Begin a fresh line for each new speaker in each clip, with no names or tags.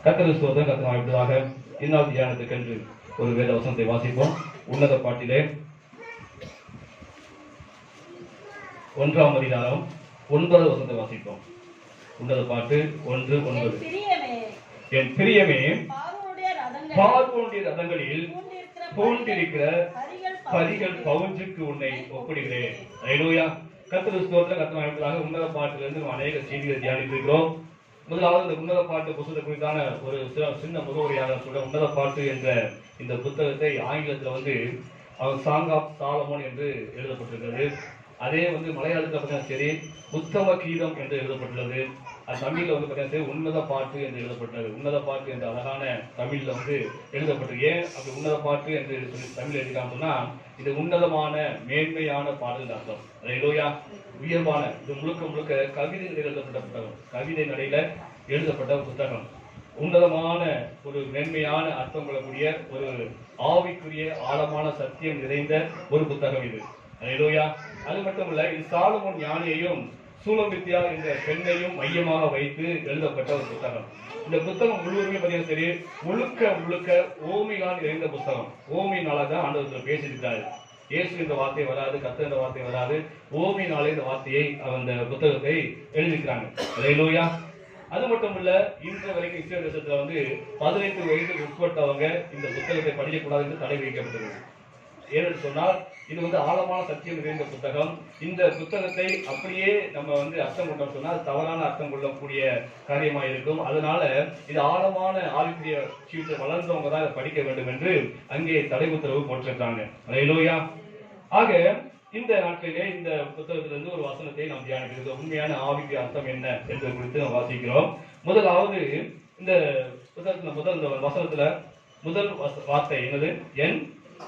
கர்த்தருக்கு ஸ்தோத்திரம். கர்த்தர் இப்படியாக இந்நாள் தியானத்துக்கென்று ஒரு வேத வசனத்தை வாசிப்போம். உன்னத பாட்டிலே 1ஆம் அதிகாரம் 9வது வசனத்தை வாசிப்போம். உன்னத பாட்டு 1:9. என் பிரியமே, பார்வோனுடைய ரதங்களில் பூண்டிருக்கிற பரிகள் பவுஞ்சுக்கு உன்னை ஒப்பிடுகிறேன். அல்லேலூயா. கர்த்தருக்கு ஸ்தோத்திரம். கர்த்தர் இப்படியாக உன்னத பாட்டிலிருந்து நாம் அநேக செய்திகளை தியானித்திருக்கிறோம். முதலாவது இந்த உன்னத பாட்டு புத்தகத்தை குறித்தான ஒரு சின்ன முகவரியாக சொல்ற உன்னத பாட்டு என்ற இந்த புத்தகத்தை ஆங்கிலத்தில் சாங் ஆஃப் சாலமோன் என்று எழுதப்பட்டிருக்கிறது. அதே மலையாளத்தில் பார்த்தீங்கன்னா சரி உத்தம கீதம் என்று எழுதப்பட்டுள்ளது. அது தமிழ்ல பார்த்தீங்கன்னா சரி உன்னத பாட்டு என்று எழுதப்பட்டது. உன்னத பாட்டு என்ற அழகான தமிழ்ல எழுதப்பட்டது. ஏன் அப்படி உன்னத பாட்டு என்று சொல்லி தமிழ் எழுதிக்காம இது உன்னதமான மேன்மையான பாடல் அர்த்தம். அல்லேலூயா. உயர்வான இது முழுக்க முழுக்க கவிதை எழுதப்பட்ட புத்தகம். கவிதை நடையில எழுதப்பட்ட புத்தகம். உன்னதமான ஒரு மென்மையான அர்த்தம் கொள்ளக்கூடிய ஒரு ஆவிக்குரிய ஆழமான சத்தியம் நிறைந்த ஒரு புத்தகம் இது. அல்லேலூயா. அது மட்டுமல்ல, இது சாலமோன் ஞானியையும் சூலமித்தியா என்ற பெண்ணையும் மையமாக வைத்து எழுதப்பட்ட ஒரு புத்தகம். இந்த புத்தகம் முழுவதுமே பார்த்தீங்கன்னா சரி முழுக்க முழுக்க ஓமையால் நிறைந்த புத்தகம். ஓமையினால்தான் ஆண்டவர் பேசியிருக்காரு. இயேசு என்ற வார்த்தை வராது, கர்த்தர் என்ற வார்த்தை வராது. ஓமையினாலே இந்த வார்த்தையை அந்த புத்தகத்தை எழுதியிருக்கிறாங்க. அல்லேலூயா. அது மட்டும் இல்ல, இன்று வரைக்கும் இஸ்ரேல் தேசத்துல 18 வயதுக்கு உட்பட்டவங்க இந்த புத்தகத்தை படிக்கக்கூடாது என்று தடை வைக்கப்பட்டது. ஏனென்று சொன்னால் இது ஆழமான சத்தியம் நிறைந்த புத்தகம். இந்த புத்தகத்தை அப்படியே நம்ம அர்த்தம் கொண்டோம் சொன்னால் தவறான அர்த்தம் கொள்ளக்கூடிய காரியமா இருக்கும். அதனால இது ஆழமான ஆவிக்குரிய ஜீவிதத்தை வளர்ந்தவங்க தான் இதை படிக்க வேண்டும் என்று அங்கே தடை உத்தரவு போட்டிருக்காங்க. அல்லேலூயா. ஆக இந்த நாட்களிலே இந்த புத்தகத்திலிருந்து ஒரு வசனத்தை நாம் தியானிக்கிறோம். உண்மையான ஆவிக்குரிய அர்த்தம் என்ன என்பது குறித்து நாம் வாசிக்கிறோம். முதலாவது இந்த புத்தகத்துல முதல் வசனத்துல முதல் வார்த்தை என்னது? என்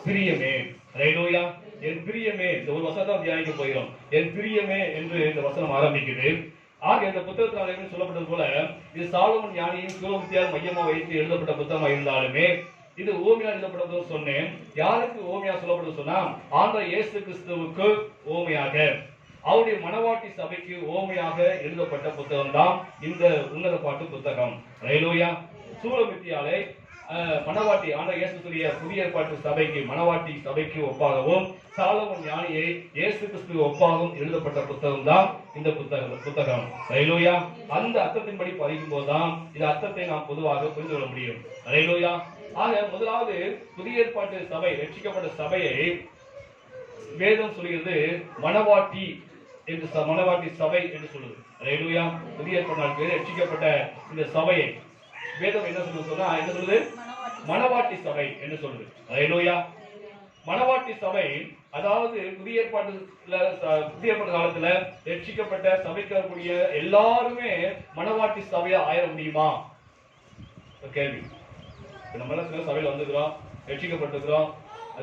பிரியமே. அல்லேலூயா. என் பிரியமே. இந்த ஒரு வசனத்தை தியானிக்க போகிறோம். என் பிரியமே என்று இந்த வசனம் ஆரம்பிக்குது. ஆக இந்த புத்தகத்தில் சொல்லப்பட்டது போல இது சாலமோன் ஞானியின் சூலமித்தியால் மையமா வைத்து எழுதப்பட்ட புத்தகமா இருந்தாலுமே இது ஓமையா எழுதப்பட்டதுன்னு சொன்னேன். யாருக்கு ஓமையா சொல்லப்பட்டது சொன்னா ஆண்டவர் இயேசு கிறிஸ்துவுக்கு ஓமையாக, அவருடைய மனவாட்டி சபைக்கு ஓமையாக எழுதப்பட்ட புத்தகம் தான் இந்த உன்னத பாட்டு புத்தகம். அல்லேலூயா. சூலமித்தியாலை மனவாட்டி ஆண்டவர் இயேசுடைய புதிய ஏற்பாட்டு சபைக்கு மனவாட்டி சபைக்கு ஒப்பாகவும் சாலமோன் ஞானியை இயேசு கிறிஸ்துவுக்கு ஒப்பாகவும் எழுதப்பட்ட புத்தகம் தான் இந்த புத்தகம். அல்லேலூயா. அந்த அர்த்தத்தின்படி படிக்கும் போதுதான் இந்த அர்த்தத்தை நாம் பொதுவாக புரிந்து கொள்ள முடியும். அல்லேலூயா. ஆக முதலாவது புதிய ஏற்பாட்டு சபை, ரட்சிக்கப்பட்ட சபையை வேதம் சொல்கிறது மனவாட்டி என்று, மனவாட்டி சபை என்று சொல்லுது. அல்லேலூயா. புதிய ஏற்பாட்டு ரட்சிக்கப்பட்ட இந்த சபையை வேதம் என்ன சொன்னா என்ன சொல்லுது? மனவாட்டி சபை என்று சொல்லுது. அல்லேலூயா. மனவாட்டி சபை அதாவது புதிய ஏற்பாட்டு காலத்துல ரட்சிக்கப்பட்ட சபைக்கு வரக்கூடிய எல்லாருமே மனவாட்டி சபையா ஆயிர முடியுமா? கேள்வி. நம்ம சில சபையில வந்துக்கிறோம், ரட்சிக்கப்பட்டிருக்கிறோம்,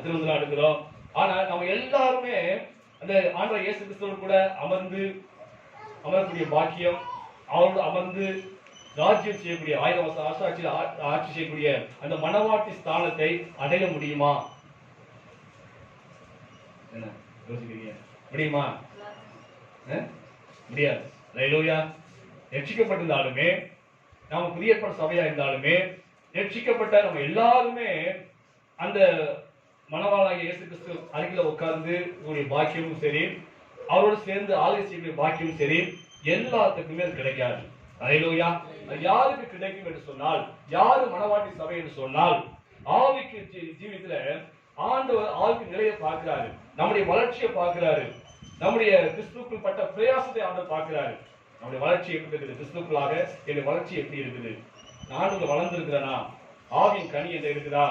திருவிழா எடுக்கிறோம். ஆனா நம்ம எல்லாருமே அந்த ஆண்டவர் இயேசு கிறிஸ்துவோடு கூட அமரக்கூடிய பாக்கியம், அவரோடு அமர்ந்து ராஜ்யம் செய்யக்கூடிய 1000 வருஷ ஆட்சி செய்யக்கூடிய அந்த மனவாட்டி ஸ்தானத்தை அடைய முடியுமா? என்ன யோசிக்கிறீங்க? முடியுமா? முடியாது. அல்லேலூயா. ரட்சிக்கப்பட்டிருந்தாலுமே நாம புதிய ஏற்பாட்டு சபையா இருந்தாலுமே ரட்சிக்கப்பட்ட நம்ம எல்லாருமே அந்த மனவாளாகிய இயேசு கிறிஸ்து அருகில உட்கார்ந்து பாக்கியமும் சரி, அவரோடு சேர்ந்து ஆலய செய்யக்கூடிய பாக்கியமும் சரி எல்லாத்துக்குமே அது கிடைக்காது. அல்லேலூயா. யாருக்கு கிடைக்கும் என்று சொன்னால், யாரு மனவாட்டி சபை என்று சொன்னால், ஆவிக்கு ஜீவித்துல ஆண்டவர் ஆவிக்கு நிலையை பார்க்கிறாரு, நம்முடைய வளர்ச்சியை பார்க்கிறாரு, நம்முடைய கிறிஸ்துவுக்குள் பட்ட பிரயாசத்தை ஆண்டவர் பார்க்கிறாரு. நம்முடைய வளர்ச்சி எப்படி இருக்குது? கிறிஸ்துக்குள்ளாக என்னுடைய வளர்ச்சி எப்படி இருக்குது? நான் வளர்ந்திருக்கிறேனா? ஆவியின் கனி என்ன இருக்குதா?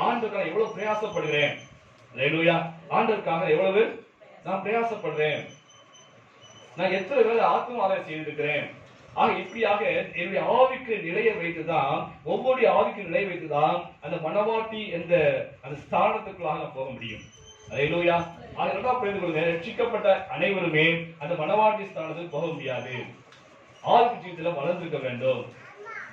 ஆண்டவருக்காக எவ்வளவு பிரயாசப்படுகிறேன்? அல்லேலூயா. ஆண்டவருக்காக எவ்வளவு நான் பிரயாசப்படுறேன்? நான் எத்தனை வேலை ஆத்ம ஆதாயம் செய்திருக்கிறேன்? ஆக இப்படியாக என்னுடைய ஆவிக்கு நிலையை வைத்துதான், ஒவ்வொரு ஆவிக்கு நிலை வைத்துதான் அந்த மனவாட்டி என்ற அந்த ஸ்தானத்துக்குள்ளாக நான் போக முடியும். அல்லேலூயா. அதை நல்லா புரிந்து கொள்ளுங்க. ரட்சிக்கப்பட்ட அனைவருமே அந்த மனவாட்டி ஸ்தானத்துக்கு போக முடியாது. ஆவிக்கு ஜீவிதத்துல வளர்ந்திருக்க வேண்டும்,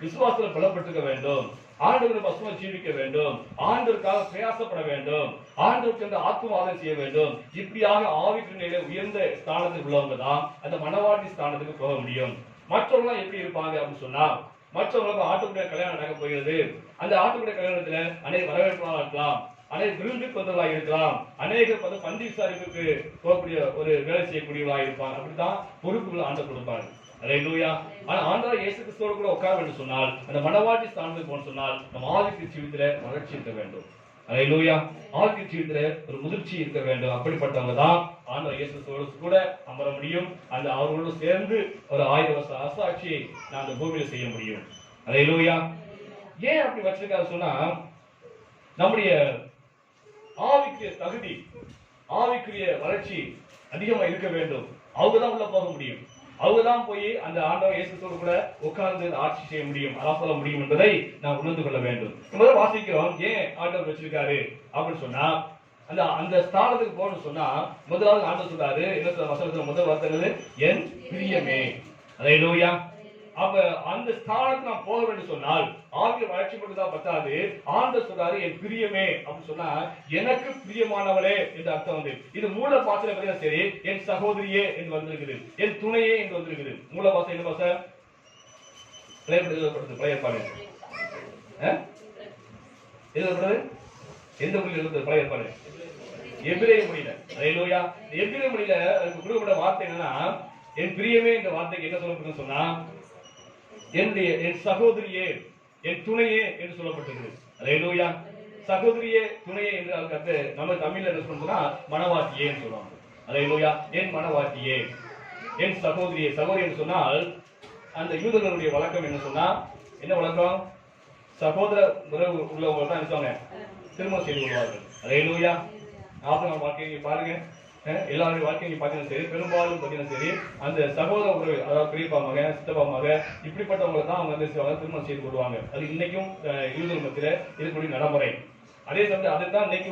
விசுவாசத்துல பலப்பட்டிருக்க வேண்டும், ஆண்டவரை பசுமை ஜீவிக்க வேண்டும், ஆண்டவருக்காக பிரயாசப்பட வேண்டும், ஆண்டவருக்கு ஆத்மவாதம் செய்ய வேண்டும். இப்படியாக ஆவிக்கு நிலை உயர்ந்த ஸ்தானத்துக்கு உள்ளவங்க தான் அந்த மனவாட்டி ஸ்தானத்துக்கு போக முடியும். மற்றவங்க எப்படி இருப்பாங்க அப்படின்னு சொன்னா, மற்றவங்களுக்கு ஆட்டுக்குடைய கல்யாணம் நடக்க போகிறது. அந்த ஆட்டுக்குடைய கல்யாணத்துல அநேக வரவேற்பாளர்களா இருக்கலாம், அநேக விருந்துக்கு வந்தவர்களாக இருக்கலாம், அநேக பந்தி விசாரிப்புக்கு போகக்கூடிய ஒரு வேலை செய்யக்கூடியவர்களாக இருப்பாங்க. அப்படித்தான் பொறுப்புகள் ஆண்டு கொடுப்பாங்க. அல்லேலூயா. ஆனா ஆண்டவர் இயேசு கிறிஸ்துவோடு கூட உட்கார வேண்டும் சொன்னால், அந்த மனவாட்டி ஸ்தானத்துக்கு போன சொன்னால் நம்ம ஆவிக்குரிய ஜீவிதத்துல வளர்ச்சி இருக்க வேண்டும். அல்லேலூயா. ஆவிக்குரிய ஜீவிதத்துல ஒரு முதிர்ச்சி இருக்க வேண்டும். அப்படிப்பட்டவங்க தான் ஆண்டவர் இயேசு கிறிஸ்துவோடு கூட அமர முடியும். அந்த அவர்களோடு சேர்ந்து ஒரு 1000 வருஷ அரசாட்சியை நான் அந்த பூமியில செய்ய முடியும். அல்லேலூயா. ஏன் அப்படி வச்சிருக்காரு சொன்னா, நம்முடைய ஆவிக்குரிய தகுதி, ஆவிக்குரிய வளர்ச்சி அதிகமா இருக்க வேண்டும். அவங்கதான் உள்ள போக முடியும். அவங்கதான் போய் அந்த ஆண்டவர் இயேசுவோடு கூட உட்கார்ந்து ஆட்சி செய்ய முடியும், அரசாள முடியும் என்பதை நாம் உணர்ந்து கொள்ள வேண்டும். முதல்ல வாசிக்கிறோம், ஏன் ஆண்டவர் வச்சிருக்காரு அப்படின்னு சொன்னா, அந்த ஸ்தானத்துக்கு போகணும்னு சொன்னா முதலாவது ஆண்டவர் சொல்றாரு, என்ன வசனத்துல முதல் வார்த்தை, என் பிரியமே. அல்லேலூயா. அப்ப அந்த ஸ்தானத்துக்கு நான் போக வேண்டும் சொன்னால் ஆவிய வளர்ச்சி மட்டும்தான் பத்தாது. ஆண்டவர் சொல்றாரு என் பிரியமே அப்படின்னு சொன்னா எனக்கு பிரியமானவளே என்று அர்த்தம் வந்து. இது மூல பாசையில பார்த்தீங்கன்னா சரி, என் சகோதரியே என்று வந்திருக்குது, என் துணையே என்று வந்திருக்குது. மூல பாசை என்ன பாசை? பழைய ஏற்பாடு எழுதப்படுது. எந்த மொழியில் எழுதுறது? பழைய ஏற்பாடு எபிரேய மொழியில. அல்லேலூயா. எபிரேய மொழியில அதுக்கு கொடுக்கப்பட்ட வார்த்தை என்னன்னா, என் பிரியமே என்ற வார்த்தைக்கு என்ன சொல்லப்படுதுன்னு சொன்னா, என் சகோதரியே, என் துணையே என்று சொல்லப்பட்டிருக்கு. அல்லேலூயா. சகோதரியே, துணையே என்று அதுக்கு நம்ம தமிழ்ல என்ன சொல்றோம்னா மனவாட்டியே என்று சொல்லுவாங்க. அல்லேலூயா. என் மனவாட்டியே, என் சகோதரியே. சகோதரி என்று சொன்னால் அந்த யூதர்களுடைய வழக்கம் என்ன சொன்னா, என்ன வழக்கம்? சகோதர உறவு உள்ளவங்க தான் நினைச்சாங்க திருமணம் செய்து கொள்வார்கள். அல்லேலூயா. ஆபிரகாம் வாழ்க்கையை பாருங்க, எல்லாருடைய வாழ்க்கையும் பாத்தீங்கன்னா சரி, பெரும்பாலும் பாத்தீங்கன்னா சரி, அந்த சகோதர உறவு, அதாவது பெரியப்பா மக, சித்தப்பா மக, இப்படிப்பட்டவங்களை தான் அவங்க திருமணம் செய்து கொள்வாங்க. அது இன்னைக்கும் யூதர்கள் மத்தியில இருக்கக்கூடிய நடைமுறை. அதே சமயம் அதுதான் இன்னைக்கு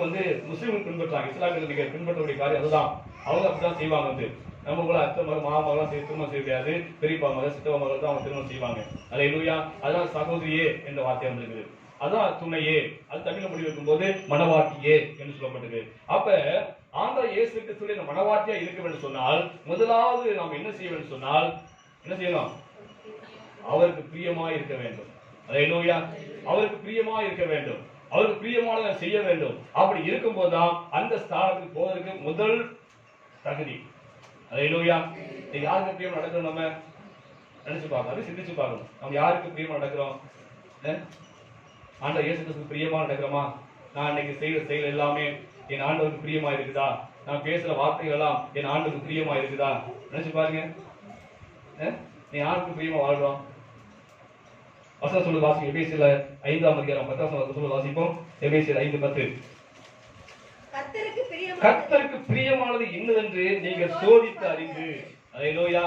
முஸ்லீம்கள் பின்பற்றாங்க. இஸ்லாமியர்கள் பின்பற்றக்கூடிய காரியம் அதுதான். அவங்க அப்படிதான் செய்வாங்க. நம்ம கூட அத்தை மகள் மாமகளாம் திருமணம் செய்ய முடியாது, பெரியப்பா மகள் சித்தப்பா மகள் தான் அவங்க திருமணம் செய்வாங்க. அல்லேலூயா. அதெல்லாம் சகோதரியே என்ற வார்த்தை வந்திருக்குது. அதான் துணையே. அது தமிழ் மொழி வைக்கும் போது மனவாட்டியே என்று சொல்லப்பட்டது. அப்ப ஆண்டவர் இயேசு கிறிஸ்துவின் மனவாட்டியா இருக்க வேண்டும் சொன்னால் முதலாவது நாம் என்ன செய்ய வேண்டும் சொன்னால் என்ன செய்யணும்? அவருக்கு பிரியமா இருக்க வேண்டும். அல்லேலூயா. அவருக்கு பிரியமா இருக்க வேண்டும், அவருக்கு பிரியமானதை செய்ய வேண்டும். அப்படி இருக்கும் போதுதான் அந்த ஸ்தானத்துக்கு போவதற்கு முதல் தகுதி. அல்லேலூயா. நீங்க யாருக்கு பிரியமா நடக்கிறோம்? நம்ம நினைச்சு பார்க்கணும், சிந்திச்சு பார்க்கணும். நம்ம யாருக்கு பிரியமா நடக்கிறோம்? ஆண்டவர் இயேசு கிறிஸ்துவுக்கு பிரியமா நடக்கிறோமா? நான் இன்னைக்கு செய்யற செயல் எல்லாமே என் ஆண்டவருக்கு பிரியமா இருக்குதா? நான் பேசுற வார்த்தைகள் எல்லாம் என் ஆண்டவருக்கு பிரியமா இருக்குதா? நினைச்சு பாருங்க. நீ யாருக்கு பிரியமா வாழ்றோம்? வசனம் சொல்லு, வாசிப்போம். எபேசியர் 5ஆம் அதிகாரம் 10ஆம் வசனம் சொல்லு, வாசிப்போம். எபேசியர் 5:10. கர்த்தருக்கு பிரியமானது என்னவென்று நீங்கள் சோதித்து அறிந்து. அல்லேலூயா.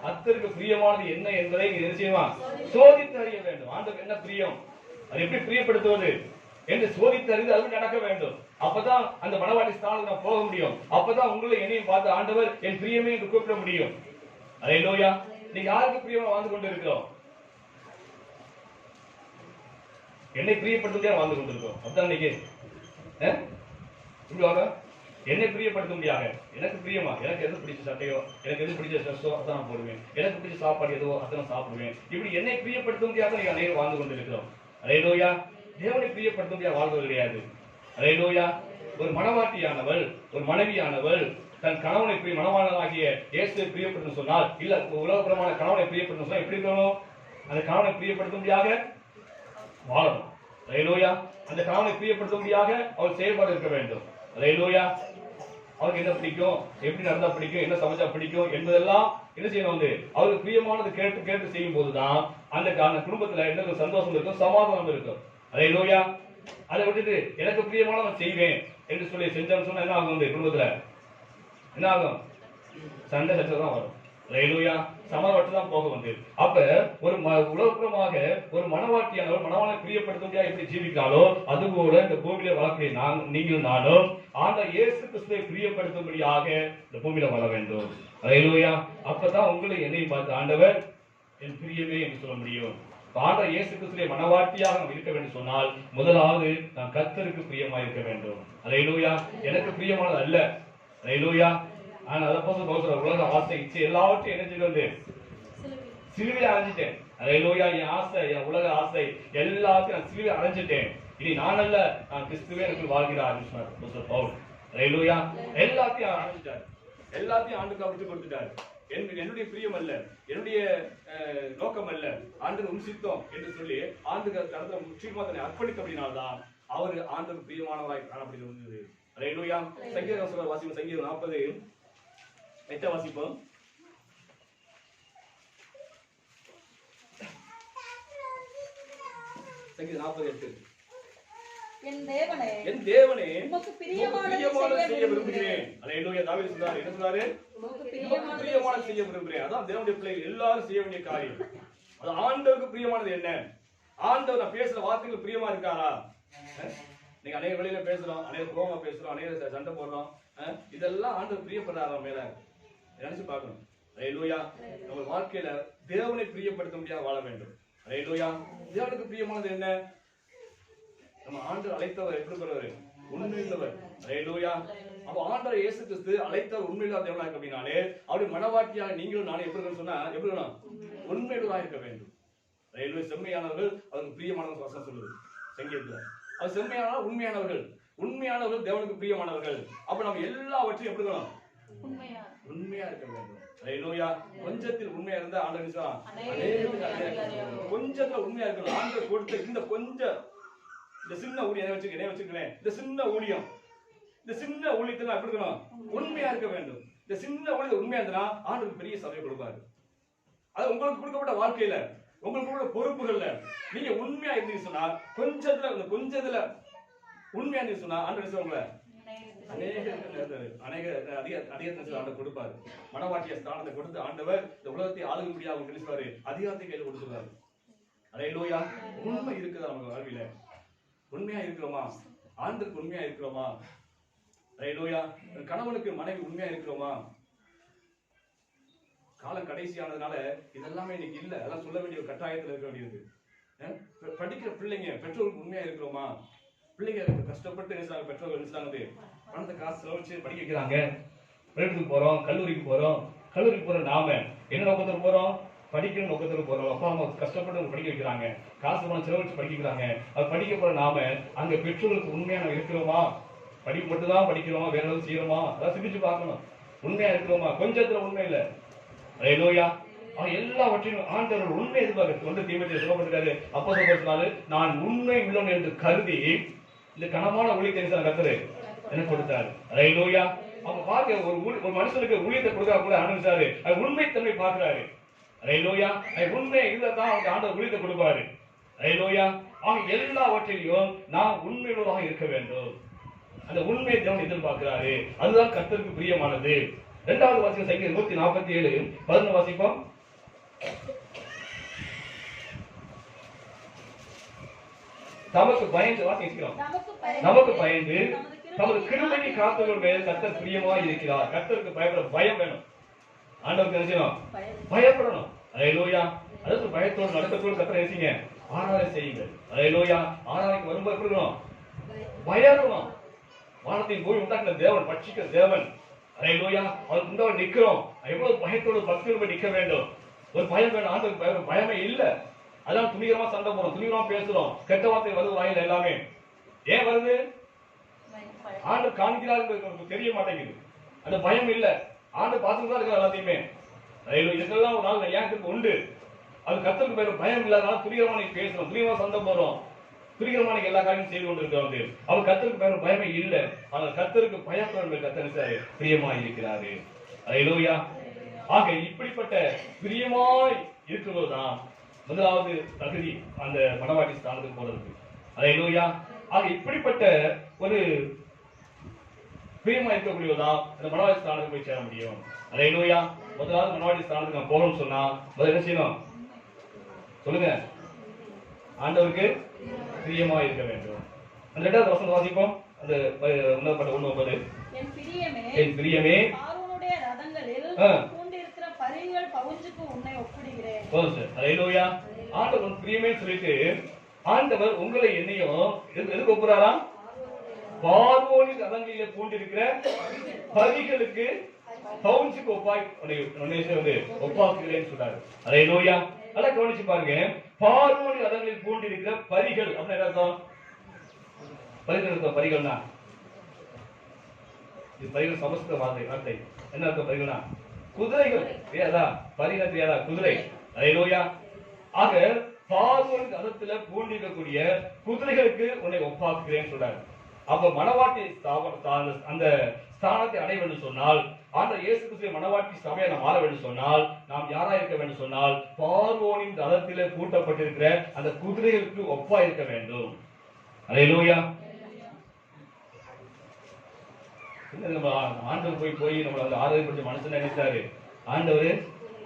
கர்த்தருக்கு பிரியமானது என்ன என்பதை நீங்க செய்யலாம், சோதித்து அறிய வேண்டும். ஆண்டவருக்கு என்ன பிரியம், அது எப்படி பிரியப்படுத்துவது என்று சோதித்து அறிந்து அது நடக்க வேண்டும். அப்பதான் அந்த மனவாட்டி ஸ்தானத்துக்கு நான் போக முடியும். அப்பதான் உங்களை என்னையும் பார்த்து ஆண்டவர் என் பிரியமே என்று கூப்பிட முடியும். அல்லேலூயா. நீங்க யாருக்கு பிரியமா வாழ்ந்து கொண்டு இருக்கிறோம்? என்னை பிரியப்படுத்த வாழ்ந்து கொண்டிருக்கோம். அப்படிதான் இன்னைக்கு என்னை பிரியப்படுத்த முடியாத, எனக்கு பிரியமா, எனக்கு எது பிடிச்ச சட்டையோ, எனக்கு எது பிடிச்ச ட்ரெஸ்ஸோ அதான் போடுவேன், எனக்கு பிடிச்ச சாப்பாடு எதுவோ அதான் சாப்பிடுவேன். இப்படி என்னை பிரியப்படுத்த முடியாத நீங்க அனைவரும் வாழ்ந்து கொண்டிருக்கிறோம். அல்லேலூயா. தேவனை பிரியப்படுத்த முடியாத வாழ்வது கிடையாது. அல்லேலூயா. ஒரு மனவாட்டியானவள், ஒரு மனைவியானவள் தன் கணவனை மனவாளனாகிய இயேசுவை பிரியப்படுத்த சொன்னால், இல்ல உலகபுரமான கணவனை பிரியப்படுத்த சொன்னா எப்படி இருக்கணும்? அந்த கணவனை பிரியப்படுத்த முடியாத வாழணும். அல்லேலூயா. அந்த கணவனை பிரியப்படுத்த முடியாத அவள் செயல்பாடு இருக்க வேண்டும். அல்லேலூயா. அவருக்கு என்ன பிடிக்கும், எப்படி நடந்தா பிடிக்கும், என்ன சமைச்சா பிடிக்கும் என்பதெல்லாம் என்ன செய்யணும்? அவருக்கு பிரியமானது கேட்டு கேட்டு செய்யும் போதுதான் அந்த குடும்பத்துல என்ன சந்தோஷம் இருக்கும், சமாதானம் இருக்கும். அல்லேலூயா. அதை விட்டுட்டு எனக்கு பிரியமானவன் செய்வேன் என்று சொல்லி செஞ்சோம்னு சொன்னா என்ன ஆகும்? குடும்பத்துல என்ன ஆகும்? சண்டை சச்சரவு தான் வரும். அல்லேலூயா. சமரவட்டு தான் போக வந்து. அப்ப ஒரு உலகப்புறமாக ஒரு மனவாட்டியானவர் மனவாளை பிரியப்படுத்த முடியாது எப்படி ஜீவிக்காலோ அதுபோல இந்த பூமியில வளர்க்கிற நீங்கள் நானும் ஆண்டவர் இயேசு கிறிஸ்துவை பிரியப்படுத்தும்படியாக இந்த பூமியில வளர வேண்டும். அல்லேலூயா. அப்பதான் உங்களை என்னை பார்த்து ஆண்டவர் என் பிரியமே என்று சொல்ல முடியும். ஆண்டவர் இயேசு கிறிஸ்துவை மனவாட்டியாக நாம் இருக்க வேண்டும் சொன்னால் முதலாவது நாம் கர்த்தருக்கு பிரியமா இருக்க வேண்டும். அல்லேலூயா. எனக்கு பிரியமானது அல்ல. அல்லேலூயா. ஆனா அதை போல உலக ஆசை இச்சை எல்லாவற்றையும் என்ன செய்து சிலுவையில அழிஞ்சிட்டேன். அல்லேலூயா. என் ஆசை, என் உலக ஆசை எல்லாத்தையும் நான் சிலுவை அடைஞ்சிட்டேன். இனி நான் அல்ல, நான் கிறிஸ்துவே எனக்கு வாழ்கிறார் சொன்னார் பவுல். அல்லேலூயா. எல்லாத்தையும் அடைஞ்சிட்டார், எல்லாத்தையும் ஆண்டுக்கு விட்டு கொடுத்துட்டார். என்னுடைய பிரியம் அல்ல, என்னுடைய நோக்கம் அல்ல, ஆண்டு உன் சித்தம் என்று சொல்லி ஆண்டுக்கு கடந்த முற்றிலுமா தன்னை அர்ப்பணித்தபடினால்தான் அவர் ஆண்டுக்கு பிரியமானவராய் காணப்படுகிறது. அல்லேலூயா. சங்கீதம் வாசிப்போம். சங்கீதம் 40:8 வாசிப்போம். சங்கீதம் 40:8.
என் தேவனே,
உமக்கு பிரியமானதை செய்ய விரும்புகிறேன். அல்லேலூயா. தாவீது சொல்றாரு, என்ன சொல்றாரு? உமக்கு பிரியமானதை செய்ய விரும்புகிறேன். அதான் தேவனுடைய பிள்ளைகள் எல்லாரும் செய்ய வேண்டிய காரியம். அது ஆண்டவருக்கு பிரியமானது என்ன? ஆண்டவர் நான் பேசுற வார்த்தைகள் பிரியமா இருக்காரா? நீங்க அநேக வழியில பேசுறோம், அநேக கோபமா பேசுறோம், அநேக சண்டை போடுறோம். இதெல்லாம் ஆண்டவர் பிரியப்படுறாரா மேல நினைச்சு பார்க்கணும். அல்லேலூயா. நம்ம வாழ்க்கையில தேவனை பிரியப்படுத்த முடியாத வாழ வேண்டும். அல்லேலூயா. தேவனுக்கு பிரியமானது என்ன? நம்ம ஆண்டவர் அழைத்தவர் எப்படிப்பட்டவர்? உண்மையுள்ளவர். அல்லேலூயா. அப்ப ஆண்டவர் இயேசு கிறிஸ்து அழைத்தவர் உண்மையுள்ள தேவனா இருக்க அப்படின்னாலே அவருடைய மனவாட்டியாக நீங்களும் நானும் எப்படி சொன்னா எப்படி வேணும்? உண்மையுள்ளதாக இருக்க வேண்டும். அல்லேலூயா. செம்மையானவர்கள் அவருக்கு பிரியமானவர்கள் வசனம் சொல்லுது சங்கீதத்துல. அவர் செம்மையானவர்கள், உண்மையானவர்கள். உண்மையானவர்கள் தேவனுக்கு பிரியமானவர்கள். அப்ப நம்ம எல்லாவற்றையும் எப்படி இருக்கணும்? உண்மையா இருக்க வேண்டும். அல்லேலூயா. கொஞ்சத்தில் உண்மையா இருந்தா ஆண்டவர் நிச்சயம் கொஞ்சத்துல உண்மையா இருக்கணும். ஆண்டவர் கொடுத்த இந்த கொஞ்சம், இந்த சின்ன ஊழியம் வச்சுக்கிறேன், இந்த சின்ன ஊழியம், இந்த சின்ன ஊழியத்துல எப்படி இருக்கணும்? உண்மையா இருக்க வேண்டும். இந்த சின்ன ஊழியத்தை உண்மையா இருந்தா ஆண்டவர் பெரிய சபையை கொடுப்பாரு. அது உங்களுக்கு கொடுக்கப்பட்ட வாழ்க்கையில, உங்களுக்கு கூட பொறுப்புகள்ல நீங்க உண்மையா இருந்தீங்க சொன்னா, கொஞ்சத்துல உண்மையா இருந்தீங்க சொன்னா ஆண்டவர் உங்களை அதிகாரத்தை கொடுப்பாரு. மனவாட்டிய ஸ்தானத்தை கொடுத்து ஆண்டவர் இந்த உலகத்தை ஆளும்படியாக நினைப்பாரு, அதிகாரத்தை கையில கொடுத்துருவாரு. அல்லேலூயா. உண்மை இருக்குதா நம்ம வாழ்வில? உண்மையா இருக்கிறோமா? ஆண்டவருக்கு உண்மையா இருக்கிறோமா? அல்லேலூயா. கணவனுக்கு மனைவி உண்மையா இருக்கிறோமா? காலம் கடைசியானதுனால இதெல்லாமே இன்னைக்கு இல்ல, அதெல்லாம் சொல்ல வேண்டிய ஒரு கட்டாயத்துல இருக்க வேண்டியது. படிக்கிற பிள்ளைங்க பெற்றோருக்கு உண்மையா இருக்கிறோமா? பிள்ளைங்க கஷ்டப்பட்டு பெற்றோர்கள் நினைச்சாங்க பணத்தை காசு செலவழிச்சு படிக்க வைக்கிறாங்க. பிரைவேட்டுக்கு போறோம், கல்லூரிக்கு போற நாம என்ன நோக்கத்துல போறோம்? படிக்கணும் நோக்கத்துல போறோம். அப்பா அம்மா கஷ்டப்பட்டு படிக்க வைக்கிறாங்க, காசு பணம் செலவழிச்சு படிக்கிறாங்க. அது படிக்க போற நாம அங்க பெற்றோர்களுக்கு உண்மையான இருக்கிறோமா? படிப்பு மட்டும் தான் படிக்கிறோமா? வேற ஏதாவது செய்யறோமா? அதான் சிந்திச்சு பார்க்கணும். உண்மையா இருக்கிறோமா? கொஞ்சத்துல உண்மை இல்ல. அல்லேலூயா. எல்லாவற்றையும் ஆண்டவர் உண்மை எதிர்பார்க்க ஒன்று தீமோத்தேயு சொல்லப்பட்டிருக்காரு. அப்போஸ்தலர் சொன்னாரு, நான் உண்மை உள்ளவன் என்று கருதி இந்த கனமான ஊழியத்தை கர்த்தர் எனக்கு கொடுத்தாரு. அல்லேலூயா. அவங்க பாருங்க, ஒரு மனுஷனுக்கு ஊழியத்தை கொடுத்தா கூட ஆரம்பிச்சாரு, அது உண்மைத்தன்மை பார்க்கிறாரு. அல்லேலூயா. உண்மை இதுதான் அவங்க ஆண்டவர் ஊழியத்தை கொடுப்பாரு. அல்லேலூயா. அவங்க எல்லாவற்றையும் நான் உண்மையுள்ளதாக இருக்க வேண்டும். அந்த உண்மையை தேவன் எதிர்பார்க்கிறாரு. அதுதான் கர்த்தருக்கு பிரியமானது. இரண்டாவது வாசிக்கும் சங்கீதம் 147:11 வாசிப்போம். நமக்கு பயந்து வாசிக்கிறோம். நமக்கு பயந்து தமது கிருபையை காத்தவர்கள் மேல் கர்த்தர் பிரியமாய் இருக்கிறார். கர்த்தருக்கு பயப்பட பயம் வேணும். ஆண்டவருக்கு நினைச்சோம் பயப்படணும். அல்லேலூயா. அதாவது பயத்தோடு நடக்கத்தோடு கர்த்தரை நினைச்சீங்க ஆராதனை செய்யுங்கள். அல்லேலூயா. ஆராதனைக்கு வரும்போது எப்படி இருக்கணும்? பயப்படணும். வானத்தையும் பூமி உண்டாக்குற தேவன், பட்சிக்கிற தேவன். அல்லேலூயா. அவருக்கு முன்னாடி நிக்கிறோம். எவ்வளவு பயத்தோடு பக்தியோடு நிக்க வேண்டும். ஒரு பயம் வேணும். ஆண்டவருக்கு பயமே இல்ல. அதான் துணிகரமா சண்டை போறோம், துணிகரமா பேசுறோம், கெட்ட வார்த்தை வருது வாயில எல்லாமே. ஏன் வருது? ஆண்டு காண்கிறாரு தெரிய மாட்டேங்குது. அந்த பயம் இல்ல. ஆண்டு பார்த்துட்டு தான் இருக்கிற எல்லாத்தையுமே. இதெல்லாம் ஒரு நாள் ஏன் உண்டு. அது கர்த்தருக்கு பேர் பயம் இல்லாதனால துணிகரமா நீங்க பேசுறோம், துணிகரமா சண்டை போறோம், துணிகரமா நீங்க எல்லா காரியமும் செய்து கொண்டிருக்கிறது. அவர் கர்த்தருக்கு பேர் பயமே இல்ல. ஆனால் கர்த்தருக்கு பயப்படுற கர்த்தர் பிரியமா இருக்கிறாரு. அல்லேலூயா. ஆக இப்படிப்பட்ட பிரியமாய் இருக்கிறதுதான் முதலாவது தகுதி அந்த மனவாட்டி ஸ்தானத்துக்கு போறதுக்கு. அல்லேலூயா. ஆக இப்படிப்பட்ட ஒரு பிரியமா இருக்கக்கூடியதான் அந்த மனவாட்டி ஸ்தானத்துக்கு போய் சேர முடியும். அல்லேலூயா. முதலாவது மனவாட்டி ஸ்தானத்துக்கு நான் போகணும்னு சொன்னா முதல்ல என்ன செய்யணும் சொல்லுங்க? ஆண்டவருக்கு பிரியமா இருக்க வேண்டும். அந்த இரண்டாவது வசனம் வாசிப்போம். அந்த உன்னதப்பட்ட 1:9. என் பிரியமே பார்வோனுடைய ரதங்களில் பூண்டிருக்கிற பரிகள் பவுஞ்சுக்கு உன்னை ஒப்பிடுகிறேன். அல்லேலூயா. ஆண்டவர் பிரியமே சொல்லிட்டு ஆண்டவர் உங்களை என்னையும் எதுக்கு ஒப்புறாரா? பார்வோனின் ரதங்களிலே பூண்டிருக்கிற பரிகளுக்கு பவுஞ்சுக்கு ஒப்பாய் ஒப்பாக்குகிறேன்னு சொல்றாரு. அல்லேலூயா. நல்லா கவனிச்சு பாருங்க. பார்வோனின் ரதங்களில் பூண்டிருக்கிற பரிகள் அப்படின்னு என்ன அர்த்தம்? பரிகள் அர்த்தம். பரிகள்னா இது பரிகள் சமஸ்கிருத வார்த்தை. என்ன அர்த்தம் பரிகள்னா? குதிரைகள். ஏதா பரிகள் தெரியாதா? குதிரை. அல்லேலூயா. ஆக பார்வோனின் ரதத்துல பூண்டிருக்கக்கூடிய குதிரைகளுக்கு உன்னை ஒப்பாக்குகிறேன்னு சொல்றாரு. அப்ப மணவாட்டி அந்த ஸ்தானத்தை அடைய வேண்டும் சொன்னால், ஆண்டவர் இயேசு கிறிஸ்துவின் மணவாட்டி சபையை நாம் ஆள வேண்டும் சொன்னால், நாம் யாரா இருக்க வேண்டும் சொன்னால், பார்வோனின் ரதத்திலே பூட்டப்பட்டிருக்கிற அந்த குதிரைகளுக்கு ஒப்பா இருக்க வேண்டும். அல்லேலூயா. ஆண்டவர் போய் நம்மள அந்த ஆராதனை மனசுல நினைச்சாரு, ஆண்டவர்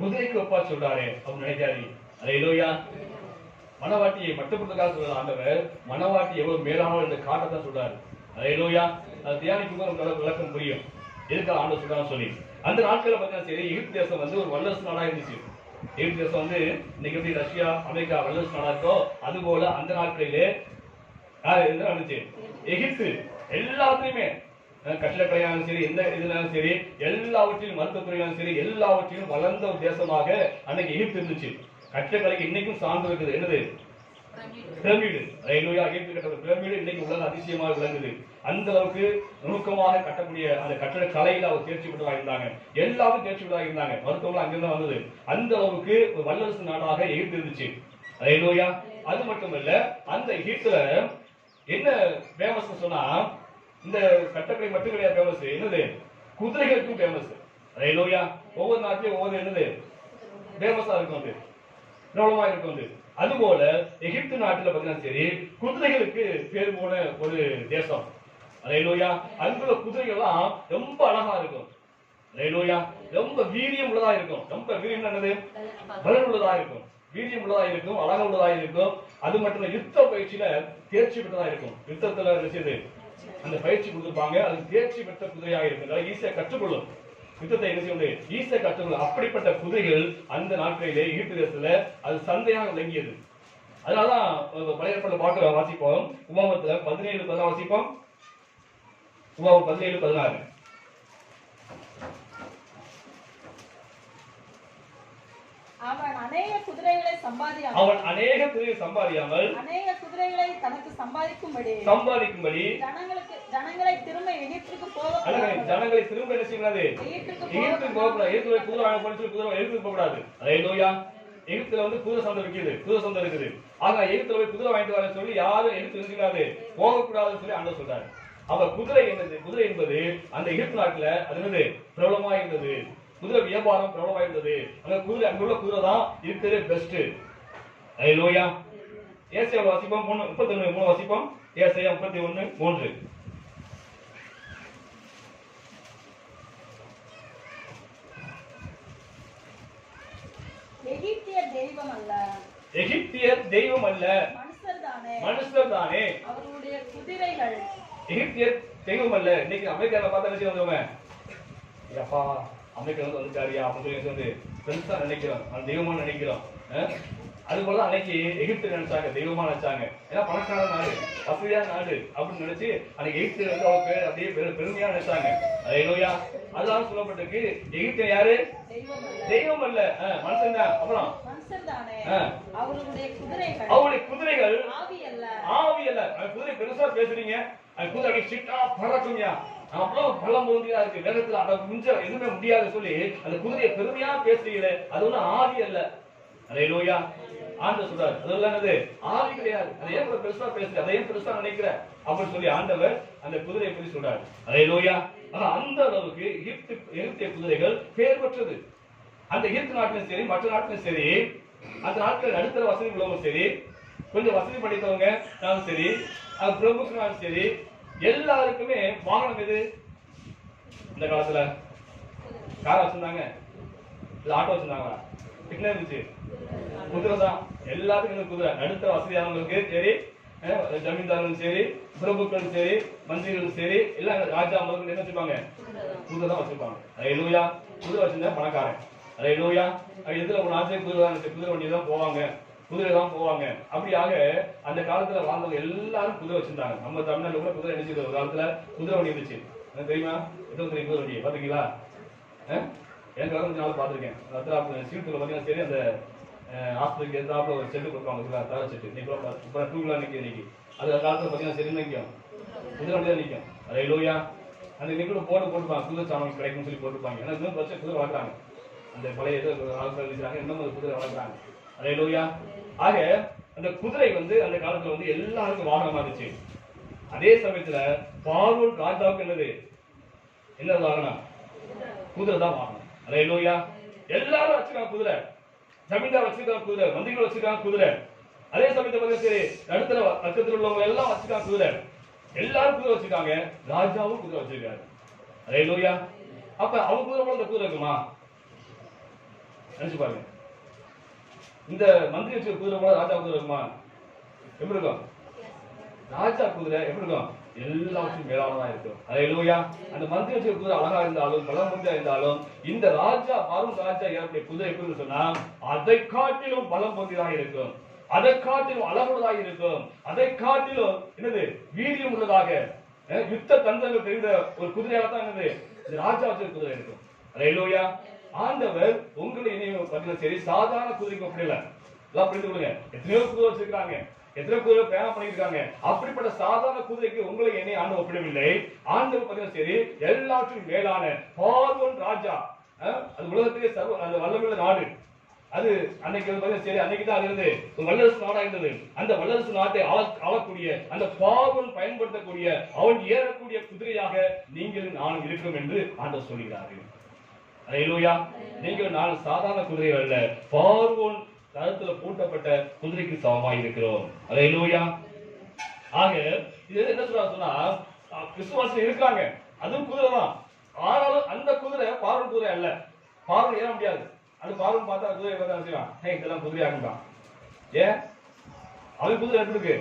குதிரைக்கு ஒப்பா சொல்றாரு அப்படின்னு நினைக்காரு. அல்லேலூயா. மணவாட்டியை மட்டுப்படுறதுக்காக சொல்ற ஆண்டவர் மணவாட்டி எவ்வளவு மேலானவர் என்று காட்டத்தான் சொல்றாரு. அல்லேலூயா. அது தியானிக்கும் போது விளக்கம் புரியும் எதுக்காக ஆண்டவர் சொல்றான்னு சொல்லி. அந்த நாட்களில் பார்த்தீங்கன்னா சரி, எகிப்து தேசம் வந்து ஒரு வல்லரசு நாடா இருந்துச்சு. எகிப்து தேசம் வந்து இன்னைக்கு எப்படி ரஷ்யா அமெரிக்கா வல்லரசு நாடா இருக்கோ அது போல அந்த நாட்களிலே என்ன நடந்துச்சு? எகிப்து எல்லாத்துலயுமே கட்டிடக்கலையாலும் சரி, எந்த இதுனாலும் சரி, எல்லாவற்றிலும் மருத்துவத்துறையாலும் சரி, எல்லாவற்றிலும் வளர்ந்த ஒரு தேசமாக அன்னைக்கு எகிப்து இருந்துச்சு. கட்டிடக்கலைக்கு இன்னைக்கும் சார்ந்து இருக்குது. என்னது? பிரமிடு. அல்லேலூயா. எகிப்து கட்டப்பட்ட பிரமிடு இன்னைக்கு உலக அதிசயமாக விளங்குது. அந்த அளவுக்கு நுணுக்கமாக கட்டக்கூடிய அந்த கட்டட கலையில அவர் தேர்ச்சி பெற்றதாக இருந்தாங்க. எல்லாரும் தேர்ச்சி பெற்றதாக இருந்தாங்க. மருத்துவம் அங்கிருந்து வந்தது. அந்த அளவுக்கு ஒரு வல்லரசு நாடாக எகிப்து இருந்துச்சு. அல்லேலூயா. அது மட்டுமல்ல, அந்த எகிப்துல என்ன ஃபேமஸ் சொன்னா, இந்த கட்டக்கலை மட்டும் கிடையாது ஃபேமஸ். என்னது? குதிரைகளுக்கும் ஃபேமஸ். அல்லேலூயா. ஒவ்வொரு நாட்டிலும் ஒவ்வொரு என்னது ஃபேமஸா இருக்கும், அது பிரபலமா இருக்கும். அது அதுபோல எகிப்து நாட்டுல பாத்தீங்கன்னா சரி, குதிரைகளுக்கு பேர் போன ஒரு தேசம். அல்லேலூயா. அங்குள்ள குதிரைகள்லாம் ரொம்ப அழகா இருக்கும். அல்லேலூயா. ரொம்ப வீரியம் உள்ளதா இருக்கும். ரொம்ப வீரியம் என்னது? பலன் உள்ளதா இருக்கும், வீரியம் உள்ளதா இருக்கும், அழகா உள்ளதா இருக்கும். அது மட்டும் இல்ல, யுத்த பயிற்சியில தேர்ச்சி பெற்றதா இருக்கும். யுத்தத்துல நினைச்சது அந்த பயிற்சி கொடுத்துருப்பாங்க. அது தேர்ச்சி பெற்ற குதிரையாக இருக்கும். ஈஸியா கற்றுக்கொள்ளும். யுத்தத்தை என்ன செய்ய ஈஸியா கற்றுக்கொள்ளும். அப்படிப்பட்ட குதிரைகள் அந்த நாட்களிலே எகிப்து தேசத்துல அது சந்தையாக விளங்கியது. அதனாலதான் பழைய ஏற்பாடுல பார்க்கிற வாசிப்போம். உபாகமத்துல 17:16 வாசிப்போம். உபாகமம் 17:16.
அவன் அநேக குதிரைகளை சம்பாதியாமல்
அநேக குதிரைகளை
தனக்கு சம்பாதிக்கும்படி ஜனங்களை திரும்ப எகிப்துக்கு
ஜனங்களை திரும்ப என்ன செய்யக்கூடாது? எகிப்துக்கு போகக்கூடாது. எகிப்துல குதிரை வாங்க போன்னு சொல்லி குதிரை எகிப்துக்கு போகக்கூடாது. அல்லேலூயா. எகிப்துல வந்து குதிரை சந்தை விற்குது, குதிரை சந்தை இருக்குது. ஆனா எகிப்துல போய் குதிரை வாங்கிட்டு வரேன்னு சொல்லி யாரும் எகிப்து இருக்கக்கூடாது, போகக்கூடாதுன்னு சொல்லி ஆண்டவர் சொல்றாரு. அப்ப குதிரை என்னது? குதிரை என்பது அந்த எகிப்து நாட்டுல அது என்னது பிரபலமா இருந்தது. குதிரை வியாபாரம் பிரபலமா இருந்தது. அங்குள்ள குதிரை தான் இருக்கிறது பெஸ்ட். அல்லேலூயா. ஏசாயா வாசிப்போம் 31:3 வாசிப்போம். ஏசாயா 31:3. எகிப்தியர் தெய்வம் அல்ல, மனுஷர் தானே.
அவர்களுடைய குதிரைகள்.
எகிப்தியர் தெய்வம் அல்ல. இன்னைக்கு அமெரிக்கால பார்த்தா என்ன செய்வாங்க? அப்பா அமெரிக்கா வந்து வந்துட்டாரியா அப்படின்னு வந்து பெருசா நினைக்கிறோம், அந்த தெய்வமா நினைக்கிறோம். அது போல அன்னைக்கு எகிப்து நினைச்சாங்க, தெய்வமா நினைச்சாங்க. ஏன்னா பணக்கார நாடு, வசதியான நாடு அப்படின்னு நினைச்சு அன்னைக்கு எகிப்து வந்து அவங்க பேர் அப்படியே பெருமையா நினைச்சாங்க. அல்லேலூயா. அதனால சொல்லப்பட்டிருக்கு, எகிப்து யாரு? தெய்வம் அல்ல, மனுஷன் தான். அப்புறம் அவருடைய குதிரைகள் ஆவி அல்ல. குதிரை பெருசா பேசுறீங்க, குதிரை சிட்டா பறக்கும்யா, அவ்வளவு பலம் பொருந்தியா இருக்கு, வேகத்துல அதை முஞ்ச எதுவுமே முடியாது சொல்லி அந்த குதிரையை பெருமையா பேசுறீங்களே, அது ஒன்னும் ஆவி அல்ல. அல்லேலூயா. ஆண்டவர் சொல்றாரு, அதெல்லாம் என்னது? ஆவி கிடையாது. அதை ஏன் பெருசா பேசுற, அதை ஏன் பெருசா நினைக்கிற அப்படின்னு சொல்லி ஆண்டவர் அந்த குதிரையை பற்றி சொல்றாரு. அல்லேலூயா. ஆனா அந்த அளவுக்கு எகிப்திய குதிரைகள் பெயர் பெற்றது. அந்த எகிப்து நாட்டிலும் சரி, மற்ற நாட்டிலும் சரி, அந்த நாட்டில் நடுத்தர வசதி உள்ளவங்க சரி, கொஞ்சம் வசதி படித்தவங்க சரி, பிரபுக்கனாலும் சரி, எல்லாருக்குமே வாகனம் எது? இந்த காலத்துல கார் வச்சிருந்தாங்க, இல்ல ஆட்டோ வச்சிருந்தாங்களா? என்ன இருந்துச்சு? குதிரை தான். எல்லாத்துக்கும் குதிரை. நடுத்தர வசதியானவங்களுக்கு சரி, ஜமீன்தார்களும் சரி, பிரபுக்களும் சரி, மந்திரிகளும் சரி, எல்லாம் ராஜா முதல்ல என்ன வச்சிருப்பாங்க? குதிரை தான் வச்சிருப்பாங்க. அல்லேலூயா. குதிரை வச்சிருந்தா பணக்காரன். அல்லேலூயா. எதுல ஒரு நாட்டுல குதிரை வண்டி தான் போவாங்க, குதிரை தான் போவாங்க. அப்படியாக அந்த காலத்துல வாழ்ந்தவங்க எல்லாரும் குதிரை வச்சிருந்தாங்க. நம்ம தமிழ்நாட்டுல கூட குதிரை நினைச்சது ஒரு காலத்துல குதிரை வண்டி இருந்துச்சு. தெரியுமா? எத்தனை குதிரை வண்டி பாத்தீங்களா? என் காலம் நாள் பாத்திருக்கேன். சீட்டுல பாத்தீங்கன்னா சரி, அந்த ஹாஸ்பிட்டலுக்கு எதிராக ஒரு செட்டு கொடுப்பாங்க, தர செட்டு. இப்போ 2 வீலர் நிற்கி அது காலத்தில் பார்த்தீங்கன்னா சரி நிற்கும், குதிரை வண்டி தான் நிற்கும். அல்லேலூயா. அந்த நிற்கும் போட்டுப்பாங்க, குதிரை சாணம் கிடைக்கும்னு சொல்லி போட்டுப்பாங்க. ஏன்னா இன்னும் வருஷம் குதிரை வளர்க்குறாங்க, அந்த பழைய இது வளர்க்குறாங்க, இன்னும் ஒரு குதிரை வளர்க்குறாங்க. அல்லேலூயா. ஆக அந்த குதிரை வந்து அந்த காலத்துல வந்து எல்லாருக்கும் வாகனமா இருந்துச்சு. அதே சமயத்துல பார்வோன் ராஜாவுக்கு என்ன வாகனம்? குதிரை தான் வாகனம். அல்லேலூயா. எல்லாரும் வச்சிருக்காங்க குதிரை, ஜமீன்தார் வச்சிருக்காங்க குதிரை, மந்திரிகள் வச்சிருக்காங்க குதிரை. அதே சமயத்துல சரி நடுத்தர பக்கத்தில் உள்ளவங்க எல்லாம் வச்சிருக்காங்க குதிரை, எல்லாரும் குதிரை வச்சிருக்காங்க, ராஜாவும் குதிரை வச்சிருக்காரு. அல்லேலூயா. அப்ப அவங்க குதிரை போல இந்த குதிரை இருக்குமா? நினைச்சு பாருங்க. இந்த மந்திரி வச்சிருக்க குதிரை போல ராஜா குதிரை இருக்குமா? எப்படி இருக்கும்? ராஜா குதிரை எப்படி இருக்கும்? எல்லாவற்றும் மேலானதா இருக்கும். அல்லேலூயா. அந்த மந்திரி வச்சிருக்க குதிரை அழகா இருந்தாலும் பலம் பொருந்தியா இருந்தாலும் இந்த ராஜா பார்வோன் ராஜா ஏறக்கூடிய குதிரை எப்படி சொன்னா அதை காட்டிலும் பலம் பொருந்தியதாக இருக்கும், அதை காட்டிலும் அழகுள்ளதாக இருக்கும், அதை காட்டிலும் வீரியம் உள்ளதாக யுத்த தந்திரங்கள் தெரிந்த ஒரு குதிரையாக தான் இந்த ராஜா வச்சிருக்க குதிரை இருக்கும். அல்லேலூயா. ஆண்டவர் உங்களை இணைய சரி சாதாரண குதிரைக்கு அப்படி இல்லை, எல்லாம் புரிந்து கொள்ளுங்க. எத்தனையோ குதிரை வச்சிருக்காங்க, எத்தனை குதிரை பிரயாணம் பண்ணிருக்காங்க. அப்படிப்பட்ட சாதாரண குதிரைக்கு உங்களை என்னை ஆண்டவர் ஒப்பிடவில்லை. ஆண்டவர் பார்த்தீங்கன்னா சரி எல்லாவற்றும் மேலான பார்வோன் ராஜா, அது உலகத்துக்கே அந்த வல்லமையுள்ள நாடு. அது அன்னைக்கு சரி அன்னைக்கு தான் இருந்தது வல்லரசு நாடா இருந்தது. அந்த வல்லரசு நாட்டை ஆளக்கூடிய அந்த பார்வோன் பயன்படுத்தக்கூடிய அவன் ஏறக்கூடிய குதிரையாக நீங்கள் நானும் இருக்கும் என்று ஆண்டவர் சொல்கிறார்கள். அல்லேலூயா. நீங்கள் நான் சாதாரண குதிரைகள் அல்ல, பார்வோன் கழுத்துல பூட்டப்பட்ட குதிரைக்கு சமமாய் இருக்கிறோம். அல்லேலூயா. ஆக இது என்ன சொன்னா விசுவாசம் இருக்காங்க, அதுவும் குதிரை தான். ஆனாலும் அந்த குதிரை பார்வோன் குதிரை அல்ல, பார்வோன் ஏற முடியாது. அந்த பார்வோன் பார்த்தா குதிரை செய்வான், இதெல்லாம் குதிரை ஆகுதான். ஏன் அவன் குதிரை எப்படி இருக்கு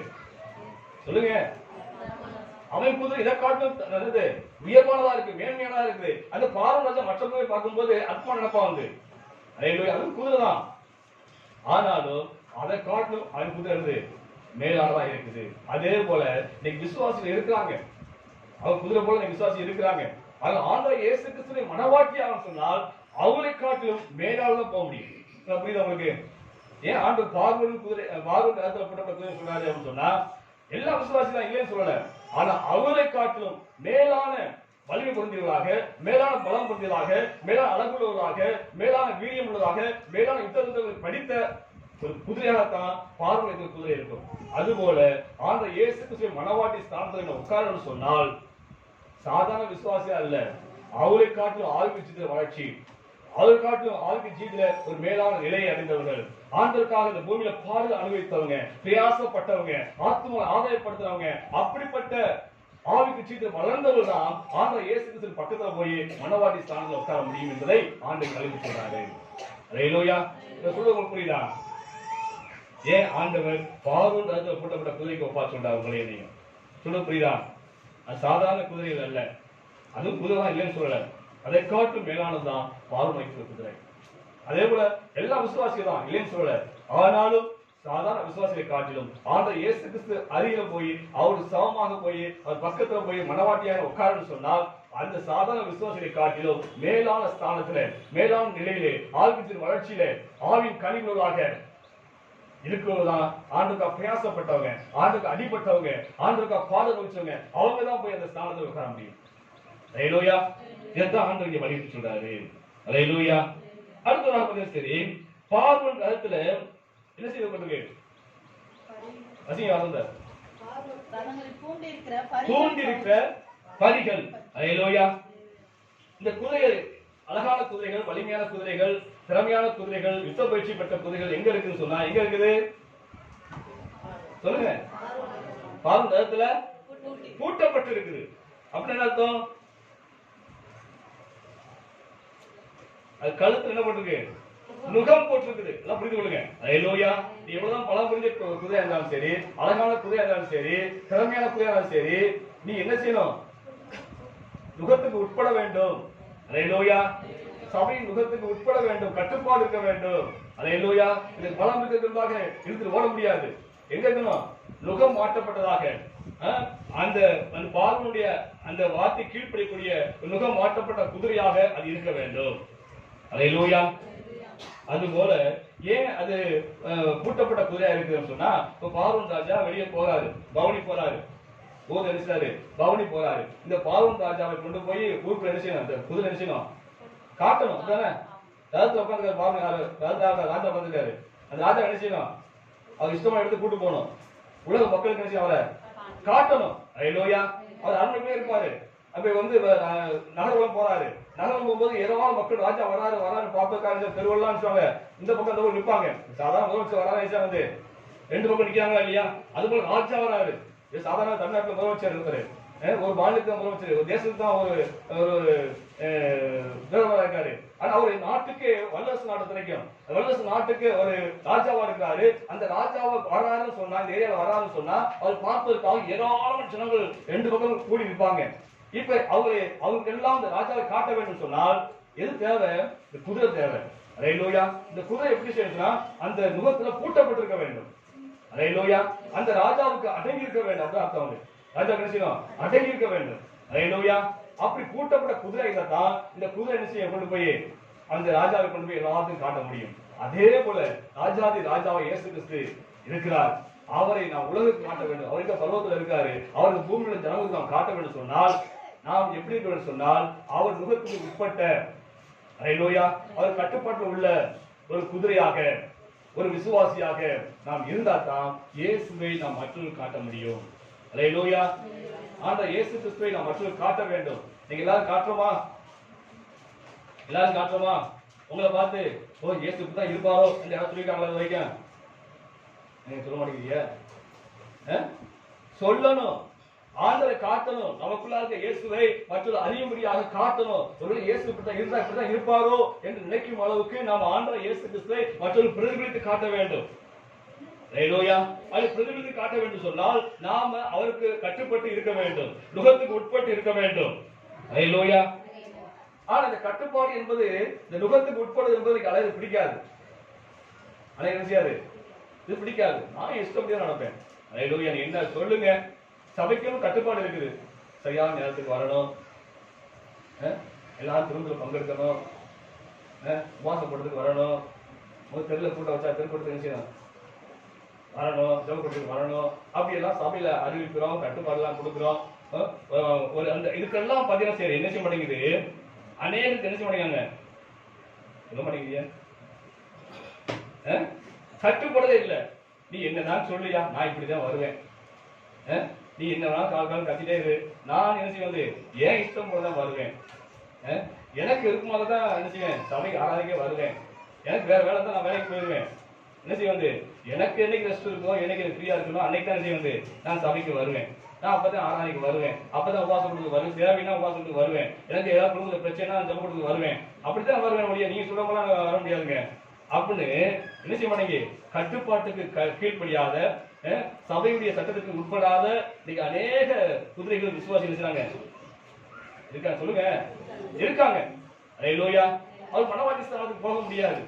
சொல்லுங்க? அவன் குதிரை இதை காட்டும் உயர்வானதா இருக்கு, மேன்மையானதா இருக்குது. அந்த பார்வோன் ராஜா மற்றவர்களை பார்க்கும்போது அற்பமா நினைப்பா வந்து. அல்லேலூயா. அது குதிரை தான், ஆனாலும் அதை காட்டிலும் அவன் குதிரை மேலானதா இருக்குது. அதே போல இன்னைக்கு விசுவாசிகள் இருக்கிறாங்க, அவங்க குதிரை போல விசுவாசி இருக்கிறாங்க. ஆண்டவர் இயேசு கிறிஸ்துவை மனவாட்டியாக சொன்னால் அவங்களை காட்டிலும் மேலானதான் போக முடியும். புரியுது உங்களுக்கு? ஏன் ஆண்டவர் பார்வோன் குதிரை பார்வோன் போட்டப்பட்ட குதிரை சொன்னாரு அப்படின்னு சொன்னா எல்லா விசுவாசி தான் இல்லைன்னு சொல்லல, ஆனா அவங்களை காட்டிலும் மேலான வலிமை பொருந்தியவர்களாக, மேலான பலம் பொருந்தியவர்களாக, மேலான அழகுள்ளவர்களாக, மேலான வீரியம் உள்ளதாக, மேலான யுத்தத்தை படித்த ஒரு குதிரையாகத்தான் பார்வோன் குதிரை இருக்கும். அதுபோல ஆண்டவர் இயேசு கிறிஸ்துவின் மனவாட்டி ஸ்தானத்தில் உட்கார்ந்து சொன்னால் சாதாரண விசுவாசியா இல்ல, அவரை காட்டிலும் ஆழ்விச்சித்த வளர்ச்சி, அவரை காட்டிலும் ஆழ்வி ஜீவில ஒரு மேலான நிலையை அடைந்தவர்கள், ஆண்டவருக்காக இந்த பூமியில பாடு அனுபவித்தவங்க, பிரயாசப்பட்டவங்க, ஆத்மாவை ஆதாயப்படுத்துறவங்க, அப்படிப்பட்ட ஆவிக்கு சீட்டு வளர்ந்தவர்கள் தான் ஆண்டவர் இயேசு கிறிஸ்து பக்கத்துல போய் மனவாட்டி ஸ்தானத்தில் உட்கார முடியும் என்பதை ஆண்டவர் கல்வி சொல்றாரு. அல்லேலூயா. இத சொல்ல உங்களுக்கு புரியுதா? ஏன் ஆண்டவர் பார்வோன் ராஜாவுக்கு பூட்டப்பட்ட குதிரைக்கு ஒப்பா சொல்றாரு உங்களே நீங்க சொல்ல புரியுதா? அது சாதாரண குதிரைகள் அல்ல, அதுவும் குதிரை தான் இல்லைன்னு சொல்லல, அதை காட்டும் மேலானதுதான் பார்வோன் வைக்கிற குதிரை. அதே போல எல்லா விசுவாசிகள் தான் இல்லைன்னு சொல்லல, ஆனாலும் சாதாரண விசுவாசிகளை காட்டிலும் ஆண்டவர் இயேசு கிறிஸ்து அருகில போய் அவருக்கு சமமாக போய் அவர் பக்கத்துல போய் மனவாட்டியாக உட்காருன்னு சொன்னால் அந்த சாதாரண விசுவாசிகளை காட்டிலும் மேலான ஸ்தானத்துல, மேலான நிலையிலே, ஆவியின் வளர்ச்சியிலே, ஆவின் கனிவுகளாக இருக்கிறவங்கதான் ஆண்டுக்காக பிரயாசப்பட்டவங்க, ஆண்டுக்கு அடிபட்டவங்க, ஆண்டுக்காக பாடல் வச்சவங்க, அவங்க தான் போய் அந்த ஸ்தானத்தில் உட்கார முடியும். அல்லேலூயா. இதான் ஆண்டவர் இங்க வலியுறுத்தி சொல்றாரு. அல்லேலூயா. அடுத்ததாக சரி பார்வோன் காலத்துல என்ன செய்யப்பட்டிருக்கு? தூண்டிருக்கிற பரிகள். அல்லேலூயா. இந்த குதிரைகள் அழகான குதிரைகள், வலிமையான குதிரைகள், திறமையான குதிரைகள், யுத்த பயிற்சி பெற்ற குதிரைகள் எங்க இருக்குன்னு சொன்னா எங்க இருக்குது சொல்லுங்க? பார்வோன் காலத்துல பூட்டப்பட்டு இருக்குது. அப்படின்னு என்ன அர்த்தம்? அது கழுத்து என்ன போட்டிருக்கு? நுகம் போட்டிருக்குது. எல்லாம் புரிந்து கொள்ளுங்க. அல்லேலூயா. நீ எவ்வளவுதான் பலம் புரிஞ்ச குதிரையா இருந்தாலும் சரி, அழகான குதிரையா இருந்தாலும் சரி, திறமையான குதிரையா இருந்தாலும் சரி, நீ என்ன செய்யணும்? நுகத்துக்கு உட்பட வேண்டும். அல்லேலூயா. சபையின் நுகத்துக்கு உட்பட வேண்டும், கட்டுப்பாடு இருக்க வேண்டும். அல்லேலூயா. இது பலம் இருக்கிறதாக இழுத்து ஓட முடியாது. எங்க இருக்கணும்? நுகம் மாற்றப்பட்டதாக, அந்த பார்வனுடைய அந்த வார்த்தை கீழ்ப்படிக்கூடிய நுகம் மாற்றப்பட்ட குதிரையாக அது இருக்க வேண்டும். அல்லேலூயா. அது போல ஏன் அது பூட்டப்பட்ட குதிரையா இருக்குன்னு சொன்னா, இப்ப பார்வோன் ராஜா வெளியே போறாரு, பவுனி போறாரு, போது அடிச்சாரு, பவுனி போறாரு. இந்த பார்வோன் ராஜாவை கொண்டு போய் ஊருக்குள்ள என்ன செய்யணும்? அந்த குதிரை என்ன செய்யணும்? காட்டணும். அதுதானே ரதத்துல உட்காந்துருக்காரு பாருங்க, ராஜா உட்காந்துருக்காரு. அந்த ராஜா என்ன செய்யணும்? அவர் இஷ்டமா எடுத்து கூட்டு போகணும். உலக மக்களுக்கு என்ன செய்ய அவரை காட்டணும். ஹல்லேலூயா. அவர் அரண்மனையிலே இருப்பாரு. அப்ப வந்து நகர்வலம் போறாரு. நகரம் போகும்போது ஏராளமான மக்கள் ராஜா வராரு பார்ப்பதற்காக தெருவெல்லாம் சொல்லுவாங்க. இந்த பக்கம் அந்த நிற்பாங்க. சாதாரண முதலமைச்சர் வராரு வந்து 2 பக்கம் நிக்கிறாங்களா இல்லையா? அது போல ராஜா வராரு. சாதாரண தமிழ்நாட்டுல முதலமைச்சர் இருக்காரு, ஒரு மாநிலத்துக்கு முதலமைச்சர், ஒரு தேசத்துக்கு தான் ஒரு பிரதமரா இருக்காரு. ஆனா அவரு நாட்டுக்கு வல்லரசு நாடு கிடைக்கும், வல்லரசு நாட்டுக்கு ஒரு ராஜாவா இருக்காரு. அந்த ராஜாவை வராருன்னு சொன்னா, இந்த ஏரியால வராருன்னு சொன்னா, அவர் பார்ப்பதற்காக ஏராளமான ஜனங்கள் 2 பக்கம் கூடி நிற்பாங்க. இப்ப அவங்களுக்கு எல்லாம் இந்த ராஜாவை காட்ட வேண்டும் சொன்னால் எது தேவை? இந்த குதிரை தேவை. ஹல்லேலூயா. இந்த குதிரை எப்படி செய்யணும்னா அந்த நுகத்துல பூட்டப்பட்டிருக்க வேண்டும். ஹல்லேலூயா. அந்த ராஜாவுக்கு அடங்கி இருக்க வேண்டும். அதான் அர்த்தம். வந்து ராஜா என்ன செய்யணும்? அடங்கி இருக்க வேண்டும். ஹல்லேலூயா. அப்படி பூட்டப்பட்ட குதிரை தான் இந்த குதிரை என்ன செய்ய கொண்டு போய் அந்த ராஜாவை கொண்டு போய் எல்லாத்தையும் காட்ட முடியும். அதே போல ராஜாதி ராஜாவை இயேசு கிறிஸ்து இருக்கிறார். அவரை நாம் உலகுக்கு காட்ட வேண்டும். அவருக்கு பரலோகத்தில் இருக்காரு. அவருக்கு பூமியில ஜனங்களுக்கு நாம் காட்ட வேண்டும் சொன்னால் நாம் எப்படி இருக்க வேண்டும் சொன்னால் அவர் நுகத்துக்கு உட்பட்ட, ஹல்லேலூயா, அவர் கட்டுப்பாட்டில் உள்ள ஒரு குதிரையாக, ஒரு விசுவாசியாக நாம் இருந்தால் தான் இயேசுவை நாம் மற்றவர்களுக்கு காட்ட முடியும். ஹல்லேலூயா. ஆனா இயேசு கிறிஸ்துவை நாம் மற்றவர்களுக்கு காட்ட வேண்டும். நீங்க எல்லாரும் காட்டுறோமா? எல்லாரும் காட்டுறோமா? உங்களை பார்த்து ஓ இயேசு தான் இருப்பாரோ என்று யாரும் சொல்லியிருக்காங்களா வரைக்கும்? நீங்க சொல்ல மாட்டேங்கிறீங்க. சொல்லணும், ஆண்டவரை காட்டணும். நமக்குள்ள இருக்க இயேசுவை மற்றொரு அறியும்படியாக காட்டணும். ஒருவேளை இயேசு இப்படிதான் இருப்பாரோ என்று நினைக்கும் அளவுக்கு நாம் ஆண்டவர் இயேசு கிறிஸ்துவை மற்றொரு பிரதிபலித்து காட்ட வேண்டும். ஹல்லேலூயா. அது பிரதிபலித்து காட்ட வேண்டும் சொன்னால் நாம அவருக்கு கட்டுப்பட்டு இருக்க வேண்டும், நுகத்துக்கு உட்பட்டு இருக்க வேண்டும். ஹல்லேலூயா. ஆனா இந்த கட்டுப்பாடு என்பது, இந்த நுகத்துக்கு உட்படுவது என்பது அழகு பிடிக்காது. அழகு என்ன செய்யாது? இது பிடிக்காது. நான் இஷ்டப்படிதான் நடப்பேன். ஹல்லேலூயா. என்ன சொல்லுங்க, சபைக்கும் கட்டுப்பாடு இருக்குது. சரியான நேரத்துக்கு வரணும், எல்லாரும் திரும்ப பங்கெடுக்கணும், உபவாசப்படுறதுக்கு வரணும், தெருல கூட்டம் வச்சா தெருக்கூட்டத்துக்கு செய்யணும் வரணும், ஜெபக்கூட்டத்துக்கு வரணும். அப்படி எல்லாம் சபையில அறிவிக்கிறோம், கட்டுப்பாடு எல்லாம் கொடுக்குறோம். ஒரு அந்த இதுக்கெல்லாம் பாத்தீங்கன்னா சரி என்ன செய்ய மாட்டேங்குது, அநேகத்துக்கு என்ன செய்ய மாட்டேங்காங்க, சொல்ல மாட்டேங்குது, கட்டுப்படவே இல்லை. நீ என்னதான் சொல்லியா, நான் இப்படிதான் வருவேன், நீ என்ன காலம் கத்திட்டே இரு, நான் என்ன செய்வது ஏன் இஷ்டம் போலதான் வருவேன், எனக்கு இருக்கும்போது தான் என்ன செய்வேன் சபைக்கு ஆராதிக்க வருவேன், எனக்கு வேற வேலை தான் நான் வேலைக்கு போயிடுவேன். என்ன செய்ய வந்து எனக்கு என்னைக்கு ரெஸ்ட் இருக்கோ, என்னைக்கு எனக்கு ஃப்ரீயா இருக்கணும், அன்னைக்கு தான் என்ன செய்ய வந்து நான் சபைக்கு வருவேன், நான் அப்பதான் ஆராதிக்கு வருவேன், அப்பதான் உபாசத்துக்கு வருவேன், தேவைன்னா உபாசத்துக்கு வருவேன், எனக்கு ஏதாவது குடும்பத்துல பிரச்சனை ஜெபத்துக்கு வருவேன், அப்படித்தான் வருவேன் முடியும். நீங்க சொல்ல போல வர முடியாதுங்க அப்படின்னு என்ன செய்ய மாட்டேங்க, கட்டுப்பாட்டுக்கு கீழ்படியாத, சபையுடைய சட்டத்துக்கு உட்படாத இன்னைக்கு அநேக குதிரைகள் விசுவாசிகள் இருக்கிறாங்க. இருக்காங்க, சொல்லுங்க, இருக்காங்க. ஹல்லேலூயா. அவர் மனவாட்டி ஸ்தானத்துக்கு போக முடியாது.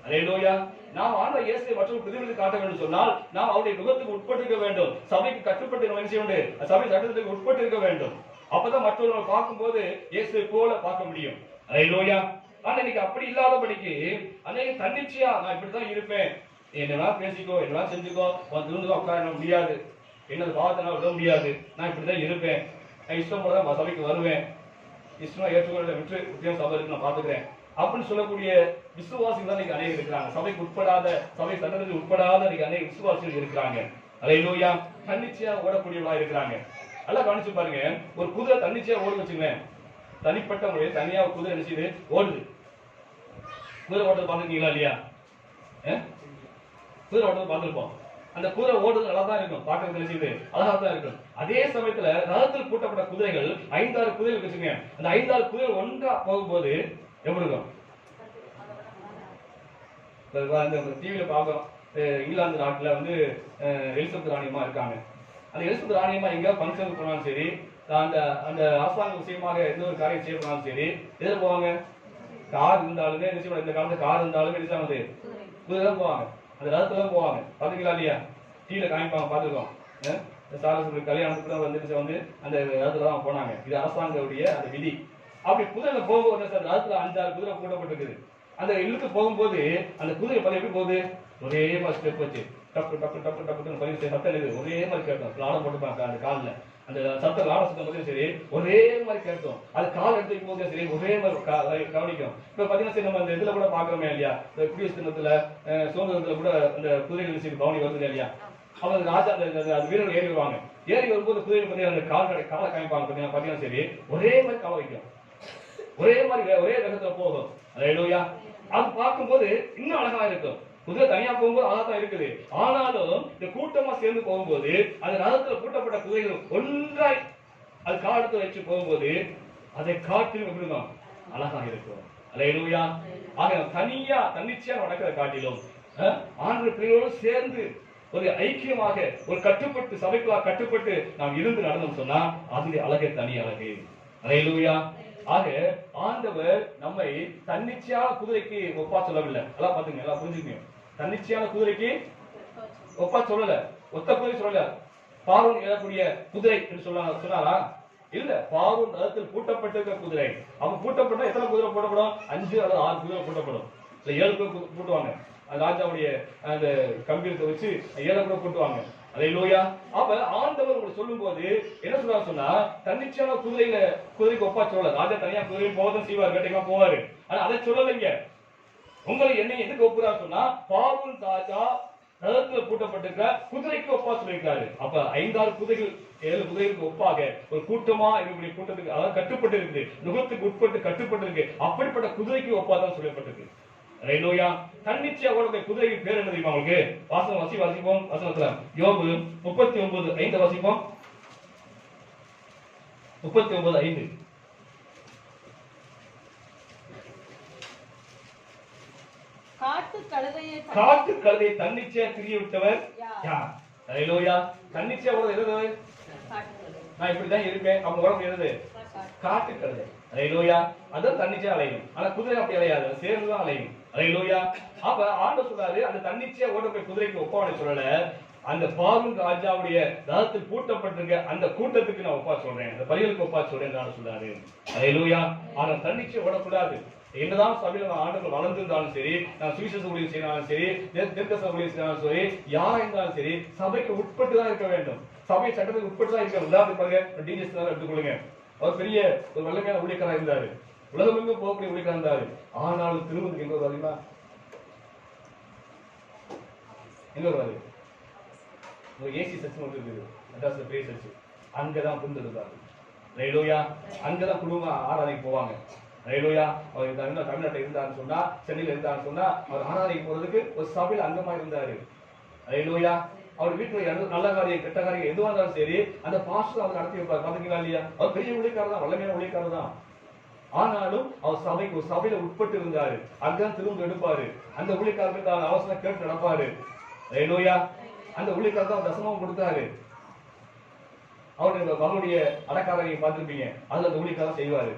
ஹல்லேலூயா. நாம் ஆண்டவர் இயேசுவை மற்றொரு பிரதிபலித்து காட்ட வேண்டும் சொன்னால் நாம் அவருடைய நுகத்துக்கு உட்பட்டு இருக்க வேண்டும், சபைக்கு கட்டுப்பட்டு என்ன செய்ய வேண்டும், சபை சட்டத்துக்கு உட்பட்டு இருக்க வேண்டும். அப்பதான் மற்றவர்கள் பார்க்கும்போது இயேசுவை போல பார்க்க முடியும். ஹல்லேலூயா. ஆனா இன்னைக்கு அப்படி இல்லாதபடிக்கு அநேக தன்னிச்சையா நான் இப்படித்தான் இருப்பேன், என்னெல்லாம் பேசிக்கோ, என்னெல்லாம் செஞ்சுக்கோ, திரும்ப உட்கார முடியாது, என்னது பாவத்தினால விட முடியாது, நான் இப்படிதான் இருப்பேன், நான் இஷ்டம் போலதான் சபைக்கு வருவேன், இஷ்டமா ஏற்றுக்கொள்ள விட்டு உத்தியோகம் சபை இருக்கு நான் பாத்துக்கிறேன் அப்படின்னு சொல்லக்கூடிய விசுவாசிகள் தான் இன்னைக்கு அநேகம் இருக்கிறாங்க. சபைக்கு உட்படாத, சபை சட்டத்துக்கு உட்படாத இன்னைக்கு அநேக விசுவாசிகள் இருக்கிறாங்க. ஹல்லேலூயா. தன்னிச்சையா ஓடக்கூடியவங்களா இருக்கிறாங்க. நல்லா கவனிச்சு பாருங்க, ஒரு குதிரை தன்னிச்சையா ஓடுன்னு வச்சுங்களேன், தனிப்பட்ட முறையில் தனியா குதிரை என்ன செய்யுது, ஓடுது. குதிரை ஓட்டத்தை பார்த்துருக்கீங்களா இல்லையா? குதிரை ஓட்டத்தை பார்த்துருப்போம். அந்த குதிரை ஓடுறது நல்லா தான் இருக்கும், பார்க்கறது செய்யுது அழகா தான் இருக்கும். அதே சமயத்துல ரதத்தில் பூட்டப்பட்ட குதிரைகள் 5-6 குதிரைகள் வச்சுங்க, அந்த 5-6 குதிரைகள் ஒன்றா போகும்போது எப்படி இருக்கும்? டிவியில பார்க்கிறோம், இங்கிலாந்து நாட்டுல வந்து எலிசபெத் ராணியமா இருக்காங்க. அந்த எலிசபெத் ராணியமா எங்க பங்கன் போனாலும் சரி, அந்த அந்த அரசாங்க விஷயமாக எந்த ஒரு காரியம் செய்ய போனாலும் சரி, எதில் போவாங்க? கார் இருந்தாலுமே இந்த காலத்துல கார் இருந்தாலுமே வந்து குதிரை தான் போவாங்க, அந்த ரதத்துல தான் போவாங்க. பாத்தீங்களா இல்லையா? டிவியில காமிப்பாங்க, பாத்துருக்கோம். சாரசுக்கு கல்யாணத்துக்கு வந்து அந்த ரதத்துல தான் போனாங்க. இது அரசாங்கத்துடைய அந்த விதி. அப்படி குதிரை போகும்போது ரதத்துல 5-6 குதிரை கூட்டப்பட்டிருக்குது. அந்த இழுத்து போகும்போது அந்த குதிரை பதி எப்படி போகுது, ஒரே மாதிரி ஸ்டெப் வச்சு டப்பு டப்பு டப்பு டப்பு பதிவு சத்தம் இருக்குது, ஒரே மாதிரி கேட்கும். லாடம் போட்டுப்பாங்க அந்த காலில், அந்த சத்தம் லாட சத்தம் போது சரி ஒரே மாதிரி கேட்கும். அது கால் எடுத்து போது சரி ஒரே மாதிரி கவனிக்கும். இப்ப பாத்தீங்கன்னா சரி நம்ம அந்த இதுல கூட பாக்குறோமே இல்லையா, குடியரசு தினத்துல சுதந்திரத்துல கூட அந்த குதிரைகள் சரி பவனி வருது இல்லையா, அவங்க ராஜா அந்த வீரர்கள் ஏறி வருவாங்க. ஏறி வரும்போது குதிரை பார்த்தீங்கன்னா அந்த காலை காமிப்பாங்க பாத்தீங்கன்னா சரி ஒரே மாதிரி கால வைக்கும், ஒரே மாதிரி ஒரே வேகத்துல போகும். அல்லேலூயா. அது பார்க்கும்போது இன்னும் அழகா இருக்கும். குதிரை தனியா போகும்போது அழகா இருக்குது. ஆனாலும் இந்த கூட்டமா சேர்ந்து போகும்போது அந்த ரதத்துல கூட்டப்பட்ட குதிரைகள் ஒன்றாய் அது காலத்துல வச்சு போகும்போது அதை காட்டிலும் எப்படி இருக்கும், அழகா இருக்கும். அல்லேலூயா. ஆக தனியா தன்னிச்சையா நடக்கிற காட்டிலும் ஆண்டு பிள்ளைகளோடு சேர்ந்து ஒரு ஐக்கியமாக ஒரு கட்டுப்பட்டு சபைக்குள்ளாக கட்டுப்பட்டு நாம் இருந்து நடந்தோம் சொன்னா அதுல அழகே தனி அழகு. அல்லேலூயா. ஆக ஆண்டவர் நம்மை தன்னிச்சையான குதிரைக்கு ஒப்பா சொல்லவில்லை. எல்லாம் பாத்துங்க, எல்லாம் புரிஞ்சுக்கணும். தன்னிச்சையான குதிரைக்கு ஒப்பா சொல்லல, ஒத்த குதிரை சொல்லல. பார்வோன் ஏறக்கூடிய குதிரை என்று சொன்னாரா? இல்ல. பார்வோன் ரதத்தில் பூட்டப்பட்டிருக்கிற குதிரை. அவன் பூட்டப்பட்ட எத்தனை குதிரை போட்டப்படும்? 5 அல்லது 6 குதிரை பூட்டப்படும். இல்ல 7 குதிரை பூட்டுவாங்க. ராஜாவுடைய அந்த கம்பீரத்தை வச்சு 7 குதிரை பூட்டுவாங்க. அல்லேலூயா. அப்ப ஆண்டவர் உங்களுக்கு சொல்லும் போது என்ன சொல்றாரு சொன்னா, தன்னிச்சையான குதிரைக்கு ஒப்பா சொல்லல. ராஜா தனியா குதிரையும் போவதும் செய்வார், வேட்டைக்கா போவாரு. ஆனா அதை சொல்லலைங்க. உங்களை என்னை எதுக்கு ஒப்புறாரு சொன்னா, பார்வோன் ராஜா ரதத்துல பூட்டப்பட்டிருக்க குதிரைக்கு ஒப்பா சொல்லியிருக்காரு. அப்ப 5-6 குதிரைகள் 7 குதிரைகளுக்கு ஒப்பாக ஒரு கூட்டமா இருக்கக்கூடிய கூட்டத்துக்கு அதாவது கட்டுப்பட்டு இருக்குது, நுகத்துக்கு உட்பட்டு கட்டுப்பட்டு இருக்கு. அப்படிப்பட்ட குதிரைக்கு ஒப்பா தான் சொல்லப்பட்டிருக்கு. அல்லேலூயா. தன்னிச்சையா ஓடக்கூடிய குதிரைக்கு பேர் என்ன தெரியுமா உங்களுக்கு? வாசிப்போம். வசனத்துல யோபு 39:5 வாசிப்போம். 39:5. காட்டு கழுதையை தன்னிச்சையா திரிய விட்டவர் யார்? அல்லேலூயா. தன்னிச்சையா ஓட எது? நான் இப்படிதான் இருப்பேன் அவங்க உடம்பு எது? காட்டு கழுதை. அல்லேலூயா. அதான் தன்னிச்சையா அலையும். ஆனா குதிரை அப்படி அலையாது, சேர்ந்துதான் அலையும். அல்லேலூயா. அப்ப ஆண்டவர் சொல்றாரு அந்த தன்னிச்சையா ஓடக்கூடிய குதிரைக்கு ஒப்பாவனை சொல்லல, அந்த பார்வோன் ராஜாவுடைய ரதத்தில் பூட்டப்பட்டிருக்க அந்த கூட்டத்துக்கு நான் ஒப்பா சொல்றேன், அந்த பலிகளுக்கு ஒப்பா சொல்றேன் சொல்றாரு. அல்லேலூயா. ஆனா தன்னிச்சையா ஓடக்கூடாது. என்னதான் சபையில ஆண்டுகள் வளர்ந்திருந்தாலும் சரி, நான் சுவிசேஷ ஊழியம் செய்தாலும் சரி, தீர்க்கதரிசன ஊழியம் செய்தாலும் சரி, யாரா இருந்தாலும் சரி சபைக்கு உட்பட்டு தான் இருக்க வேண்டும். சபை சட்டத்துக்கு உட்பட்டு தான் இருக்க. உதாரணத்துக்கு பாருங்க, டிஜிஎஸ் எடுத்துக்கொள்ளுங்க. அவர் பெரிய ஒரு வெள்ளமையான ஊழியக்காரா இருந்தாரு, உலகமெங்கும் போகக்கூடிய ஊழியக்காரா இருந்தாரு. ஆனாலும் திருமணத்துக்கு எங்க வருவாருமா? எங்க வருவாரு? ஒரு ஏசி சர்ச் ஒன்று இருக்குது, மெட்ராஸ்ல பெரிய சர்ச், அங்கதான் புரிந்திருந்தாரு. அல்லேலூயா. அங்கதான் குடும்ப ஆராதனைக்கு போவாங்க. அல்லேலூயா. அவர் தமிழ்நாட்டில் இருந்தாருன்னு சொன்னா, சென்னையில இருந்தாருன்னு சொன்னா, அவர் ஆராதனைக்கு போறதுக்கு ஒரு சபையில் அங்கமா இருந்தாரு. அல்லேலூயா. அவர் வீட்டுல நல்ல காரியம் கெட்ட காரியம் எதுவா இருந்தாலும் சரி அந்த பாஸ்டர் அவர் நடத்தி வைப்பார். பாத்தீங்களா இல்லையா? அவர் பெரிய ஊழியக்காரர் தான், வல்லமையான ஊழியக்காரர் தான். ஆனாலும் அவர் சபைக்கு ஒரு சபையில உட்பட்டு இருந்தாரு. அங்கதான் திரும்ப எடுப்பாரு. அந்த ஊழியக்காரருக்கு அவசரம் கேட்டு நடப்பாரு. அல்லேலூயா. அந்த ஊழியக்காரர் தான் தசமம் கொடுத்தாரு. அவருடைய மகளுடைய அடக்காரரை பார்த்திருப்பீங்க, அதுல அந்த ஊழியக்காரர் செய்வாரு.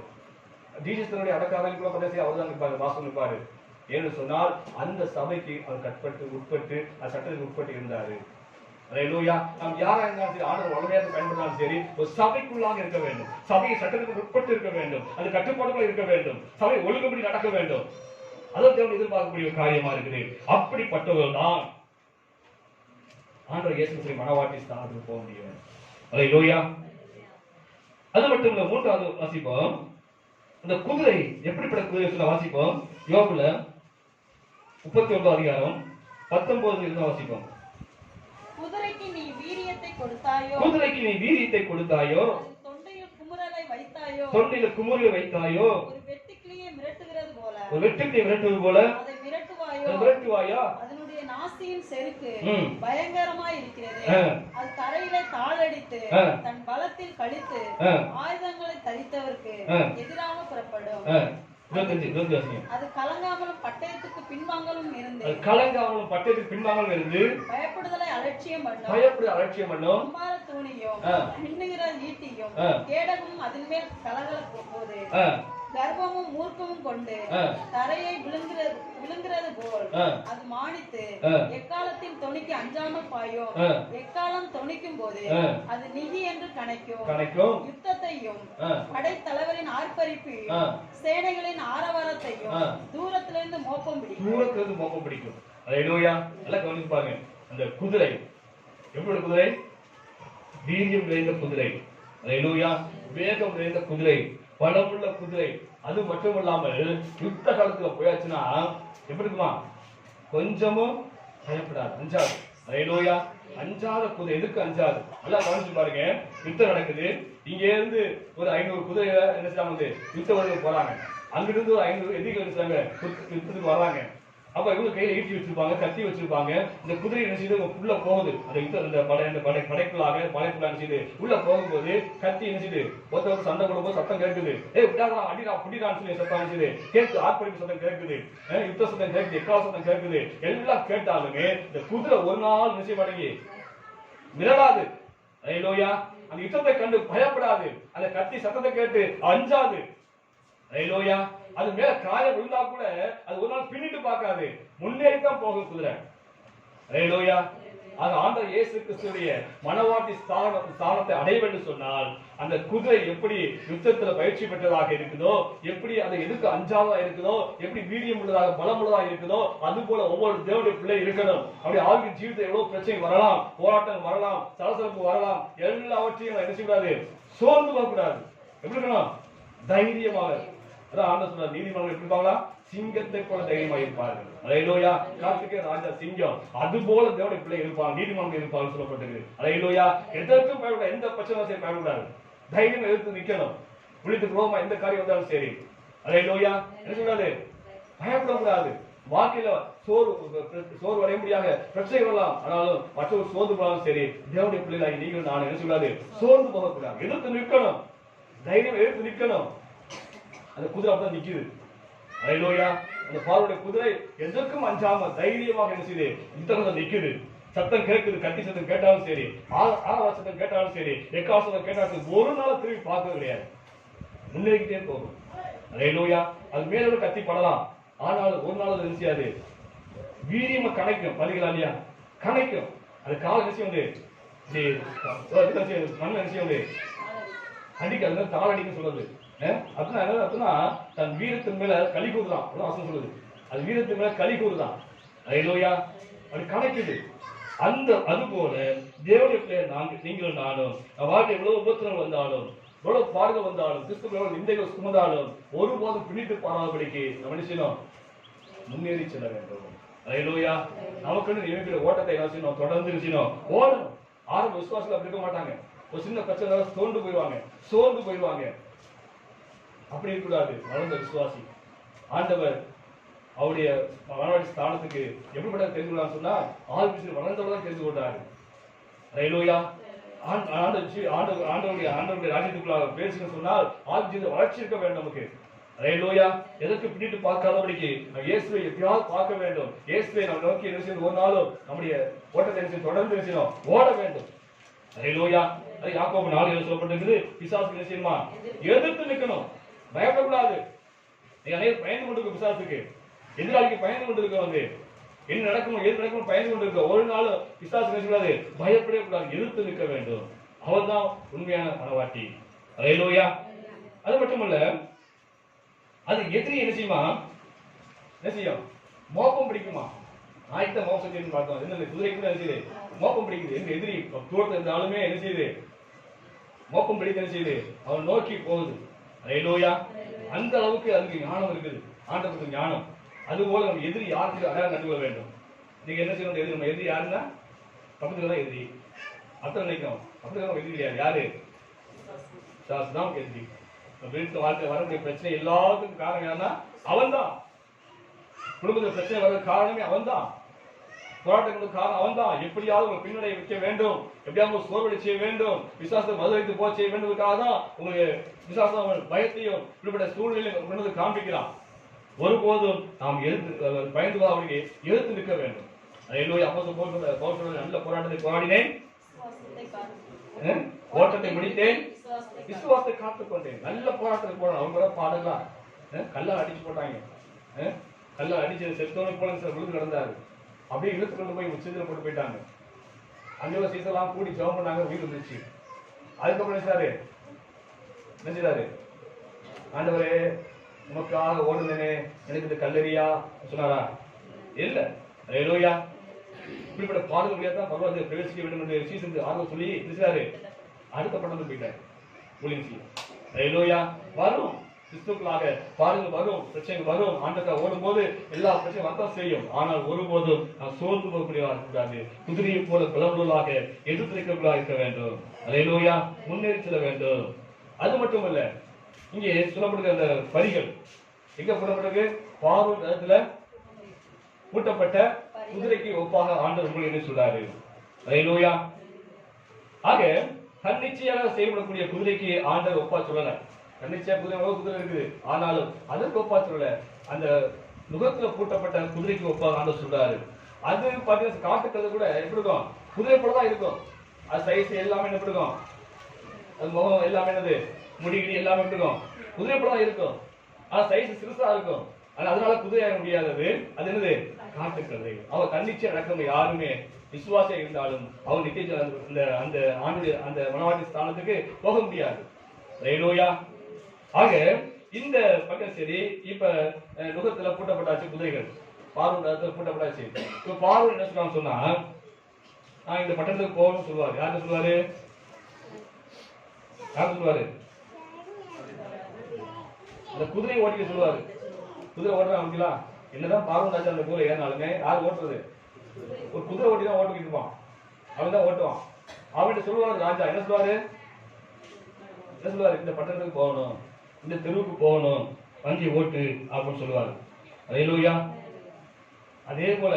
ஜீசஸனுடைய அடக்காரர்கள் கூட பதேசி அவர் தான் நிற்பாரு, பாஸ்டர் நிற்பாரு. ஏன்னு சொன்னால் அந்த சபைக்கு அவர் உட்பட்டு அந்த சட்டத்துக்கு உட்பட்டு இருந்தாரு. அல்லேலூயா. நாம் யாரா இருந்தாலும் சரி, ஆண்டவர் வல்லமையாக பயன்படுத்தாலும் சரி, ஒரு சபைக்குள்ளாக இருக்க வேண்டும். சபையை சட்டத்துக்கு உட்பட்டு இருக்க வேண்டும். அது கட்டுப்பாடுகள் இருக்க வேண்டும். சபை ஒழுங்குபடி நடக்க வேண்டும். அதற்கு எதிர்பார்க்கக்கூடிய ஒரு காரியமா இருக்குது. அப்படிப்பட்டவர்கள் தான் ஆண்டவர் இயேசு கிறிஸ்துவின் மனவாட்டி ஸ்தானத்துக்கு போக முடியும். அல்லேலூயா. அது மட்டும் இல்ல, 3வது வாசிப்போம். அந்த குதிரை எப்படிப்பட்ட குதிரை சொல்ல வாசிப்போம். யோபுல 39:19 இருந்தா வாசிப்போம்.
குதிரைக்கு நீ வீரியத்தை கொடுத்தாயோ, தொண்டையில் குமுறலை வைத்தாயோ, ஒரு வெட்டுக்கிளியை மிரட்டுவது போல அதை மிரட்டுவாயோ. அதனுடைய நாசியின் செருக்கு பயங்கரமாய் இருக்கிறது. அது தரையிலே காலடித்து தன் பலத்தில் கழித்து ஆயுதங்களை தரித்தவருக்கு எதிராக புறப்படும். அது கலங்காமலும் பட்டயத்துக்கு பின்வாங்கலும் இருந்து பயப்படுதலை அலட்சியம் பண்ணும். குமார தூணியும் மின்னுகிற ஈட்டியும் கேடகமும் அதன் மேல் கலகல போது கர்வமும் மூர்க்கமும் கொண்டு தரையை விழுங்குறது போல் அது மானித்து எக்காலத்தின் தொனிக்கு அஞ்சாமல் பாயும். எக்காலம் தொனிக்கும் போது அது நிதி என்று கணைக்கும். யுத்தத்தையும் படைத்தலைவரின் ஆர்ப்பரிப்பையும் சேனைகளின் ஆரவாரத்தையும் தூரத்திலிருந்து மோப்பம்
பிடிக்கும். அல்லேலூயா. நல்லா கவனிச்சு பாருங்க. அந்த குதிரை எப்படி குதிரை? வீரியம் நிறைந்த குதிரை. அல்லேலூயா. வேகம் நிறைந்த குதிரை, பலமுள்ள குதிரை. அது மட்டும் இல்லாமல் யுத்த காலத்துல போயாச்சுன்னா எப்படி இருக்குமா? கொஞ்சமும் பயப்படாது, அஞ்சாது. அல்லேலூயா. அஞ்சாத குதிரை. எதுக்கு அஞ்சாது? நல்லா கவனிச்சு பாருங்க. யுத்தம் நடக்குது. இங்க இருந்து ஒரு 500 குதிரை என்ன செய்வாங்க? யுத்தம் போறாங்க. அங்கிருந்து ஒரு 500 எதிரிகள் என்ன யுத்தத்துக்கு வர்றாங்க. அப்ப இவங்க கையில ஈட்டி வச்சிருப்பாங்க, கத்தி வச்சிருப்பாங்க. இந்த குதிரை என்ன செய்து உள்ள போகுது. அந்த படைக்குள்ளாக செய்து உள்ள போகும்போது கத்தி என்ன செய்து ஒருத்தர் சண்டை போடும்போது சத்தம் கேட்குது. விடாதா, அடிடா, புடிடான்னு சொல்லி சத்தம் செய்து கேட்கு. ஆர்ப்பரிப்பு சத்தம் கேட்குது, யுத்த சத்தம் கேட்குது, எக்கால சத்தம் கேட்குது. எல்லாம் கேட்டாலுமே இந்த குதிரை ஒரு நாள் நிச்சயம் அடங்கி விரலாது. அல்லேலூயா. அந்த யுத்தத்தை கண்டு பயப்படாது. அந்த கத்தி சத்தத்தை கேட்டு அஞ்சாது. அல்லேலூயா. அது மேல காயம் விழுந்தா கூட அது ஒரு நாள் பின்னிட்டு பார்க்காது, முன்னேறித்தான் போகும் குதிரை. அல்லேலூயா. அது ஆண்டவர் இயேசு கிறிஸ்துவுடைய மனவாட்டி ஸ்தானத்தை அடைய வேண்டும் சொன்னால் அந்த குதிரை எப்படி யுத்தத்துல பயிற்சி பெற்றதாக இருக்குதோ, எப்படி அதை எதுக்கு அஞ்சாதா இருக்குதோ, எப்படி வீரியம் உள்ளதாக பலம் உள்ளதாக இருக்குதோ, அது போல ஒவ்வொரு தேவனுடைய பிள்ளை இருக்கணும். அப்படி ஆவியின் ஜீவிதத்தில் எவ்வளவு பிரச்சனை வரலாம், போராட்டம் வரலாம், சலசலப்பு வரலாம், எல்லாவற்றையும் என்ன செய்யக்கூடாது? சோர்ந்து போகக்கூடாது. எப்படி இருக்கணும்? தைரியமாக. அதான் ஆண்டவர் சொல்றார், நீதிமான்கள் எப்படி இருப்பாங்களா? சிங்கத்தை போல தைரியமாக இருப்பார்கள். அல்லேலூயா. கார்த்திகை ராஜா சிங்கம், அது போல தேவனுடைய பிள்ளை இருப்பாங்க, நீதிமான்கள் இருப்பாங்க சொல்லப்பட்டிருக்கு. அல்லேலூயா. எதற்கும் பயப்பட, எந்த பிரச்சனை பயப்படாது. தைரியம் எதிர்த்து நிக்கணும். விழித்து ரோமா எந்த காரியம் வந்தாலும் சரி. அல்லேலூயா. என்ன சொல்றாரு? பயப்படக்கூடாது. வாழ்க்கையில சோறு வரைய முடியாத பிரச்சனை வரலாம், ஆனாலும் மற்றொரு சோர்ந்து போனாலும் சரி, தேவனுடைய பிள்ளைகளாகி நீங்கள் நான் என்ன சொல்றாரு? சோர்ந்து போகக்கூடாது. எதிர்த்து நிற்கணும், தைரியம் எதிர்த்து நிற்கணும். அந்த குதிரை அப்பதான் நிக்குது. அல்லேலூயா. அந்த பார்வோடைய குதிரை எதற்கும் அஞ்சாம தைரியமாக என்ன செய்யுது? யுத்தத்துல நிக்குது. சத்தம் கேட்குது, கட்டி சத்தம் கேட்டாலும் சரி, ஆரவார சத்தம் கேட்டாலும் சரி, எக்கால சத்தம் கேட்டாலும் ஒரு நாள் திரும்பி பார்க்க கிடையாது, முன்னேறிக்கிட்டே போகும். அல்லேலூயா. அது மேல கத்தி படலாம், ஆனாலும் ஒரு நாள் என்ன செய்யாது? வீரியமா கணைக்கும். பலிகளாலியா கணைக்கும். அது கால நிச்சயம் வந்து மண் நிச்சயம் வந்து அடிக்க தாளடிக்க சொல்றது. அப்படின்னா தன் வீரத்தின் மேல களி கூறுதான். சொல்லுது, அது வீரத்தின் மேல களி கூறுதான். அல்லேலூயா. அப்படி கணக்குது. அது போல தேவனுடைய நீங்களும் நானும் வாழ்க்கை எவ்வளவு உபத்திரங்கள் வந்தாலும், எவ்வளவு பாடுகள் வந்தாலும், கிறிஸ்துவ நிந்தைகள் சுமந்தாலும் ஒருபோதும் பிடித்து பாராதபடிக்கு நம்ம என்ன செய்யணும்? முன்னேறி செல்ல வேண்டும். அல்லேலூயா. நமக்குன்னு நியமிக்கிற ஓட்டத்தை என்ன செய்யணும்? தொடர்ந்து செய்யணும், ஓடணும். ஆரம்ப விசுவாசத்துல அப்படி இருக்க மாட்டாங்க. ஒரு சின்ன பிரச்சனை சோர்ந்து போயிடுவாங்க. அப்படி இருக்கக்கூடாது. வளர்ந்த விசுவாசி ஆண்டவர் அவருடைய மனவாட்டி ஸ்தானத்துக்கு எப்படிப்பட்ட தெரிந்து கொள்ளலாம் சொன்னா, ஆள் வளர்ந்தவர்தான் தெரிந்து கொண்டாரு. அல்லேலூயா. ஆண்டவருடைய ராஜ்யத்துக்குள்ளாக பேசுன்னு சொன்னால் ஆள் வளர்ச்சி இருக்க வேண்டும் நமக்கு. அல்லேலூயா. எதற்கு பின்னிட்டு பார்க்காதபடிக்கு இயேசுவை எப்பயாவது பார்க்க வேண்டும். இயேசுவை நம்ம நோக்கி என்ன செய்யணும்? ஒரு நாளும் நம்முடைய ஓட்டத்தை தொடர்ந்து என்ன செய்யணும்? ஓட வேண்டும். அல்லேலூயா. அது யாக்கோபு 4:7 சொல்லப்பட்டிருக்குது. பிசாசுக்கு என்ன செய்யணுமா? எதிர்த்து நிற்கணும், பயப்படக்கூடாது. நீங்க அனைவரும் பயந்து கொண்டிருக்க பிசாசுக்கு, எதிராளிக்கு பயந்து கொண்டிருக்க வந்து என்ன நடக்கும் எது நடக்கும் பயந்து கொண்டிருக்க ஒரு நாள் பிசாசு என்ன செய்யக்கூடாது? பயப்படவே கூடாது, எதிர்த்து நிற்க வேண்டும். அவன் தான் உண்மையான மனவாட்டி. அல்லேலூயா. அது மட்டுமல்ல, அது எதிரி என்ன செய்யுமா? என்ன செய்யும்? மோப்பம் பிடிக்குமா? ஆயத்த மோசம் செய்து பார்த்தோம். என்ன குதிரைக்கு என்ன செய்யுது? மோப்பம் பிடிக்குது. எங்க எதிரி தூரத்தில் இருந்தாலுமே என்ன செய்யுது? மோப்பம் பிடித்து என்ன செய்யுது? அவன் நோக்கி போகுது. அல்லேலூயா. அந்த அளவுக்கு அதுக்கு ஞானம் இருக்குது, ஆண்டவருக்கு ஞானம். அதுபோல நம்ம எதிரி யாருக்கு அடையாளம் கண்டுகொள்ள வேண்டும். நீங்க என்ன செய்யணும்? எதிரி நம்ம எதிரி யாருன்னா பக்கத்துல தான் எதிரி. அப்படி நினைக்கும். அப்படி நம்ம எதிரி கிடையாது. யாரு? தான் எதிரி. வீட்டு வாழ்க்கை வரக்கூடிய பிரச்சனை எல்லாத்துக்கும் காரணம் யாருன்னா அவன் தான். குடும்பத்தில் பிரச்சனை வர காரணமே அவன் தான். போராட்டங்களுக்கு காரணம் அவன் தான். எப்படியாவது உங்களை பின்னடைய வைக்க வேண்டும், எப்படியாவது சோர்வடை செய்ய வேண்டும், விசுவாசத்தை மதுரைத்து போக செய்ய வேண்டுவதற்காக தான் உங்களுக்கு விசுவாசம் பயத்தையும் இப்படிப்பட்ட சூழ்நிலையை காண்பிக்கிறான். ஒருபோதும் நாம் பயந்து அவருக்கு எதிர்த்து நிற்க வேண்டும். அல்லேலூயா. அப்போஸ்தலர் நல்ல போராட்டத்தை போராடினேன், ஓட்டத்தை முடித்தேன், விசுவாசத்தை காத்துக் கொண்டேன். நல்ல போராட்டத்தை போடணும். அவங்க பாடலாம் கல்லால் அடிச்சு போட்டாங்க. கல்லால் அடிச்சு செத்தோனை போல விழுந்து கிடந்தாரு. அப்படியே இழுத்து கொண்டு போய் உச்சத்துல போட்டு போயிட்டாங்க. அங்கே சீசெல்லாம் கூடி ஜெபம் பண்ணாங்க, உயிர் வந்துச்சு. அதுக்கப்புறம் என்ன செய்றாரு? ஆண்டவரே உனக்காக ஓடுனேனே, எனக்கு இந்த கல்லறியா சொன்னாரா? இல்ல. ஹல்லேலூயா. இப்படிப்பட்ட பாடுகள் வழியாதான் பரவாயில்ல பிரவேசிக்க வேண்டும் என்று சீசனுக்கு ஆர்வம் சொல்லி இருக்கிறாரு. அடுத்த பட்டத்துக்கு போயிட்டாரு ஊழியம் செய்ய. ஹல்லேலூயா. வரும் கிறிஸ்துக்களாக பாடுகள் வரும், பிரச்சனைகள் வரும். ஆண்டவரை ஓடும் போது எல்லா பிரச்சனையும் வரத்தான் செய்யும். ஆனால் ஒருபோதும் நாம் சோர்ந்து போகக்கூடியவா இருக்கக்கூடாது. குதிரையை போல பலமுள்ளதாக எதிர்த்திருக்கக்கூடாது இருக்க வேண்டும். ஹல்லேலூயா. முன்னேறி செல்ல வேண்டும். அது மட்டுமல்ல, இங்கே சொல்லப்படுகிற அந்த வரிகள் எங்க சொல்லப்படுது? பார்வோன் இடத்துல பூட்டப்பட்ட குதிரைக்கு ஒப்பாக ஆண்டவர் உங்களை என்ன சொல்றாரு? ஹல்லேலூயா. ஆக தன்னிச்சையாக செயல்படக்கூடிய குதிரைக்கு ஆண்டவர் ஒப்பா சொல்லல. தன்னிச்சையா குதிரை இருக்குது, ஆனாலும் அதற்கு ஒப்பா சொல்லல. அந்த நுகத்துல பூட்டப்பட்ட குதிரைக்கு ஒப்பாக ஆண்டவர் சொல்றாரு. அது பாத்தீங்கன்னா காட்டுக்கிறது கூட எப்படி இருக்கும்? குதிரை போலதான் இருக்கும். அது சைஸ் எல்லாமே என்ன இருக்கும்? அது முகம் எல்லாமே என்னது, முடிகிடி எல்லாமே எப்படி இருக்கும்? குதிரை போலதான் இருக்கும். ஆனா சைஸ் சிறுசா இருக்கும். ஆனா அதனால குதிரையாக முடியாதது அது என்னது? காட்டுக்கிறது. அவ தன்னிச்சை நடக்கிறவங்க யாருமே விசுவாசியா இருந்தாலும் அவன் நித்திய அந்த ஆண்டு அந்த மனவாட்டி ஸ்தானத்துக்கு போக முடியாது. ஹல்லேலூயா. ஆக இந்த பக்கம் சரி, இப்ப நுகத்துல பூட்டப்பட்டாச்சு குதிரைகள், பார்வோன் பூட்டப்பட்டாச்சு. இப்ப பார்வோன் என்ன சொல்றான்னு சொன்னா, நான் இந்த பட்டணத்துக்கு போகணும்னு சொல்லுவாரு. யாரு சொல்லுவாரு? யாரு சொல்லுவாரு? அந்த குதிரை ஓட்டிக்க சொல்லுவாரு. குதிரை ஓட்டுறாங்க. என்னதான் பார்வோன் ராஜா அந்த குதிரை ஏறினாலுமே யார் ஓட்டுறது? ஒரு குதிரை ஓட்டி தான் ஓட்டிக்கிட்டு இருப்பான். அவன் தான் ஓட்டுவான். அவன்கிட்ட சொல்லுவாரு ராஜா. என்ன சொல்லுவாரு? இந்த பட்டணத்துக்கு போகணும், இந்த தெருவுக்கு போகணும், வண்டி ஓட்டு அப்படின்னு சொல்லுவாரு. ஹல்லேலூயா. அதே போல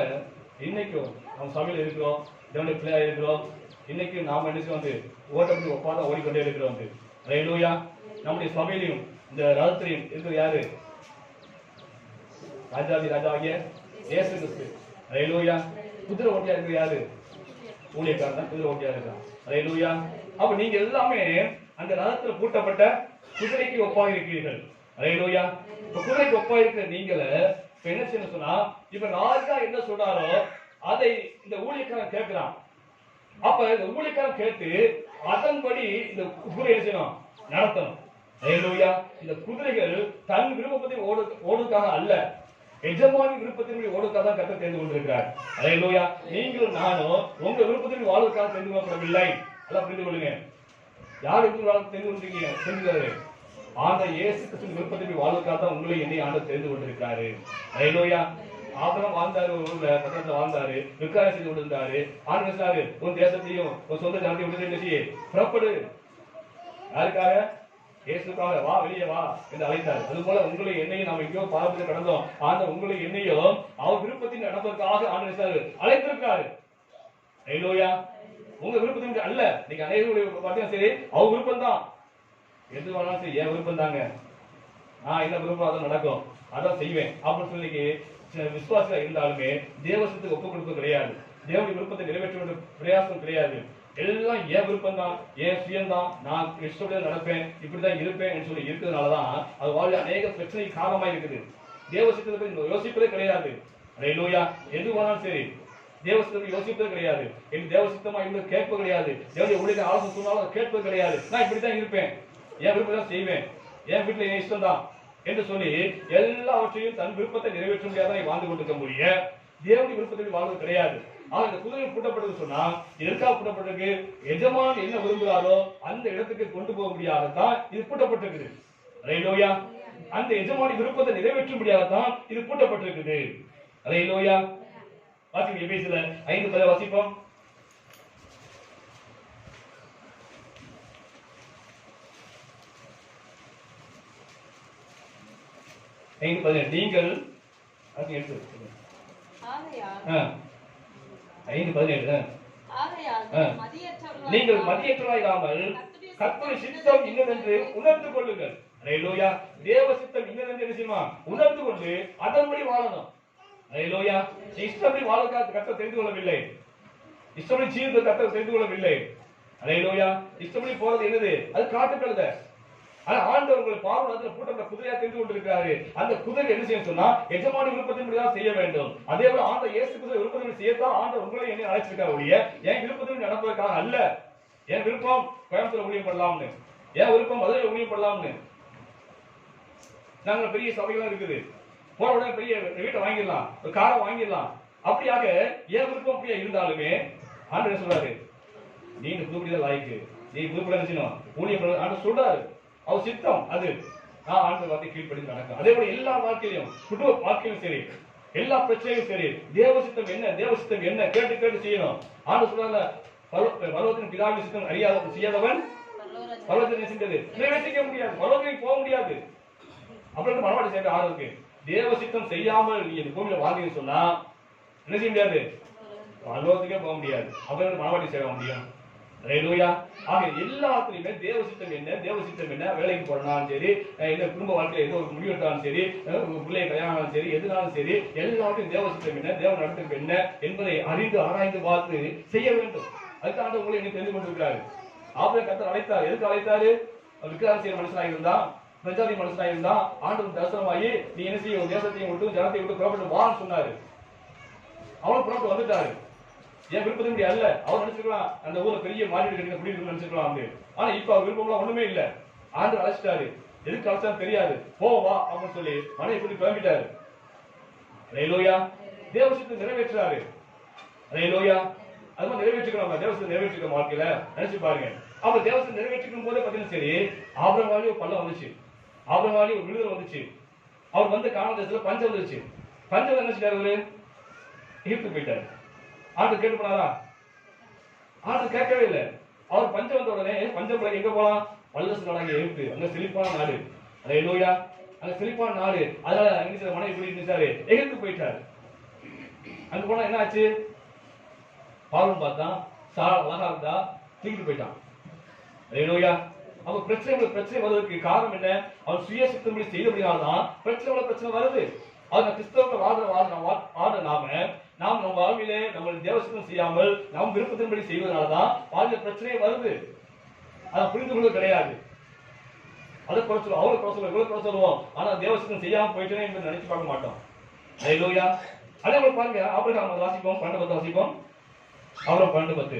இன்னைக்கும் நம்ம சபையில இருக்கிறோம், தேவனுடைய பிள்ளையா இருக்கிறோம். இன்னைக்கு நாம என்ன வந்து ஓட்டப்படி ஒப்பாதான் ஓடிக்கொண்டே இருக்கிறோம். ஹல்லேலூயா. நம்முடைய சபையிலையும் இந்த ரதத்திலையும் இருக்கிற யாரு? ராஜாதி ராஜாகிய இயேசு கிறிஸ்து. ஹல்லேலூயா. குதிரை ஓட்டியா இருக்கிற யாரு? ஊழியக்காரன் தான் குதிரை ஓட்டியா இருக்கான். ஹல்லேலூயா. அப்ப நீங்க எல்லாமே அந்த ரதத்துல பூட்டப்பட்ட குதிரைக்கு ஒப்பாக இருக்கிறீர்கள். ஹல்லேலூயா. இப்ப குதிரைக்கு ஒப்பாக இருக்கிற நீங்கள இப்ப என்ன செய்யணும் சொன்னா, இப்ப ராஜா என்ன சொல்றாரோ அதை இந்த ஊழியக்காரன் கேட்கிறான். அப்ப இந்த ஊழியக்காரன் கேட்டு அதன்படி இந்த குதிரை என்ன செய்யணும்? நடத்தணும். ஹல்லேலூயா. இந்த குதிரைகள் தன் விருப்பத்தை ஓடுவதற்காக அல்ல, எஜமானி விருப்பத்தின் ஓடுவதற்காக தான் கர்த்தர் தெரிந்து கொண்டிருக்கிறார். ஹல்லேலூயா. நீங்களும் நானும் உங்க விருப்பத்தின் வாழ்வதற்காக தெரிந்து கொள்ளப்படவில்லை. எல்லாம் புரிந்து கொள்ளுங்க. யார் விருப்பம் தெரிந்து கொண்டிருக்கீங்க? தெரிஞ்சுக்காரு. ஆண்டவர் இயேசு கிறிஸ்துவின் விருப்பத்தின் வாழ்வதற்காக தான் உங்களை என்னை ஆண்டவர் தெரிந்து கொண்டிருக்கிறாரு. ஹல்லேலூயா. ஆபிரகாம் வாழ்ந்தாரு, ஒரு ஊர்ல பட்டணத்துல வாழ்ந்தாரு, விக்கிரகம் செய்து கொண்டிருந்தாரு. ஆண்டவர் சொன்னாரு, உன் தேசத்தையும் உன் சொந்த ஜனத்தையும் விட்டு புறப்படு. யாருக்காக? இயேசுக்காக. வா, வெளியே வா என்று அழைத்தார். அது போல உங்களை என்னையும் நாம் எங்கேயோ பாவத்தில் கடந்தோம். ஆண்டவர் உங்களை என்னையும் அவர் விருப்பத்தின் நடப்பதற்காக ஆண்டவர் அழைத்திருக்காரு. ஹல்லேலூயா. உங்க விருப்பத்தின் அல்ல. நீங்க அனைவருடைய பார்த்தீங்கன்னா சரி, அவர் விருப்பம் தான். எது வேணாலும் சரி, என் விருப்பம் தாங்க, நான் என்ன விருப்பம் அதான் நடக்கும், அதான் செய்வேன் அப்படின்னு சொல்லி விசுவாசியா இருந்தாலுமே தேவசத்துக்கு ஒப்புக் கொடுப்பது கிடையாது. தேவனுடைய விருப்பத்தை நிறைவேற்ற வேண்டிய பிரயாசம் கிடையாது. எல்லாம் என் விருப்பம் தான், என் சுயம்தான், நான் இஷ்டப்படி நடப்பேன், இப்படிதான் இருப்பேன் சொல்லி இருக்கிறதுனாலதான் அது வாழ்க்கை அநேக பிரச்சனைக்கு காரணமா இருக்குது. தேவசத்தை பற்றி யோசிப்பதே கிடையாது. ஹல்லேலூயா. எது வேணாலும் சரி தேவசத்தை யோசிப்பது கிடையாது. என் தேவசித்தமா இருந்து கேட்பது கிடையாது. தேவனுடைய ஊழியர் ஆலோசனை சொன்னாலும் கேட்பது கிடையாது. நான் இப்படித்தான் இருப்பேன், என் விருப்பம் தான் செய்வேன், என் வீட்டுல என் இஷ்டம் தான் என்று சொல்லி எல்லாவற்றையும் தன் விருப்பத்தை நிறைவேற்ற முடியாதான் வாழ்ந்து கொண்டிருக்க முடியும். தேவனுடைய விருப்பத்தில் வாழ்வது கிடையாது. ஆனா இந்த குதிரை பூட்டப்பட்டது சொன்னா எதற்காக பூட்டப்பட்டிருக்கு? எஜமான் என்ன விரும்புகிறாரோ அந்த இடத்துக்கு கொண்டு போக முடியாததான் இது பூட்டப்பட்டிருக்குது. ஹல்லேலூயா. அந்த எஜமானி விருப்பத்தை நிறைவேற்ற முடியாததான் இது பூட்டப்பட்டிருக்குது. ஹல்லேலூயா. வாசிங்க எபேசியர் 5:10 வாசிப்போம். நீங்கள் 5:17 நீங்கள் மதியற்றவராயிராமல் கர்த்தருடைய சித்தம் இன்னதென்று உணர்ந்து கொள்ளுங்கள். ஹல்லேலூயா. தேவ சித்தம் இன்னதென்று என்ன செய்யுமா? உணர்ந்து கொண்டு அதன்படி வாழணும். ஹல்லேலூயா. இஷ்டப்படி வாழக்காக கர்த்தர் தெரிந்து கொள்ளவில்லை, இஷ்டப்படி ஜீவித்த கர்த்தர் தெரிந்து கொள்ளவில்லை. ஹல்லேலூயா. இஷ்டப்படி போறது என்னது? அது காட்டு கழுதை. ஆனா ஆண்டவர் உங்களை பார்வனத்துல கூட்டப்பட்ட குதிரையா தெரிந்து கொண்டிருக்கிறாரு. அந்த குதிரை என்ன செய்ய சொன்னா எஜமானி விருப்பத்தின்படி தான் செய்ய வேண்டும். அதே போல ஆண்டவர் இயேசு கிறிஸ்து விருப்பத்தின்படி செய்யத்தான் ஆண்டவர் உங்களை என்ன அழைச்சிருக்காரு ஒழிய என் விருப்பத்தின்படி நடப்பதற்காக அல்ல. என் விருப்பம் கோயம்புத்தூர் ஊழியம் பண்ணலாம்னு, என் விருப்பம் மதுரையில் ஊழியம் பண்ணலாம்னு. நாங்க பெரிய சபைகள்லாம் இருக்குது, போன உடனே பெரிய வீட்டை வாங்கிடலாம், ஒரு காரை வாங்கிடலாம். அப்படியாக என் விருப்பம் அப்படியே இருந்தாலுமே ஆண்டவர் சொல்றாரு, நீங்க புதுப்படிதான் லாய்க்கு, நீ புதுப்பட நினைச்சணும் ஊழியம் பண்ண ஆண்டவர் சொல்றாரு. அவர் சித்தம் அது. நான் ஆண்டவர் வார்த்தை கீழ்ப்படிந்து நடக்கும். அதே போல எல்லா வாழ்க்கையிலும், குடும்ப வாழ்க்கையிலும் சரி, எல்லா பிரச்சனையும் சரி, தேவசித்தம் என்ன, தேவசித்தம் என்ன கேட்டு கேட்டு செய்யணும். ஆண்டவர் சொல்றாங்க, பரலோகத்தின் பிதாவின் சித்தம் அறியாத செய்யாதவன் பரலோகத்தை செஞ்சது நிறைவேற்றிக்க முடியாது, பரலோகத்துக்கு போக முடியாது. அப்படின்னு மனவாடி செய்ய ஆரோக்கியம். தேவசித்தம் செய்யாமல் நீ இந்த பூமியில வாழ்ந்தீங்கன்னு சொன்னா என்ன செய்ய முடியாது, பரலோகத்துக்கே போக முடியாது. அப்படின்னு மனவாடி செய்ய முடியும். ஆக எல்லாத்துலயுமே தேவசித்தம் என்ன, தேவசித்தம் என்ன, வேலைக்கு போறனாலும் சரி, இந்த குடும்ப வாழ்க்கையில ஏதோ ஒரு முடிவு எடுத்தாலும் சரி, பிள்ளைய கல்யாணம் சரி, எதுனாலும் சரி, எல்லாத்தையும் தேவசித்தம் என்ன, தேவ நடத்துக்கு என்ன என்பதை அறிந்து ஆராய்ந்து பார்த்து செய்ய வேண்டும். அதுக்காக உங்களை என்ன தெரிந்து கொண்டிருக்கிறாரு. ஆபிரகாம் கர்த்தர் அழைத்தார். எதுக்கு அழைத்தாரு? விக்கிரகம் செய்யற மனுஷனாக இருந்தா, பிரஜாதி மனுஷனாக இருந்தா, ஆண்டவர் தரிசனமாகி நீ என்ன செய்ய, தேசத்தையும் விட்டு ஜனத்தை விட்டு புறப்பட்டு வான்னு சொன்னாரு. அவனும் புறப்பட்டு வந்துட்டாரு. ஏன் விருப்பத்தின்படி அல்ல. அவர் நினைச்சிருக்கலாம் அந்த ஊர்ல பெரிய மாறி கிடைக்கிற குடியிருக்க நினைச்சிருக்கலாம். ஆனா இப்ப அவர் விருப்பம்லாம் ஒண்ணுமே இல்ல. ஆண்டு அழைச்சிட்டாரு. எதுக்கு அழைச்சாலும் தெரியாது, போவா அப்படின்னு சொல்லி மனைவி கூட்டி கிளம்பிட்டாரு. ஹல்லேலூயா. தேவசித்தத்தை நிறைவேற்றாரு. ஹல்லேலூயா. அது மாதிரி நிறைவேற்றிக்கணும். தேவசித்தத்தை நிறைவேற்றிக்கிற வாழ்க்கையில நினைச்சு பாருங்க. அப்ப தேவசித்தத்தை நிறைவேற்றிக்கும் போதே பாத்தீங்கன்னா சரி, ஆபிரகாமுக்கு ஒரு பள்ளம் வந்துச்சு, ஆபிரகாமுக்கு ஒரு விடுதலை வந்துச்சு. அவர் வந்து கானான் தேசத்துல பஞ்சம் வந்துச்சு. பஞ்சம் என்ன செஞ்சாரு? அவரு எகிப்து போயிட்டாரு. ஆண்டு கேட்டு போனாரா? ஆண்டு கேட்கவே இல்லை. அவர் பஞ்சம் வந்த உடனே பஞ்சம் பிள்ளைங்க எங்க போலாம்? வல்லரசு நாடாக எகிப்து. அங்க செழிப்பான நாடு. ஹல்லேலூயா. அங்க செழிப்பான நாடு. அதனால அங்க மனைவி கூட்டிட்டு இருந்தாரு, எகிப்து போயிட்டாரு. அங்க போனா என்ன ஆச்சு? பாவம் பார்த்தா அழகா இருந்தா தூக்கிட்டு போயிட்டான். ஹல்லேலூயா. அப்ப பிரச்சனை வருவதற்கு காரணம் என்ன? அவர் சுய சித்தப்படி செய்தபடினால்தான் பிரச்சனை வருது. அது கிறிஸ்தவ வாழ நாம் நம்ம வாழ்விலே நம்ம தேவசித்தம் செய்யாமல் நாம் விருப்பத்தின்படி செய்வதனாலதான் வாழ்க்கை பிரச்சனையே வருது. அதை புரிந்து கொள்வது கிடையாது. அதை குறை சொல்லுவோம், அவரை குறை சொல்லுவோம், இவ்வளவு குறை சொல்லுவோம். ஆனா தேவசித்தம் செய்யாம போயிட்டேனே என்று நினைச்சு பார்க்க மாட்டோம். ஹல்லேலூயா. அதே போல பாருங்க, ஆபிரகாம் வாசிப்போம், 12 வாசிப்போம். அவரும் 12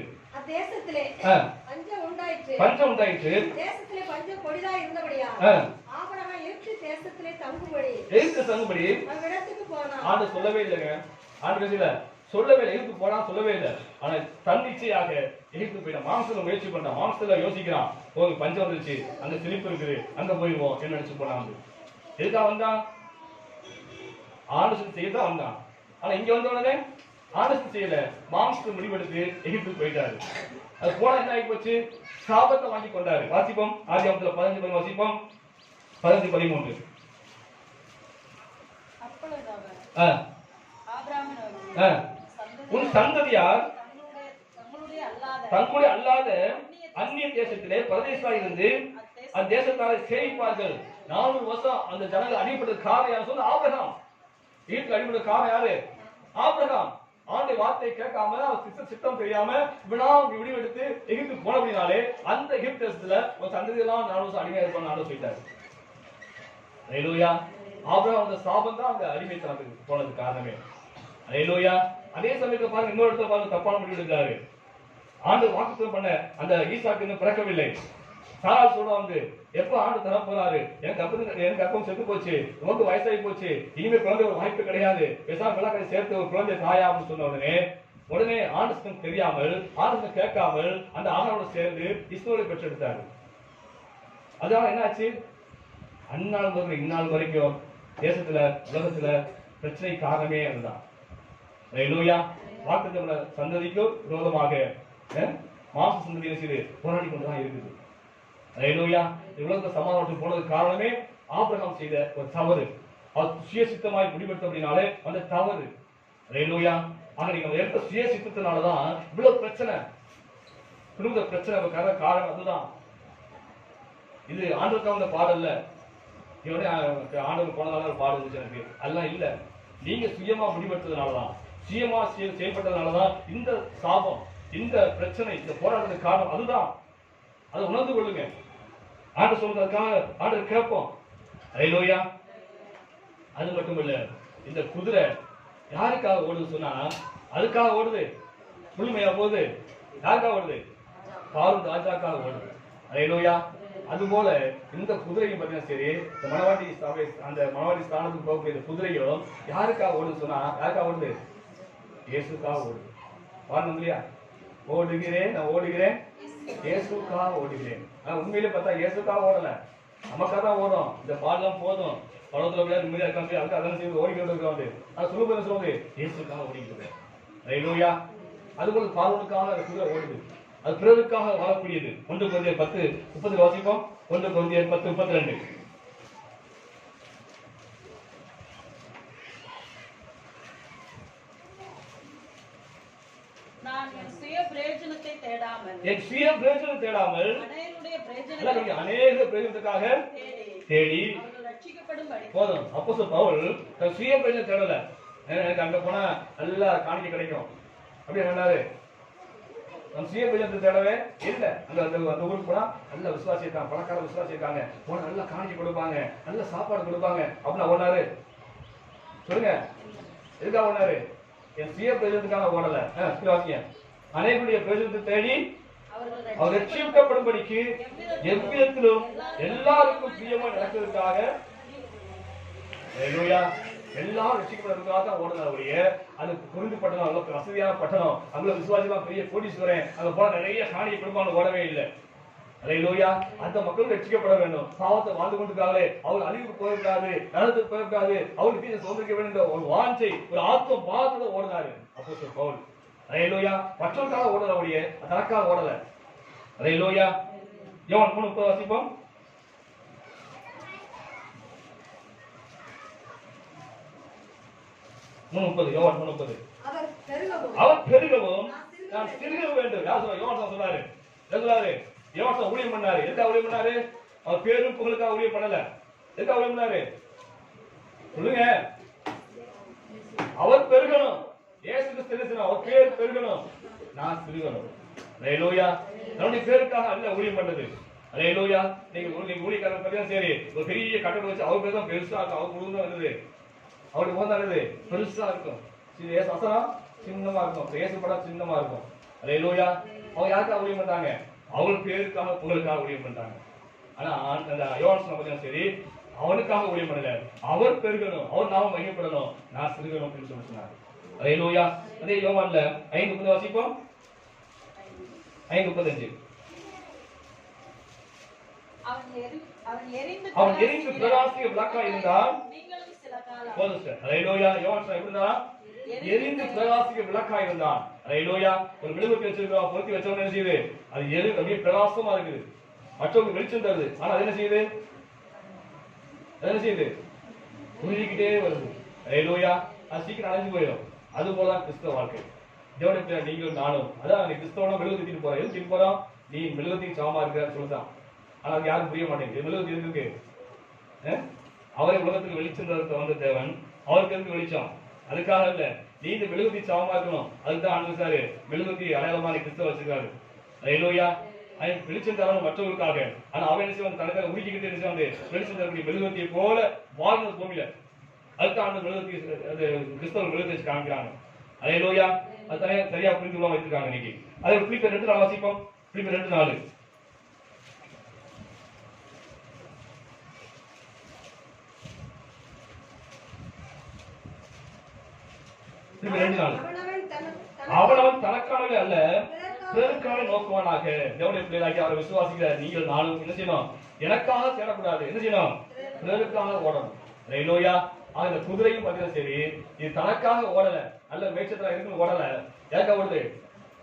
தேசத்திலே
பஞ்சம் உண்டாயிற்று.
தேசத்திலே பஞ்சம் கொடிதா இருந்தபடியா ஆபிரகாம் எகிப்து தேசத்திலே தங்கும்படி அவ்விடத்துக்கு போனான். ஆண்டு சொல்லவே இல்லைங்க. ஆண்டு பேசல, சொல்லவே இல்லை. எகிப்து போனா சொல்லவே இல்லை. ஆனா தன்னிச்சையாக எகிப்து போயிட்டான். மாம்சத்துல முயற்சி பண்ணான், மாம்சத்துல யோசிக்கிறான், பஞ்சம் வந்துருச்சு, அங்க செழிப்பு இருக்குது, அங்க போயிடுவோம் என்ன நினைச்சு போனான். எதுக்கா வந்தான்? ஆண்டு செய்யத்தான் வந்தான். ஆனா இங்க வந்த உடனே ஆண்டு செய்யல, மாம்சத்தை முடிவெடுத்து எகிப்துக்கு போயிட்டாரு. அது போனா என்ன ஆகி போச்சு? சாபத்தை வாங்கி கொண்டாரு. வாசிப்போம், ஆதியாகமத்துல 15 வாசிப்போம், 15-13. உன் சந்ததியார் தங்களுடைய அல்லாத அந்நிய தேசத்திலே பரதேசா இருந்து அந்த தேசத்தாரை சேவிப்பார்கள். 400 வருஷம் அந்த ஜனங்கள் அடிப்பட்ட காரணம் யாரு? சொல்ல ஆபிரகாம். வீட்டுல அடிப்பட்ட காரணம் யாரு? ஆபிரகாம். ஆண்டு வார்த்தை கேட்காம, சித்தம் தெரியாம விடிவு எடுத்து எகிப்து போனபடினாலே அந்த எகிப்து தேசத்துல ஒரு சந்ததி எல்லாம் 400 வருஷம் அடிமையா இருப்பாங்க. ஆண்டு போயிட்டாரு. ஹல்லேலூயா. ஆபிரகாம் அந்த சாபம் தான் அந்த அடிமைத்தனத்துக்கு போனது காரணமே. ஹல்லேலூயா. அதே சமயத்துல பாருங்க, இன்னொரு இடத்துல பாருங்க, தப்பான முடிவு எடுக்கிறாரு. ஆண்டு வாக்குத்தத்தம் பண்ண அந்த ஈசாக்கு இன்னும் பிறக்கவில்லை. சாராள் சொல்றாங்க, எப்ப ஆண்டு தர போறாரு? எனக்கு அப்பம் செத்து போச்சு, ரொம்ப வயசாகி போச்சு, இனிமே குழந்தை ஒரு வாய்ப்பு கிடையாது, விழாக்களை சேர்த்து ஒரு குழந்தை தாயா அப்படின்னு சொன்ன உடனே ஆண்டு தெரியாமல், ஆண்டு கேட்காமல் அந்த ஆணோட சேர்ந்து இஸ்மவேலை பெற்றெடுத்தாரு. அதனால என்னாச்சு? அந்நாள் முதல் இந்நாள் வரைக்கும் தேசத்துல உலகத்துல பிரச்சனை காரணமே அதுதான். ஹல்லேலூயா. வாக்குத்தத்தம் சந்ததிக்கு விரோதமாக மாம்ச சந்ததி செய்து போராடி கொண்டுதான் இருக்குது. ஹல்லேலூயா. உலகத்தை சமாதானத்துக்கு போனதுக்கு காரணமே ஆபிரகாம் செய்த ஒரு தவறு. அவர் சுய சித்தமாய் முடிவெடுத்தபடினாலே அந்த தவறு. ஹல்லேலூயா. ஆக நீங்க எடுத்த சுய சித்தத்தினாலதான் இவ்வளவு பிரச்சனை, குடும்ப பிரச்சனை காரணம் அதுதான். இது ஆண்டுக்கு வந்த பாடல்ல, ஆண்டவர் போனதால பாடு இருந்துச்சு எனக்கு, அதெல்லாம் இல்ல. நீங்க சுயமா முடிவெடுத்ததுனாலதான், சுயமா செயல்பட்டதுனாலதான் இந்த சாபம், இந்த பிரச்சனை, இந்த போராட்டத்துக்கு காரணம் அதுதான். அதை உணர்ந்து கொள்ளுங்க. ஆண்டு சொல்றதுக்காக ஆண்டு கேட்போம். ஹல்லேலூயா. அது மட்டும் இல்ல, இந்த குதிரை யாருக்காக ஓடுது சொன்னா, அதுக்காக ஓடுது. முழுமையா போகுது. யாருக்காக ஓடுது? பார்வோன் ராஜாக்காக ஓடுது. ஹல்லேலூயா. அதுபோல இந்த குதிரையும் பார்த்தீங்கன்னா சரி, இந்த மணவாட்டி சபை அந்த மணவாட்டி ஸ்தானத்துக்கு போகக்கூடிய இந்த குதிரையும் யாருக்காக ஓடுது சொன்னா, யாருக்காக ஓடுது? இயேசுக்காக ஓடுது. பாருங்க இல்லையா? ஓடுகிறேன், நான் ஓடுகிறேன், இயேசுக்காக ஓடுகிறேன். ஆனா உண்மையிலே பார்த்தா இயேசுக்காக ஓடல, நமக்காக தான் ஓடும். இந்த பாடலாம் போதும், படத்துல போய் நிம்மதியா இருக்காங்க, அதுக்கு அதெல்லாம் செய்து ஓடிக்கிட்டு இருக்காங்க. ஆனா சொல்லும்போது சொல்லுவது இயேசுக்காக ஓடிக்கிறது. ஹல்லேலூயா. அதுபோல பார்வோனுக்காக அந்த குதிரை ஓடுது. அது பிறருக்காக வாழக்கூடியது. 1 கொரிந்தியர் 10:30 வாசிப்போம். 1 கொரிந்தியர் 10:32.
நான் என் சுய பிரயோஜனத்தை தேடாமல்
அநேக பிரயோஜனத்துக்காக தேடி போதும். அப்போஸ்தலன் பவுல் தன் சுய பிரயோஜனம் தேடல. எனக்கு அங்க போனா நல்லா காணிக்கை கிடைக்கும் அப்படி சொன்னாரு. தன் சுய பிரயோஜனத்தை தேடவே இல்ல. அந்த ஊருக்கு போனா நல்ல விசுவாசி இருக்காங்க, பணக்கார விசுவாசி இருக்காங்க, போனா நல்லா காணிக்கை கொடுப்பாங்க, நல்ல சாப்பாடு கொடுப்பாங்க அப்படின்னு ஓடினாரு. சொல்லுங்க, எதுக்காக ஓடினாரு? என் சுய பிரயோஜனத்துக்காக ஓடல. வாசிங்க. அநேகருடைய பிரயோஜனத்தை தேடி அவர் ரட்சிக்கப்படும்படிக்கு எவ்விதத்திலும் எல்லாருக்கும் பிரியமா நடக்கிறதுக்காக, எல்லாரும் ரட்சிக்கப்படுறதுக்காக தான் ஓடுனாருடைய. அது புரிந்து பட்டணம், அவ்வளவு வசதியான பட்டணம், அவ்வளவு விசுவாசிதான் பெரிய கோடீஸ்வரன், அங்க போன நிறைய காணியை கொடுப்பான்னு ஓடவே இல்லை. ஹல்லேலூயா. அந்த மக்கள் ரட்சிக்கப்பட வேண்டும். பாவத்தை வாழ்ந்து கொண்டிருக்காங்களே, அவர் அழிவுக்கு போயிருக்காது, நரகத்துக்கு போயிருக்காது, அவருக்கு தீர்த்து சுதந்திரிக்க வேண்டும் ஒரு வாஞ்சை, ஒரு ஆத்ம பாவத்தோட ஓடினாரு அப்போஸ்தலன் பவுல். ஹல்லேலூயா. மற்றவர்களுக்காக ஓடல, தனக்காக ஓடல. ஹல்லேலூயா. யோவான் 3:30 வாசிப்போம். 3:30 யோவான் 3:30. அவர் பெருகவும் நான் சிறுக வேண்டும். யார் சொல்றாரு? யோவான் சொல்றாரு. சொல்றாரு யோவான் ஊழியம் பண்ணாரு. எதுக்காக ஊழியம் பண்ணாரு? அவர் பேரும் புகழுக்காக ஊழியம் பண்ணல. எதுக்காக ஊழியம் பண்ணாரு? சொல்லுங்க. அவர் பெருகணும். இயேசு கிறிஸ்து அவர் பேர் பெருகணும், நான் சிறுகணும். ஹல்லேலூயா. நம்முடைய பேருக்காக அல்ல ஊழியம் பண்ணது. ஹல்லேலூயா. நீங்க ஊழியக்காரன் பார்த்தீங்கன்னா சரி, ஒரு பெரிய கட்டடம் வச்சு அவர் பேர் தான் பெருசா இருக்கும், அவர் குடும்பம் தான் இருந்தது, அவருக்கு போதானது பெருசா இருக்கும். இயேசு வசனம் சின்னமா இருக்கும், பேசப்பட சின்னமா இருக்கும். ஹல்லேலூயா. அவங்க யாருக்காக ஊழியம் பண்றாங்க? அவங்க பேருக்காக புகழுக்காக ஊழியம் பண்றாங்க. ஆனா அந்த யோவான் பார்த்தீங்கன்னா சரி, அவனுக்காக ஊழியம் பண்ணல, அவர் பெருகணும், அவர் நாம மகிமைப்படணும், நான் சிறுகணும் அப்படின்னு சொல்லி சொன்னார். ஹல்லேலூயா. அதே யோவான்ல 5:30 வாசிப்போம். 5:35. அவன் எரிந்து பிரகாசிக்க விளக்கா இருந்தால் போதும் சார். ஹல்லேலூயா. யோவான் எப்படின்னா எரிந்து பிரகாசிக்க விளக்கா இருந்தான். ஹல்லேலூயா. ஒரு மெழுகுவர்த்தி வச்சிருக்கோம், பொருத்தி வச்சவன என்ன செய்யுது? அது அப்படியே பிரகாசமா இருக்குது, மற்றவங்களுக்கு வெளிச்சம் தருது. ஆனா அது என்ன செய்யுது? புரிஞ்சுக்கிட்டே வருது. ஹல்லேலூயா. அது சீக்கிரம் அணைஞ்சு போயிடும். அது போலதான் கிறிஸ்தவ வாழ்க்கை. தேவனுடைய பிள்ளை நீங்களும் நானும். அதான் கிறிஸ்தவனா மெழுகுவர்த்தி தூக்கிட்டு போறோம். எது தூக்கிட்டு போறோம்? நீ மெழுகுவர்த்திக்கு சமமா இருக்க சொல்லுதான். ஆனா அது யாரும் புரிய மாட்டேங்குது. மெழுகுவர்த்தி இருக்கு, அவரை உலகத்துக்கு வெளிச்சம் வந்த தேவன், அவருக்கு இருக்கு வெளிச்சம். அதுக்காக இல்ல, நீ இந்த மெழுகுவர்த்தி சமமா இருக்கணும். அதுதான் ஆண்டு மெழுகுவர்த்தி அடையாளமான கிறிஸ்தவ வச்சிருக்காரு. ஹல்லேலூயா. வெளிச்சம் தரணும் மற்றவர்களுக்காக. ஆனா அவன் என்ன செய்வான்? தனக்காக உருக்கிக்கிட்டு என்ன செய்வான்? வெளிச்சம் தரக்கூடிய மெழுகுவர்த்தியை போல வாழ்ந்த பூமியில. அதுதான் அந்த மெழுகுவர்த்தி கிறிஸ்தவ மெழுகுவர்த்தி காமிக்கிறாங்க. ஹல்லேலூயா. அது சரியா புரிந்து கொள்ள வைத்திருக்காங்க இன்னைக்கு. அதை பிலிப்பியர் 2:4 வாசிப்போம். பிலிப்பியர் 2:4. அவனவன் தனக்கானவே அல்ல பிறருக்காக நோக்குவானாக. தேவனுடைய பிள்ளைகளாகி அவரை விசுவாசிக்கிற நீங்கள் நானும் என்ன செய்யணும்? எனக்காக தேடக்கூடாது, என்ன செய்யணும்? பிறருக்காக ஓடணும். ஹல்லேலூயா. இந்த குதிரையும் பார்த்தீங்கன்னா சரி, இது தனக்காக ஓடல, நல்ல மேய்ச்சலா இருக்குன்னு ஓடல. யாருக்காக ஓடுது?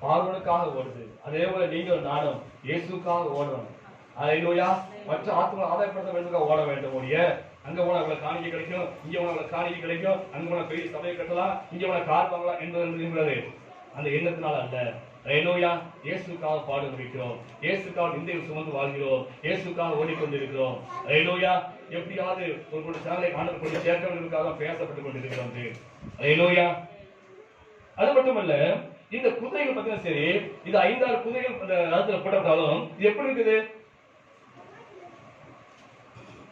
பார்வோனுக்காக ஓடுது. அதே போல நீங்கள் நானும் இயேசுக்காக ஓடணும். ஹல்லேலூயா. மற்ற ஆத்மா ஆதாயப்படுத்த வேண்டும் ஓட வேண்டும். ஓடிய அங்க போனா அவங்களுக்கு காணிக்கை கிடைக்கும், இங்க போனா அவங்களுக்கு காணிக்கை கிடைக்கும், அங்க போனா பெரிய சபையை கட்டலாம், இங்க போனா கார் வாங்கலாம் என்பது அந்த எண்ணத்தினால அல்ல. ஹல்லேலூயா. இயேசுக்காக பாடு முடிக்கிறோம், இயேசுக்காக நிந்தையை சுமந்து வாழ்கிறோம், இயேசுக்காக ஓடிக்கொண்டிருக்கிறோம். ஹல்லேலூயா. எப்படியாவது ஒரு சேனலை காண கொண்டு சேர்க்கவர்களுக்காக பேசப்பட்டுக் கொண்டிருக்கிறோம். ஹல்லேலூயா. அது மட்டுமல்ல, இந்த குதிரைகள் பார்த்தீங்கன்னா சரி, இது 5-6 குதிரைகள் அந்த ரதத்துல போட்டப்பட்டாலும் இது எப்படி இருக்குது?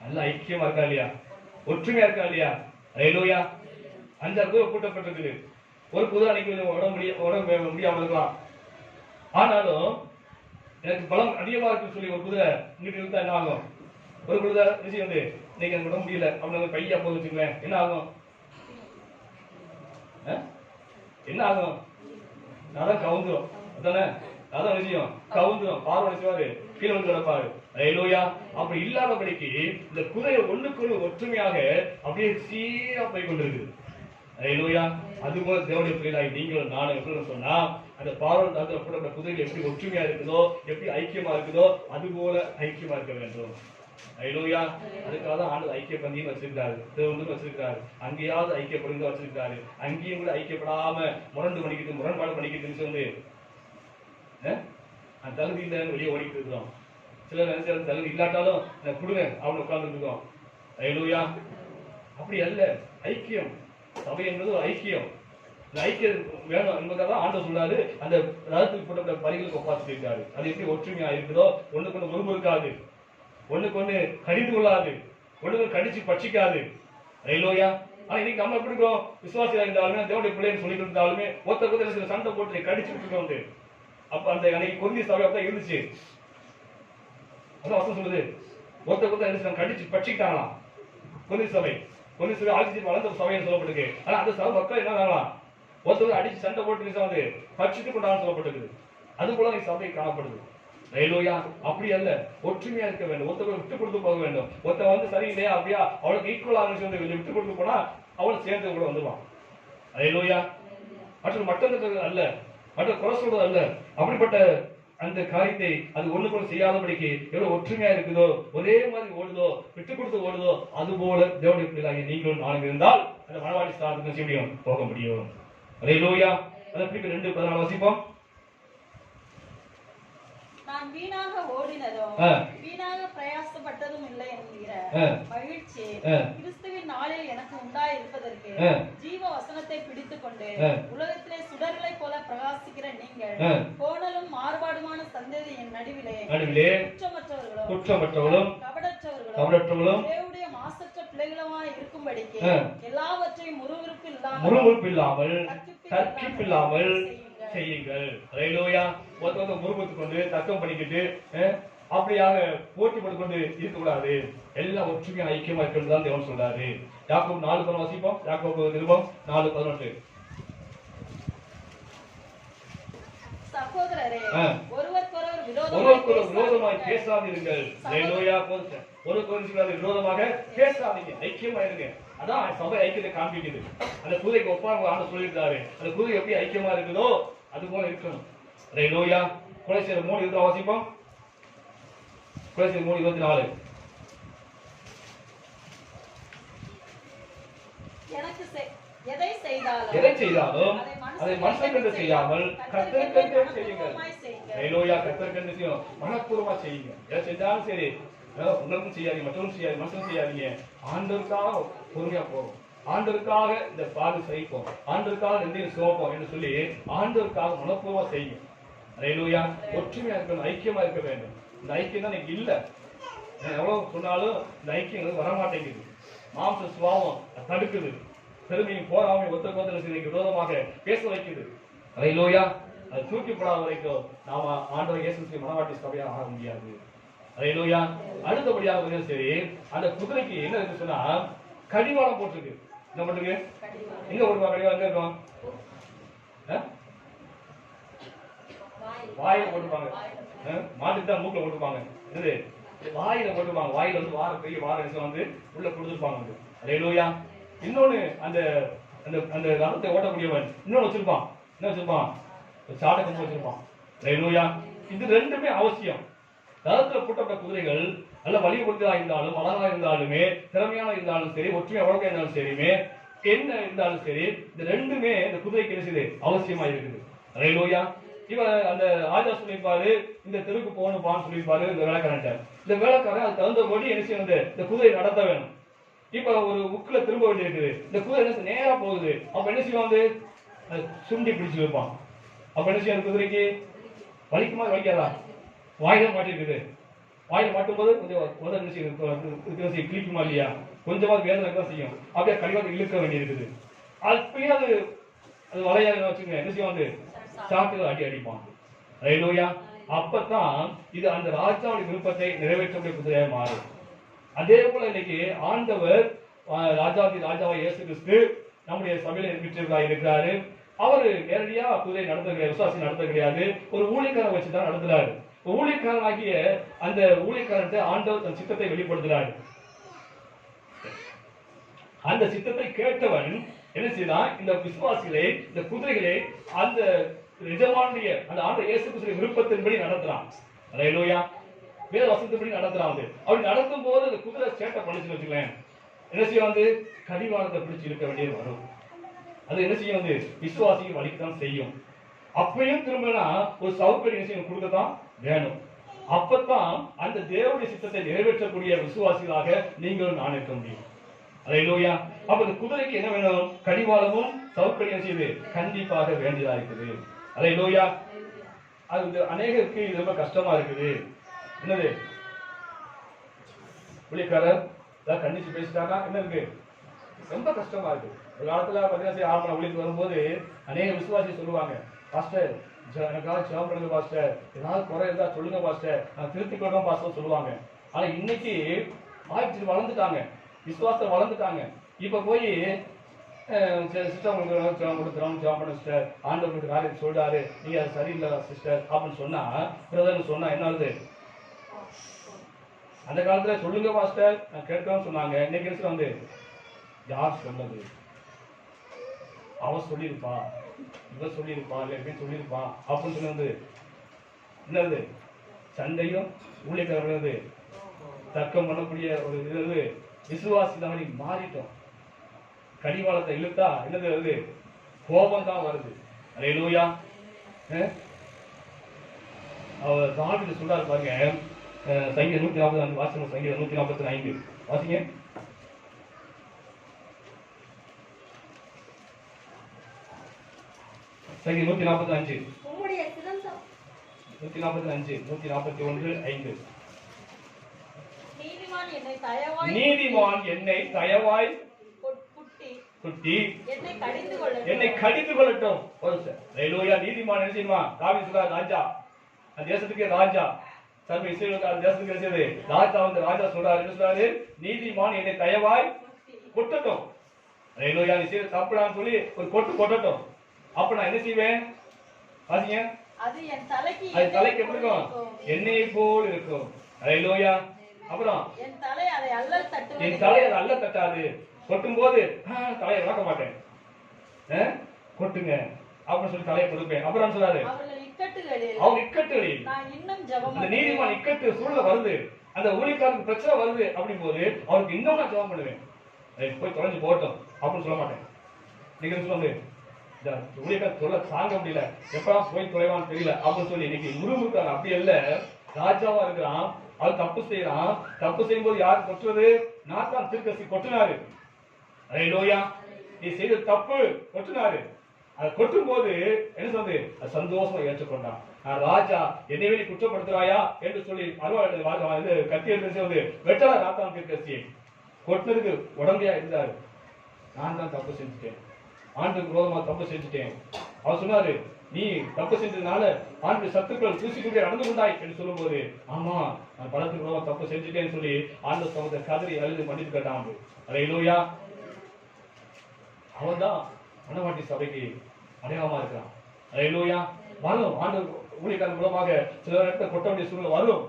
நல்ல ஐக்கியமா இருக்கா இல்லையா? ஒற்றுமையா இருக்கா இல்லையா? ஹல்லேலூயா. 5 குதிரை கூட்டப்பட்டிருக்குது. ஒரு குதிரை அன்னைக்கு உடம்பு முடியாம இருக்கலாம். ஆனாலும் எனக்கு பலம் அதிகமா இருக்குன்னு சொல்லி ஒரு குதிரை இங்கிட்டு இருந்தா என்ன ஆகும்? ஒரு குதிரை விஷயம் வந்து இன்னைக்கு எனக்கு உடம்பு முடியல அப்படின்னு பையா போக வச்சுங்களேன், என்ன ஆகும்? என்ன ஆகும்? அதான் கவுந்துரும். அதானே? அதான் விஷயம். கவுந்துரும். பார்வை செய்வாரு, கீழே வந்து கிடப்பாரு. ஹல்லேலூயா. அப்படி இல்லாதபடிக்கு இந்த குதிரை ஒண்ணுக்குள்ள ஒற்றுமையாக அப்படியே சீரா போய் கொண்டிருக்கு. ஹல்லேலூயா. அதுபோல தேவனுடைய பிள்ளைகளாகி நீங்களும் நானும் எப்படி சொன்னா அந்த பார்வன் அந்த குதிரைகள் எப்படி ஒற்றுமையா இருக்குதோ, எப்படி ஐக்கியமா இருக்குதோ அது போல ஐக்கியமா இருக்க வேண்டும். ஹல்லேலூயா. அதுக்காக தான் ஆண்டவர் ஐக்கிய பந்தியும் வச்சிருக்காரு, தேவனும் வச்சிருக்காரு. அங்கேயாவது ஐக்கியப்படுங்க வச்சிருக்காரு. அங்கேயும் கூட ஐக்கியப்படாம முரண்பாடு பண்ணிக்கிட்டு வந்து அந்த தகுதி இல்லைன்னு வெளியே ஓடிக்கிட்டு இருக்கிறோம். சிலர் நினைச்ச தகுதி இல்லாட்டாலும் கொடுங்க அவனை உட்கார்ந்து இருக்கோம். ஹல்லேலூயா. அப்படி அல்ல. ஐக்கியம், சபை என்பது ஒரு ஐக்கியம். இந்த ஐக்கியம் வேணும் என்பதாக ஆண்டவர் சொன்னாரு. அந்த ரதத்துக்கு போட்ட பலிகளுக்கு ஒப்பாத்து இருக்காரு. அது எப்படி ஒற்றுமையா இருக்குதோ, ஒண்ணுக்கு ஒண்ணு முறும்பு இருக்காது, ஒண்ணுக்கு ஒண்ணு கடிந்து கொள்ளாது, ஒண்ணுக்கு கடிச்சு பட்சிக்காது. ஹல்லேலூயா. ஆனா இன்னைக்கு நம்ம எப்படி இருக்கோம்? விசுவாசியா இருந்தாலுமே தேவனுடைய பிள்ளைன்னு சொல்லிட்டு இருந்தாலுமே ஒருத்தர் சில சண்டை போட்டு கடிச்சுட்டு இருக்கோம். அப்ப அந்த அன்னைக்கு கொந்தி சபை அப்பதான் இருந்துச்சு. அதான் வசனம் சொல்லுது, ஒருத்தர் என்ன கடிச்சு பட்சிக்கிட்டாங்களாம். கொந்தி சபை ஆட்சி வளர்ந்த சபைன்னு சொல்லப்பட்டிருக்கு. ஆனா அந்த சபை மக்கள் என்ன ஆகலாம்? ஒருத்தர் அடிச்சு சண்டை போட்டு வந்து பட்சித்து கொண்டான்னு சொல்லப்பட்டிருக்கு. அது போல சபை காணப்படுது. ஹல்லேலூயா. அப்படி அல்ல, ஒற்றுமையா இருக்க வேண்டும். ஒருத்தர் விட்டு கொடுத்து போக வேண்டும். ஒருத்தர் வந்து சரியில்லையா அப்படியா அவளுக்கு ஈக்குவல் ஆக விட்டு கொடுத்து போனா அவளும் சேர்ந்து கூட வந்துடுவான். ஹல்லேலூயா. மற்ற அல்ல, மற்ற குறை சொல்றது அல்ல. அப்படிப்பட்ட அந்த காரியத்தை அது ஒண்ணு கூட செய்யாதபடிக்கு எவ்வளவு ஒற்றுமையா இருக்குதோ, ஒரே மாதிரி ஓடுதோ, விட்டு கொடுத்து ஓடுதோ அது போல தேவனுடைய பிள்ளைகளாகிய நீங்களும் நானும் இருந்தால் அந்த மனவாடி ஸ்தானத்துக்கு செய்ய முடியும், போக முடியும். ஹல்லேலூயா. அதை பிலிப்பியர் 2:14 வாசிப்போம்.
நான் வீணாக ஓடினதும் வீணாக பிரயாசப்பட்டதும் இல்லை என்கிற மகிழ்ச்சி கிறிஸ்துவின் நாளில் எனக்கு உண்டாயிருப்பதற்கு ஜீவ வசனத்தை பிடித்துக் கொண்டு உலகத்திலே சுடர்களை போல பிரகாசிக்கிற நீங்கள் கோணலும் மாறுபாடுமான சந்ததியின் நடுவிலே குற்றமற்றவர்களும் கபடற்றவர்களும் தேவனுடைய மாசற்ற பிள்ளைகளுமாய் இருக்கும்படிக்கு எல்லாவற்றையும் முறுமுறுப்பு இல்லாமல் தர்க்கிப்பில்லாமல் செய்யுங்கள். ஹல்லேலூயா. ஒருத்தவங்க முறுமுறுத்து கொண்டு தர்க்கம் பண்ணிக்கிட்டு அப்படியாக போட்டி போட்டுக்கொண்டு இருக்கக்கூடாது. எல்லாம் ஒற்றுமையா ஐக்கியமா இருக்கிறது தான் தேவன் சொல்றாரு. யாக்கோபு 4:11 வாசிப்போம். யாக்கோபு நிருபம் 4:11. சகோதரரே, ஒருவருக்கொருவர்
விரோதமாய் பேசாதீர்கள். ஹல்லேலூயா. ஒருவருக்கொருவர் விரோதமாக பேசாதீங்க, ஐக்கியமா இருங்க. அதான் சபை ஐக்கியத்தை காண்பிக்குது. அந்த குதிரைக்கு ஒப்பாக ஆண்டு சொல்லியிருக்காரு. அந்த குதிரை எப்படி ஐக்கியமா இருக்குதோ அது போல இருக்கணும். ஹல்லேலூயா. கொலோசியர் 3:20 வாசிப்போம். கொலோசியர் 3:24.
எதை
செய்தாலும் அதை மனுஷனுக்கு செய்யாமல் கர்த்தருக்கென்று செய்யுங்கள். ஹல்லேலூயா. கர்த்தருக்கென்று செய்யும், மனப்பூர்வமா செய்யுங்க. எதை செஞ்சாலும் சரி, உங்களுக்கும் செய்யாதீங்க, மற்றவங்களும் செய்யாதீங்க, மனுஷனும் செய்யாதீங்க. ஆண்டவருக்காக பொறுமையா போகும், ஆண்டவருக்காக இந்த பாடு சகிப்போம், ஆண்டவருக்காக எந்தையும் சுமப்போம் என்று சொல்லி ஆண்டவருக்காக மனப்பூர்வமா செய்யுங்க. ஹல்லேலூயா. ஒற்றுமையா இருக்கணும், ஐக்கியமா இருக்க வேண்டும். இந்த ஐக்கியம் தான் இன்னைக்கு இல்ல. எவ்வளவு சொன்னாலும் இந்த ஐக்கியம் வரமாட்டேங்குது. மாம்ச சுபாவம் தடுக்குது. பெருமையும் போராமையும் ஒருத்தருக்கு விரோதமாக பேச வைக்குது. ஹல்லேலூயா. அது தூக்கி போடாத வரைக்கும் நாம ஆண்டவர் இயேசு கிறிஸ்து மனவாட்டி சபையா ஆக முடியாது. ஹல்லேலூயா. அடுத்தபடியாக சரி, அந்த குதிரைக்கு என்ன இருக்கு சொன்னா கடிவாளம் போட்டிருக்கு. என்ன போட்டிருக்கு? எங்க போட்டுருப்பாங்க கடிவாளம்? எங்க இருக்கும்? வாயில போட்டுப்பாங்க. மாட்டுக்கு தான் மூக்குல போட்டுப்பாங்க. என்னது? வாயில போட்டுப்பாங்க. வாயில வந்து பெரிய வார வந்து உள்ள கொடுத்துருப்பாங்க. ஹல்லேலூயா. இன்னொன்னு அந்த அந்த ரதத்தை ஓட்டக்கூடியவன் இன்னொன்னு வச்சிருப்பான். என்ன வச்சிருப்பான்? சாட்டை வச்சிருப்பான். ஹல்லேலூயா. இது ரெண்டுமே அவசியம். ரதத்துல பூட்டப்பட்ட குதிரைகள் நல்ல வலியுறுத்தலா இருந்தாலும், அழகா இருந்தாலுமே, திறமையான இருந்தாலும் சரி, ஒற்றுமை வழக்கம் இருந்தாலும் சரியுமே, என்ன இருந்தாலும் சரி, இந்த ரெண்டுமே இந்த குதிரைக்கு என்ன செய்யுது? அவசியமா இருக்குது. ஹல்லேலூயா. இவன் அந்த ஆஜா சொல்லியிருப்பாரு, இந்த தெருவுக்கு போகணும்பான்னு சொல்லியிருப்பாரு இந்த வேலைக்காரன். இந்த வேலைக்காரன் அது தகுந்தபடி என்ன செய்யணும்? இந்த குதிரை நடத்த வேணும். இப்ப ஒரு உக்குல திரும்ப வேண்டி இருக்குது. இந்த குதிரை என்ன நேரா போகுது. அப்ப என்ன செய்வான்? சுண்டி பிடிச்சு வைப்பான். அப்ப என்ன செய்யும்? குதிரைக்கு வலிக்குமா வலிக்காதா? வாயில மாட்டிருக்குது. வாயில் மாட்டும் போது கொஞ்சம் உதவி கிளிக்குமா இல்லையா, கொஞ்சமாவது வேதனை தான் செய்யும். அப்படியே கடிவாளத்தை இழுக்க வேண்டியிருக்குது. அப்படியே அது வளையாக வச்சுங்க என்ன செய்யும், வந்து சாப்பிட்டு அடிப்பான். ஹல்லேலூயா. அப்பதான் இது அந்த ராஜாவுடைய விருப்பத்தை நிறைவேற்றக்கூடிய குதிரையாக மாறும். அதே போல இன்னைக்கு ஆண்டவர் ராஜாவாக இயேசு கிறிஸ்து நம்முடைய சபையில இருக்கிறாரு. அவரு நேரடியா குதிரை நடத்த கிடையாது, விசுவாசி நடத்த கிடையாது, ஒரு ஊழியக்காரன் வச்சுதான் நடத்துறாரு. ஊழியக்காரனாகிய அந்த ஊழியக்காரத்தை ஆண்டவர் தன் சித்தத்தை வெளிப்படுத்துறாரு. அந்த சித்தத்தை கேட்டவன் என்ன செய்தான், இந்த விசுவாசிகளை இந்த குதிரைகளை அந்த எஜமானுடைய அந்த ஆண்டவர் இயேசு கிறிஸ்துவின் விருப்பத்தின்படி நடத்துறான். ஹல்லேலூயா. வேத வசனத்தின்படி நடத்துறான். அப்படி நடத்தும் போது அந்த குதிரை சேட்டை பண்ணிச்சு வச்சுக்கலாம், என்ன செய்யும், வந்து கடிவாளத்தை பிடிச்சு இருக்க வேண்டியது வரும். அது என்ன செய்யும், வந்து விசுவாசிக்கு வலிக்கத்தான் செய்யும். அப்பயும் திரும்பினா ஒரு சவுக்கடி என்ன செய்யும், கொடுக்கத்தான் வேணும். அப்பதான் அந்த தேவனுடைய சித்தத்தை நிறைவேற்றக்கூடிய விசுவாசிகளாக நீங்களும் நான் இருக்க முடியும். ஹல்லேலூயா. அப்ப இந்த குதிரைக்கு என்ன வேணும், கடிவாளமும் சவுக்கடியும் செய்து கண்டிப்பாக வேண்டியதா இருக்குது. ஹல்லேலூயா. அது அநேகருக்கு இது ரொம்ப கஷ்டமா இருக்குது. என்னது, ஊழியக்காரர் கண்டிச்சு பேசிட்டாங்க, என்ன இருக்கு, ரொம்ப கஷ்டமா இருக்கு. ஒரு காலத்துல பார்த்தீங்கன்னா ஆரம்ப ஊழியத்துக்கு வரும்போது அநேக விசுவாசி சொல்லுவாங்க, பாஸ்டர் எனக்காக ஜெபம் பண்ணுங்க பாஸ்டர், ஏதாவது குறை இருந்தா சொல்லுங்க பாஸ்டர், நான் திருத்திக் கொள்றோம் பாஸ்டர் சொல்லுவாங்க. ஆனா இன்னைக்கு ஆய்ச்சி வளர்ந்துட்டாங்க, விசுவாசம் வளர்ந்துட்டாங்க. இப்ப போய் சிஸ்டர் கொடுக்குறோம் ஜெபம் பண்ண சிஸ்டர், ஆண்டவருக்கு காரியத்தை சொல்றாரு, நீங்க அது சரியில்லை சிஸ்டர் அப்படின்னு சொன்னா, பிரதர்னு சொன்னா என்ன ஆகுது, அந்த காலத்துல சொல்லுங்க பாஸ்டர் நான் கேட்கணும்னு சொன்னாங்க. இன்னைக்கு வந்து யார் சொன்னது, அவ சொல்லியிருப்பா, இவ சொல்லியிருப்பா, இல்லை சொல்லியிருப்பா அப்படின்னு சொல்லி வந்து என்னது சண்டையும் ஊழியக்காரர்களது தர்க்கம் பண்ணக்கூடிய ஒரு இது விசுவாசி தான் மாறிட்டோம். கடிவாளத்தை இழுத்தா என்னது வருது, கோபம் தான் வருது. ஹல்லேலூயா. அவர் தாவீது சொல்றாரு பாருங்க, சங்கீதம் 140 வாசிங்க, சங்கீதம் 145 வாசிங்க. சங்கீதம் 145 145 141 நீதிமான் என்னை தயவாய் குட்டி என்னை கடிந்து கொள்ளட்டும். ஹல்லேலூயா. நீதிமான் என்ன செய்யுமா, தாவீது சொல்றார், ராஜா அந்த தேசத்துக்கே ராஜா, சர்வ இஸ்ரவேலுக்கு தேசத்துக்கு இருக்கிறது ராஜா, வந்து ராஜா சொல்றாரு, என்ன சொல்றாரு, நீதிமான் என்னை தயவாய் கொட்டட்டும். ஹல்லேலூயா. நீ செய்ய தப்புடான்னு சொல்லி ஒரு கொட்டு கொட்டட்டும். அப்ப நான் என்ன செய்வேன், பாத்தீங்க, அது தலைக்கு எப்படி இருக்கும், எண்ணெயை போல் இருக்கும். ஹல்லேலூயா. அப்புறம் என் தலை அதை அல்ல தட்டாது. கொட்டும் போது தலையை வளர்க்க மாட்டேன், கொட்டுங்க அப்படின்னு சொல்லி தலையை கொடுப்பேன். அப்புறம் சொல்றாரு, அவங்க இக்கட்டுகளில் அந்த நீதிமான் இக்கட்டு சூழ்நிலை வருது, அந்த ஊழியக்காரருக்கு பிரச்சனை வருது, அப்படின் போது அவருக்கு இன்னும் நான் ஜெபம் பண்ணுவேன், போய் தொலைஞ்சு போட்டோம் அப்படின்னு சொல்ல மாட்டேன். நீங்க சொல்லுங்க, ஊழியக்கார சொல்ல தாங்க முடியல, எப்படா போய் தொலைவான்னு தெரியல அப்படின்னு சொல்லி இன்னைக்கு முருமுறுக்காங்க. அப்படி இல்ல, ராஜாவா இருக்கிறான், அது தப்பு செய்யறான், தப்பு செய்யும் போது யாரு கொட்டுறது, நாத்தான் தீர்க்கதரிசி கொட்டினாரு. ஹல்லேலூயா. நீ செய்த தப்பு கொட்டினாரு, அதை கொட்டும் போது என்ன சொல்றது, சந்தோஷமா ஏற்றுக்கொண்டான். ராஜா என்னை வெளி குற்றப்படுத்துறாயா என்று சொல்லி கத்தி எடுத்து வெட்டலா நாத்தான் தீர்க்கதரிசியை கொட்டினதுக்கு உடம்பையா இருந்தாரு. நான் தான் தப்பு செஞ்சுட்டேன், ஆண்டுக்கு விரோதமா தப்பு செஞ்சுட்டேன். அவர் சொன்னாரு, நீ தப்பு செஞ்சதுனால ஆண்டு சத்துக்கள் தூசிக்குள்ளே நடந்து கொண்டாய் என்று சொல்லும் போது, ஆமா நான் பலத்துக்கு விரோதமா தப்பு செஞ்சுட்டேன்னு சொல்லி ஆண்டு சமத்தை கதறி அழுது பண்ணிட்டு கேட்டான். ஹல்லேலூயா. அவன் தான் மணவாட்டி சபைக்கு அடையாளமா இருக்கிறான். ஹல்லேலூயா. வரும் ஆண்டு ஊழியக்காரன் மூலமாக சில நேரத்தை கொட்ட வேண்டிய சூழ்நிலை வரும்,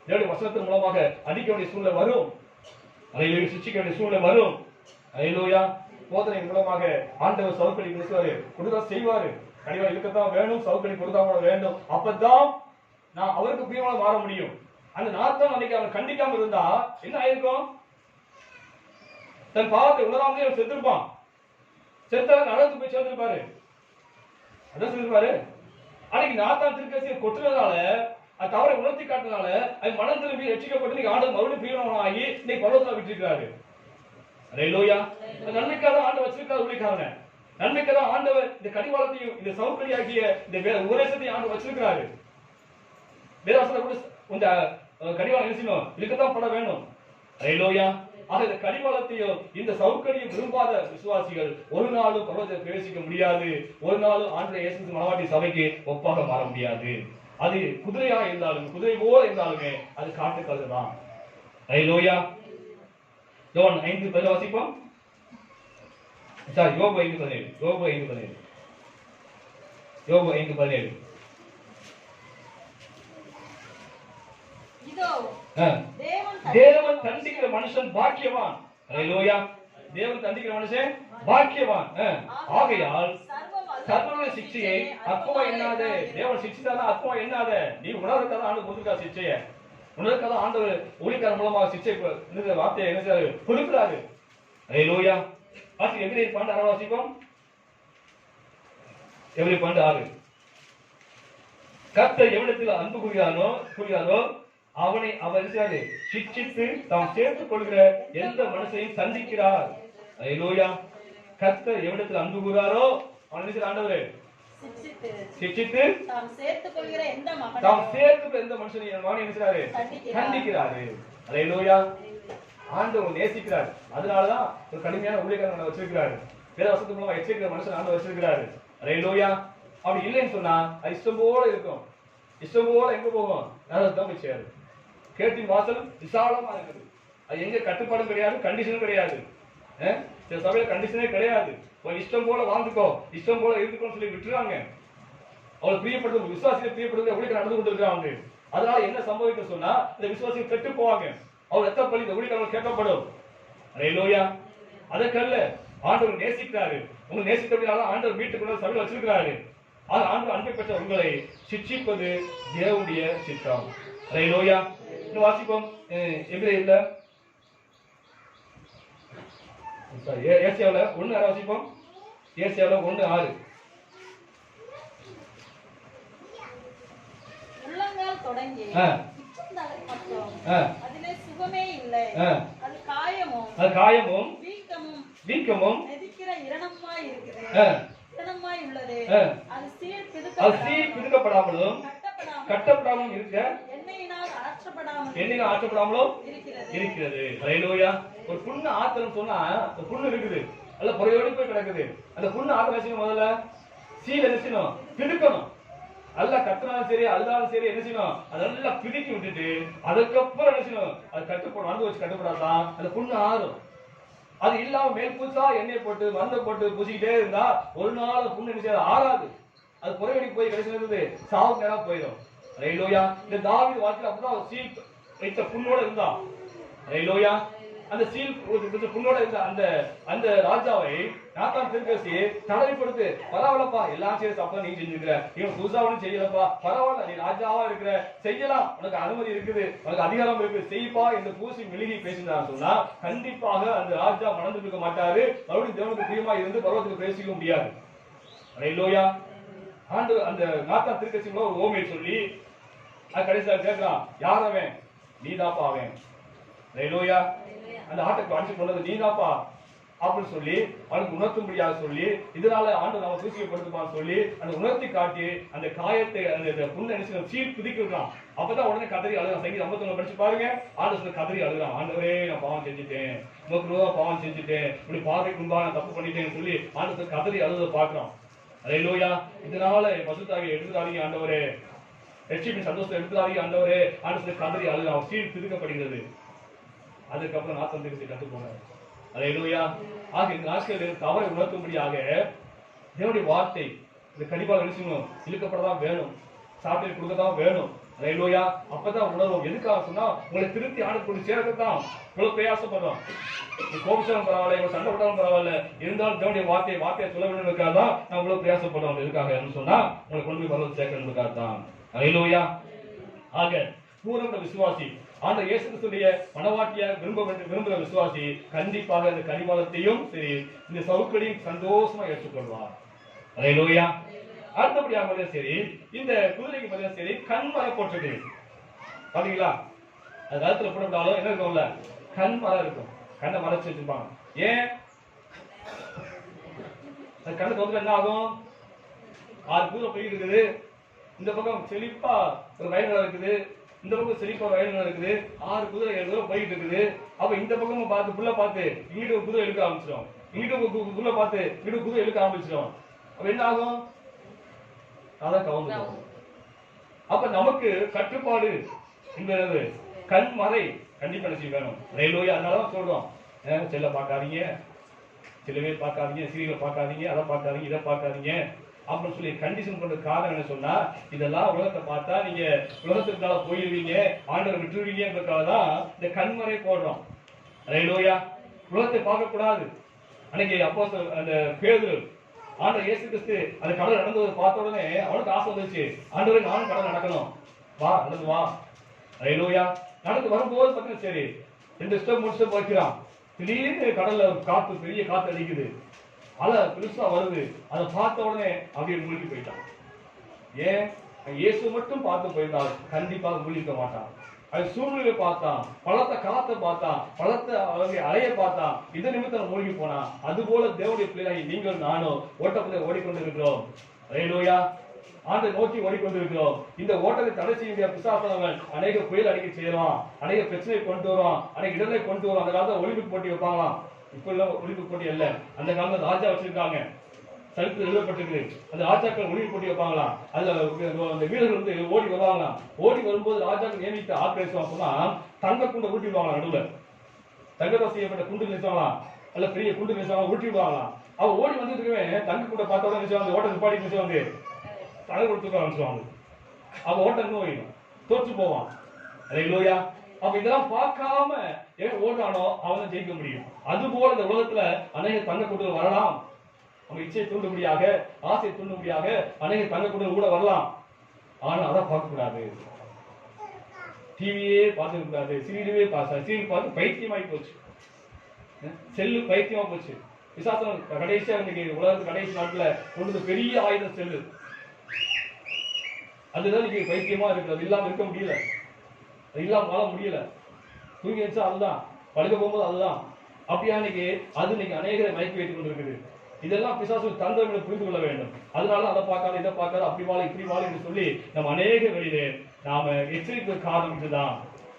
தேவனுடைய வசனத்தின் மூலமாக அடிக்க வேண்டிய சூழ்நிலை வரும், ஹல்லேலூயா, சிக்ஷிக்க வேண்டிய சூழ்நிலை வரும். ஹல்லேலூயா. போதனை மூலமாக ஆண்டவர் சவுக்கடி பேசுவாரு, கொடுத்தா செய்வாரு, கடிவா இருக்கத்தான் வேணும், சவுக்கடி கொடுத்தா வேண்டும். அப்பதான் நான் அவருக்கு பிரியமாக மாற முடியும். அந்த நாத்தான் அன்னைக்கு அவன் கண்டிக்காம இருந்தா என்ன ஆயிருக்கும், தன் பாவத்தை உணராமலே அவன் செத்துருப்பான். செத்த நரகத்துக்கு போய் சேர்ந்திருப்பாரு. அதான் சொல்லிருப்பாரு, அன்னைக்கு நாத்தான் தீர்க்கதரிசியை கொட்டுறதுனால, அது தவறை உணர்த்தி காட்டுறதுனால அது மனம் திரும்பி ரட்சிக்கப்பட்டு இன்னைக்கு ஆண்டவர் மறுபடியும் பிரியமாகி இன்னைக்கு பரலோகத்துல விட்டிருக்காரு. ஹல்லேலூயா. நன்மைக்காக ஆண்டவர் வச்சிருக்காரு ஊழியக்காரனை, நன்மைக்காக ஆண்டவர் இந்த கடிவாளத்தையும் இந்த சவுக்கடியாகிய இந்த உபதேசத்தையும் ஆண்டவர் வச்சிருக்கிறாரு. வேதவசனம் கூட இந்த கடிவாளம் நினைச்சணும் இருக்கத்தான் பட வேணும். ஹல்லேலூயா. ஆக இந்த கடிவாளத்தையும் இந்த சவுக்கடியும் விரும்பாத விசுவாசிகள் ஒரு நாளும் பரலோகத்தில் பிரவேசிக்க முடியாது. ஒரு நாளும் ஆண்டவராகிய இயேசு கிறிஸ்து மனவாட்டி சபைக்கு ஒப்பாக மாற முடியாது. அது குதிரையாக இருந்தாலும் குதிரை போல இருந்தாலுமே அது காட்டுக்கழுதான். ஹல்லேலூயா. யோவான் 5:17 வாசிப்போம். யோபு 5:17. யோபு 5:17. யோபு 5:17.
இதோ
தேவன் தண்டிக்கிற மனுஷன் பாக்கியவான். ஹல்லேலூயா. தேவன் தண்டிக்கிற மனுஷன் பாக்கியவான். ஆகையால் சர்வ சிக்ஷையை அற்பமா எண்ணாத. தேவன் சிக்ஷித்தானா அற்பமா எண்ணாத. நீ உணர்வுக்காக ஆண்டு கொடுத்துருக்கா சிக்ஷையை. உணர்வுக்காக ஆண்டவர் ஊழியக்காரர் மூலமாக சிக்ஷை வார்த்தையை என்ன செய்றாரு கொடுக்கிறாரு. ஹல்லேலூயா. வாசி எபிரேயர் 12 வாசிப்போம். எபிரேயர் 12:6. கர்த்தர் எவனிடத்தில் அன்பு கூறுகிறாரோ அவனை அவர் சிக்ஷித்து தாம் சேர்த்துக் கொள்கிற எந்த மனுஷனையும் சந்திக்கிறார். ஹல்லேலூயா. கர்த்தர் எவனிடத்தில் அன்பு கூறுகிறாரோ அவனை ஆண்டவர் சிக்ஷித்து தாம் சேர்த்துக் கொள்கிற எந்த மனுஷனையும் கண்டிக்கிறாரு. ஹல்லேலூயா. ஆண்டவர் நேசிக்கிறார். அதனாலதான் ஒரு கடுமையான ஊழியக்காரனை வச்சிருக்கிறாரு. வேதவசனத்து மூலமா எச்சரிக்கிற மனுஷன் ஆண்டவர் வச்சிருக்கிறாரு. ஹல்லேலூயா. அப்படி இல்லைன்னு சொன்னா அது இஷ்டம் போல இருக்கும். இஷ்டம் போல எங்க போகும்? நரகத்தான் போய் சேரும். கேட்டின் வாசல் விசாலமா இருக்குது. அது எங்க கட்டுப்பாடும் கிடையாது, கண்டிஷனும் கிடையாது. சில சபையில கண்டிஷனே கிடையாது. இஷ்டம் போல வாழ்ந்துக்கோ, இஷ்டம் போல இருந்துக்கோன்னு சொல்லி விட்டுறாங்க. அவளை பிரியப்படுறது விசுவாசியை பிரியப்படுறது ஊழியர் நடந்து கொண்டிருக்காங்க. அதனால என்ன சம்பவிக்க சொன்னா இந்த விசுவாசிகள் கெட்டு போவாங்க. அவர் எத்த பள்ளி இந்த ஊழியர்கள் கேட்கப்படும். ஹல்லேலூயா. அதற்கல்ல ஆண்டவர் நேசிக்கிறாரு. உங்களை நேசிக்கிறதுனால ஆண்டவர் வீட்டுக்குள்ள சபையில வச்சிருக்கிறாரு. ஆண்டவர் அன்பை பெற்ற உங்களை சிட்சிப்பது தேவனுடைய சித்தம். ஹல்லேலூயா. இன்னும் வாசிப்போம். எபிரேயர்ல ஏசாயாவுல 1:6 வாசிப்போம். ஏசாயாவுல 1:6.
உள்ளங்கால் தொடங்கி தலை மட்டும் அதிலே சுகமே இல்லை. அது காயமும் வீக்கமும் எதிக்கிற இரணமாய் இருக்கிறது. இரணமாய் உள்ளது. அது சீர் பிதுக்கப்படாமலும் கட்டப்படாமலும் இருக்க எண்ணெயினால் ஆற்றப்படாமலும் இருக்கிறது. ஹல்லேலூயா. ஒரு புண்ணு ஆத்திரம் சொன்னா ஒரு புண்ணு இருக்குது, அல்ல புறையோடி போய் கிடக்குது. அந்த புண்ணு ஆத்திரம் முதல்ல சீல் என்ன செய்யணும்? பிதுக்கணும். அல்ல கத்தினாலும் சரி அழுதாலும் சரி என்ன செய்யணும்? அதெல்லாம் பிதுக்கி விட்டுட்டு அதுக்கப்புறம் என்ன செய்யணும்? அது கட்டுப்படும். வந்து வச்சு கட்டுப்படாதான் அந்த புண்ணு ஆறும். அது இல்லாம மேல் பூசா எண்ணெய் போட்டு மருந்தை போட்டு பூசிக்கிட்டே இருந்தா ஒரு நாள் புண்ணு என்ன செய்யாது? ஆறாது. அது புறையோடி போய் கிடைச்சிருந்தது சாவு நேரம் போயிடும். ஹல்லேலூயா. இந்த தாவீது வாழ்க்கையில அப்படிதான் சீல் வைத்த புண்ணோட இருந்தான். ஹல்லேலூயா. அந்த சீல் புண்ணோட இருந்த அந்த ராஜாவை நாத்தான் தீர்க்கதரிசி தடவி கொடுத்து, பரவாயில்லப்பா எல்லாம் செய்ய சாப்பிட நீ செஞ்சிருக்கிற, இவன் புதுசா ஒன்னும் செய்யலப்பா, பரவாயில்ல நீ ராஜாவா இருக்கிற, செய்யலாம், உனக்கு அனுமதி இருக்குது, உனக்கு அதிகாரம் இருக்கு, செய்ப்பா என்று பூசி மெழுகி பேசினார் சொன்னா கண்டிப்பாக அந்த ராஜா மணந்து இருக்க மாட்டாரு. மறுபடியும் தேவனுக்கு பிரியமா இருந்து பரவத்துக்கு பேசிக்க முடியாது. ஹல்லேலூயா. ஆண்டு அந்த நாத்தான் தீர்க்கதரிசி ஒரு ஓமையை சொல்லி கடைசியாக கேட்கிறான், யார் அவன்? நீதாப்பா அவன். ஹல்லேலூயா. அந்த ஆட்டுக்கு அடிச்சு கொண்டது நீதாப்பா அப்படின்னு சொல்லி அவனுக்கு உணர்த்தும்படியாக சொல்லி, இதனால ஆண்டு நம்ம தூசியப்படுத்துமான்னு சொல்லி அந்த உணர்த்தி காட்டி அந்த காயத்தை அந்த புண்ணை சீல் பிதிக்கிறான். அப்பதான் உடனே கதறி அழுகிறான். சங்கீதம் 51 படிச்சு பாருங்க. ஆண்டு கதறி அழுகிறான், ஆண்டவரே நான் பாவம் செஞ்சுட்டேன், உங்களுக்கு ரூபா பாவம் செஞ்சுட்டேன், இப்படி பார்வைக்கு முன்பாக நான் தப்பு பண்ணிட்டேன்னு சொல்லி ஆண்டு கதறி அழுத பாக்குறான். ஹல்லேலூயா. இதனால பசுத்தாவியை எடுத்துக்காதீங்க ஆண்டவரே, ரட்சிப்பின் சந்தோஷத்தை எடுத்துக்காதீங்க ஆண்டவரே, ஆண்டு கதறி அழுகிறான். சீல் பிதிக்கப்படுகிறது. அதுக்கப்புறம் நாத்தம் திருச்சி கத்து போனார். ஹல்லேலூயா. ஆக இந்த நாட்களில் தவறை உணர்த்தும்படியாக தேவனுடைய வார்த்தை இந்த கண்டிப்பாக நினைச்சணும் இழுக்கப்படதான் வேணும், சாப்பிட்டு கொடுக்கதான் வேணும். ஹல்லேலூயா. அப்பதான் உணர்வோம். எதுக்காக சொன்னா உங்களை திருப்தி ஆண்டு கொண்டு சேர்க்கத்தான் இவ்வளவு பிரயாசப்படுறோம். கோபிச்சாலும் பரவாயில்ல, இவ்வளவு சண்டை விட்டாலும் பரவாயில்ல, இருந்தாலும் தேவனுடைய வார்த்தையை சொல்ல வேண்டும் தான் நான் இவ்வளவு பிரயாசப்படுறோம். எதுக்காக சொன்னா உங்களை கொண்டு போய் பரவல் சேர்க்கணுக்காக தான். ஹல்லேலூயா. ஆக பூரண விசுவாசி ஆண்டவர் இயேசு கிறிஸ்துவின் மனவாட்டியாக விரும்புகிற விசுவாசி கண்டிப்பாக இந்த கனிவாளத்தையும் சரி இந்த சவுக்கடியும் சந்தோஷமா ஏற்றுக்கொள்வார். ஹல்லேலூயா. அடுத்தபடியாக சரி இந்த குதிரைக்கு பதிலாக சரி கண் மரம் போட்டிருக்கு பாத்தீங்களா? அது கழுத்துல போட்டாலும் என்ன இருக்கும்ல? கண் மரம் இருக்கும். கண்ணை மறைச்சு வச்சிருப்பாங்க. ஏன்? அது கண்ணு தோத்துல என்ன ஆகும்? 6 கூரை போயிட்டு இருக்குது. இந்த பக்கம் செழிப்பா ஒரு வயல்கள் இருக்குது,
இந்த பக்கம் செழிப்பா வயல்கள் இருக்குது, 6 குதிரை 7 தூரம் போயிட்டு இருக்குது. அப்ப இந்த பக்கமும் பார்த்து புள்ள பார்த்து இங்கிட்ட ஒரு குதிரை இழுக்க ஆரம்பிச்சிடும், இங்கிட்ட புள்ள பார்த்து இங்கிட்ட குதிரை இழுக்க ஆரம்பிச்சிடும். அப்ப என்ன ஆகும்? அதான் கவுந்து. அப்ப நமக்கு கட்டுப்பாடு என்பது கண்மறை கண்டிப்பா நிச்சயம் வேணும். ரயில்வே அதனாலதான் சொல்றோம், செல்ல பார்க்காதீங்க, செல்லவே பார்க்காதீங்க, சீரியலை பார்க்காதீங்க, அதை பார்க்காதீங்க, இதை பார்க்காதீங்க அப்படின்னு சொல்லி கண்டிஷன் பண்ற காரணம் என்ன சொன்னா, இதெல்லாம் உலகத்தை பார்த்தா நீங்க உலகத்துக்காக போயிருவீங்க, ஆண்டவர் விட்டுருவீங்கன்றதுக்காக தான் இந்த கண்மறை போடுறோம். ரயில்வேயா உலகத்தை பார்க்க கூடாது. அன்னைக்கு அப்போ அந்த பேதுரு ஆண்டவர் இயேசு கிறிஸ்து அந்த கடல் நடந்ததை பார்த்த உடனே அவனுக்கு ஆசை வந்துச்சு, ஆண்டவரே நானும் கடல் நடக்கணும், வா நடந்து வா. ரயில்வேயா நடந்து வரும்போது பார்த்தீங்கன்னா சரி 2 ஸ்டெப் 3 ஸ்டெப் வைக்கிறான். திடீர்னு கடல்ல காத்து, பெரிய காத்து அடிக்குது, அலை பெருசா வருது. அதை பார்த்த உடனே அப்படியே மூழ்கி போயிட்டான். ஏன்? இயேசு மட்டும் பார்த்து போயிருந்தால் கண்டிப்பாக மூழ்கிக்க மாட்டான். அது சூழ்நிலை பார்த்தான், பலத்த காத்தை பார்த்தான், பலத்த அலைய பார்த்தான், இது நிமித்தம் மூழ்கி போனான். அது போல தேவனுடைய பிள்ளைகளை நீங்கள் நானும் ஓட்டப்பதை ஓடிக்கொண்டிருக்கிறோம். ரயில்வேயா ஆண்டை நோக்கி ஓடிக்கொண்டிருக்கிறோம். இந்த ஓட்டத்தை தடை செய்ய பிசாசானவன் அநேக புயல் அடிக்க செய்யலாம், அநேக பிரச்சனை கொண்டு வருவான், அநேக இடங்களை கொண்டு வருவான். அந்த காலத்துல ஒலிம்பிக் போட்டி வைப்பாங்களாம். இப்ப இல்ல ஒலிம்பிக் போட்டி அல்ல, அந்த காலத்துல ராஜா வச்சிருக்காங்க, சரித்திரம் எழுதப்பட்டிருக்கு. அந்த ராஜாக்கள் ஒலிம்பிக் போட்டி வைப்பாங்களாம். அதுல அந்த வீரர்கள் வந்து ஓடி வருவாங்களாம். ஓடி வரும்போது ராஜாக்கள் நியமித்த ஆட்கள் சொன்னா தங்க குண்டை ஊட்டிடுவாங்களாம். நடுவுல தங்கத்தால் செய்யப்பட்ட குண்டு நினைச்சாங்களாம், அல்ல பெரிய குண்டு நினைச்சாங்க ஊட்டிடுவாங்களாம். அவ ஓடி வந்துட்டு தங்க குண்டை பார்த்த உடனே நினைச்சாங்க ஓட்ட நிப்பாடி நினைச்சாங்க தலை கொடுத்துக்க ஆரம்பிச்சுவாங்க. அவன் ஓட்டம் போயிடும், தோற்று போவான். ரயில்வேயா அப்ப இதெல்லாம் பார்க்காம ஏன் ஓடுறானோ அவன் ஜெயிக்க முடியும். அது போல இந்த உலகத்துல அநேக தங்க கூட்டங்கள் வரலாம். நம்ம இச்சையை தூண்டுபடியாக, ஆசையை தூண்டுபடியாக அநேக தங்க கூட்டங்கள் கூட வரலாம். ஆனா அதை பார்க்க கூடாது, டிவியே பார்த்துக்க கூடாது, சீரியலே சீரியல் பார்த்து பைத்தியமாயி போச்சு, செல்லு பைத்தியமா போச்சு. விசாசனம் கடைசியா இன்னைக்கு உலகத்து கடைசி நாட்டுல கொண்டு பெரிய ஆயுதம் செல்லு. அதுதான் இன்னைக்கு பைத்தியமா இருக்கு. அது இல்லாம இருக்க முடியல, அது இல்லாம வாழ முடியல. தூங்கி வச்சா அதுதான், படுக்க போகும்போது அதுதான். அப்படியா இன்னைக்கு அது இன்னைக்கு அநேகரை மயக்கி வைத்துக் கொண்டிருக்குது. இதெல்லாம் பிசாசு தந்திரங்களை புரிந்து கொள்ள வேண்டும். அதனால அதை பார்க்காத, இதை பார்க்காத, அப்படி வாழ இப்படி வாழ என்று சொல்லி நம்ம அநேக வழியிலே நாம எச்சரிப்பு காரணம் இதுதான்.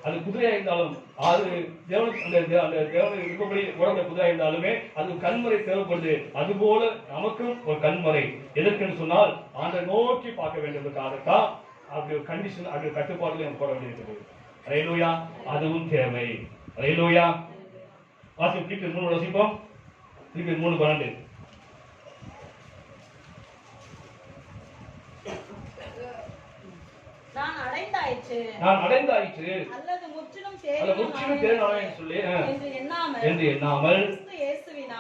அது குதிரையா இருந்தாலும், அது தேவனுக்கு அந்த தேவனுக்கு விருப்பப்படி உடம்புல குதிரையா இருந்தாலுமே அது கண்மறை தேவைப்படுது. அது போல நமக்கும் ஒரு கண்மறை எதற்குன்னு சொன்னால் ஆண்டை நோக்கி பார்க்க வேண்டியதுக்காகத்தான் அப்படி ஒரு கண்டிஷன், அப்படி கட்டுப்பாடுகளை நம்ம போட வேண்டியிருக்குது. ரயில்வேயா அதுவும் தேவை. ரயில்வேயா வாசி பிலிப்பியர் 3 வாசிப்போம். பிலிப்பியர் 3:12.
நான் அடைந்தாயிற்று
அல்லது முற்றிலும் தேறினேன் சொல்லி என்று எண்ணாமல்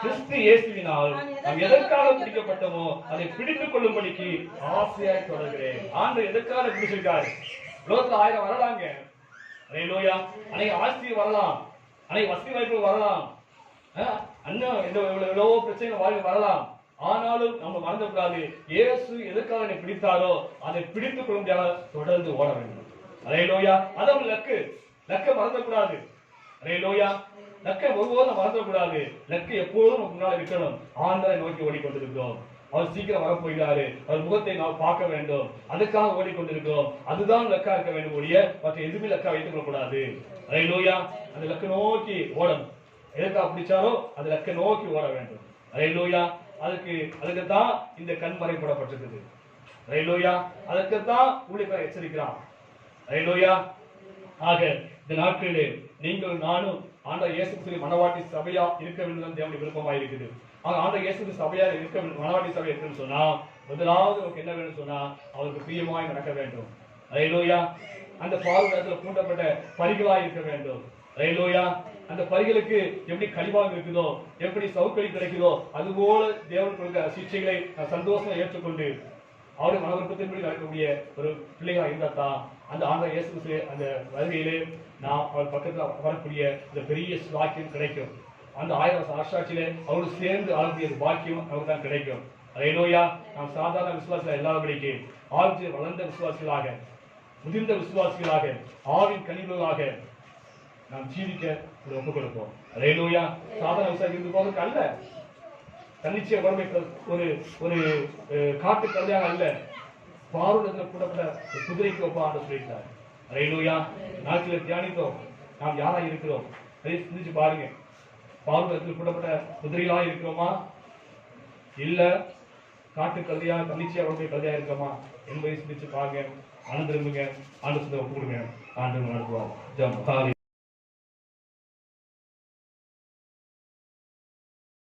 கிறிஸ்து இயேசுவினால் நாம் எதற்காக பிடிக்கப்பட்டோமோ அதை பிடித்துக் கொள்ளும்படிக்கு ஆசையாய் தொடர்கிறேன். ஆண்டு எதற்காக பிடிச்சிருக்காரு? உலகத்துல 1000 வரலாங்க. ரயில்வேயா அன்னைக்கு ஆஸ்தி வரலாம், அன்னைக்கு வசதி வாய்ப்புகள் வரலாம், அண்ணன் எவ்வளவோ பிரச்சனைகள் வாழ்க்கை வரலாம். ஆனாலும் நம்ம மறந்துவிடாது, இயேசு எதற்காக என்னை பிடித்தாரோ அதை பிடித்துக் கொள்ளும்படியாக தொடர்ந்து ஓட வேண்டும். ரயில்வேயா அதான் லக்க மறந்துக்கூடாது. ரயில்வேயா லக்க ஒருபோதும் மறந்துக்கூடாது. லக்கு எப்போதும் முன்னால் இருக்கணும். ஆண்டவரை நோக்கி ஓடிக்கொண்டிருக்கிறோம். அவர் சீக்கிரம் வரப்போகிறாரு, அவர் முகத்தை நாம் பார்க்க வேண்டும், அதுக்காக ஓடிக்கொண்டிருக்கிறோம். அதுதான் லக்கா இருக்க வேண்டும் ஒழிய மற்ற எதுவுமே லக்கா வைத்துக் கொள்ளக்கூடாது. ரயில்வேயா அந்த லக்க நோக்கி ஓடணும். எதற்காக பிடிச்சாரோ அந்த லக்க நோக்கி ஓட வேண்டும். ரயில்வேயா அதுக்குத்தான் இந்த கண்மறை போடப்பட்டிருக்குது. ரயில்வேயா அதற்குத்தான் ஊழியக்காரர் எச்சரிக்கிறான். ரயில்வேயா ஆக இந்த நாட்களிலே நீங்கள் நானும் ஆண்டவர் இயேசு கிறிஸ்து மனவாட்டி சபையா இருக்க வேண்டும் தேவனுடைய விருப்பமா இருக்குது. ஆண்டவர் இயேசு கிறிஸ்து சபையா இருக்க மனவாட்டி சபை இருக்குன்னு சொன்னா முதலாவது நமக்கு என்ன வேணும் சொன்னா அவருக்கு பிரியமாய் நடக்க வேண்டும். ரயில்வேயா அந்த பாதுகாப்புல பூண்டப்பட்ட பரிகளாய் இருக்க வேண்டும். ரயில்வேயா அந்த பரிகளுக்கு எப்படி கழிவாக இருக்குதோ, எப்படி சவுக்கடி கிடைக்குதோ அதுபோல தேவன் கொடுக்க சிக்ஷைகளை சந்தோஷமா ஏற்றுக்கொண்டு அவருடைய மனவிருப்பத்தின்படி நடக்கக்கூடிய ஒரு பிள்ளைகளா இருந்தாத்தான் அந்த ஆண்டவர் இயேசு கிறிஸ்து அந்த வருகையிலே நாம் அவர் பக்கத்துல வரக்கூடிய இந்த பெரிய பாக்கியம் கிடைக்கும். அந்த 1000 ஆட்சியிலே அவரோடு சேர்ந்து ஆளக்கூடிய பாக்கியம் நமக்கு தான் கிடைக்கும். ரயில்வேயா நாம் சாதாரண விசுவாசிகள் இல்லாதபடிக்கு ஆழ்ச்சி வளர்ந்த விசுவாசிகளாக, முதிர்ந்த விசுவாசிகளாக, ஆவின் கனிவுகளாக நாம் ஜீவிக்க ஒப்புக் கொடுப்போம். ரயில்வேயா சாதாரண விவசாயி இருந்து போவதற்கு அல்ல, தன்னிச்சைய வறுமை ஒரு ஒரு காட்டு கல்யாணம் அல்ல, பார்வத்தில் கூடப்பட்ட குதிரைக்கு ஒப்பா சொல்லிட்டார். அல்லேலூயா. நாட்களில் தியானித்தோம். நாம் யாரா இருக்கிறோம்? அதை சிந்திச்சு பாருங்க. பார்வத்தில் கூடப்பட்ட குதிரைகளா இருக்கிறோமா? இல்ல காட்டு கல்வியா தன்னிச்சையா அவருடைய கல்வியா இருக்கோமா என்பதை சிந்திச்சு பாருங்க. ஆனந்திருங்க. ஆண்டு கொடுங்க. ஆண்டு நடத்துவார்.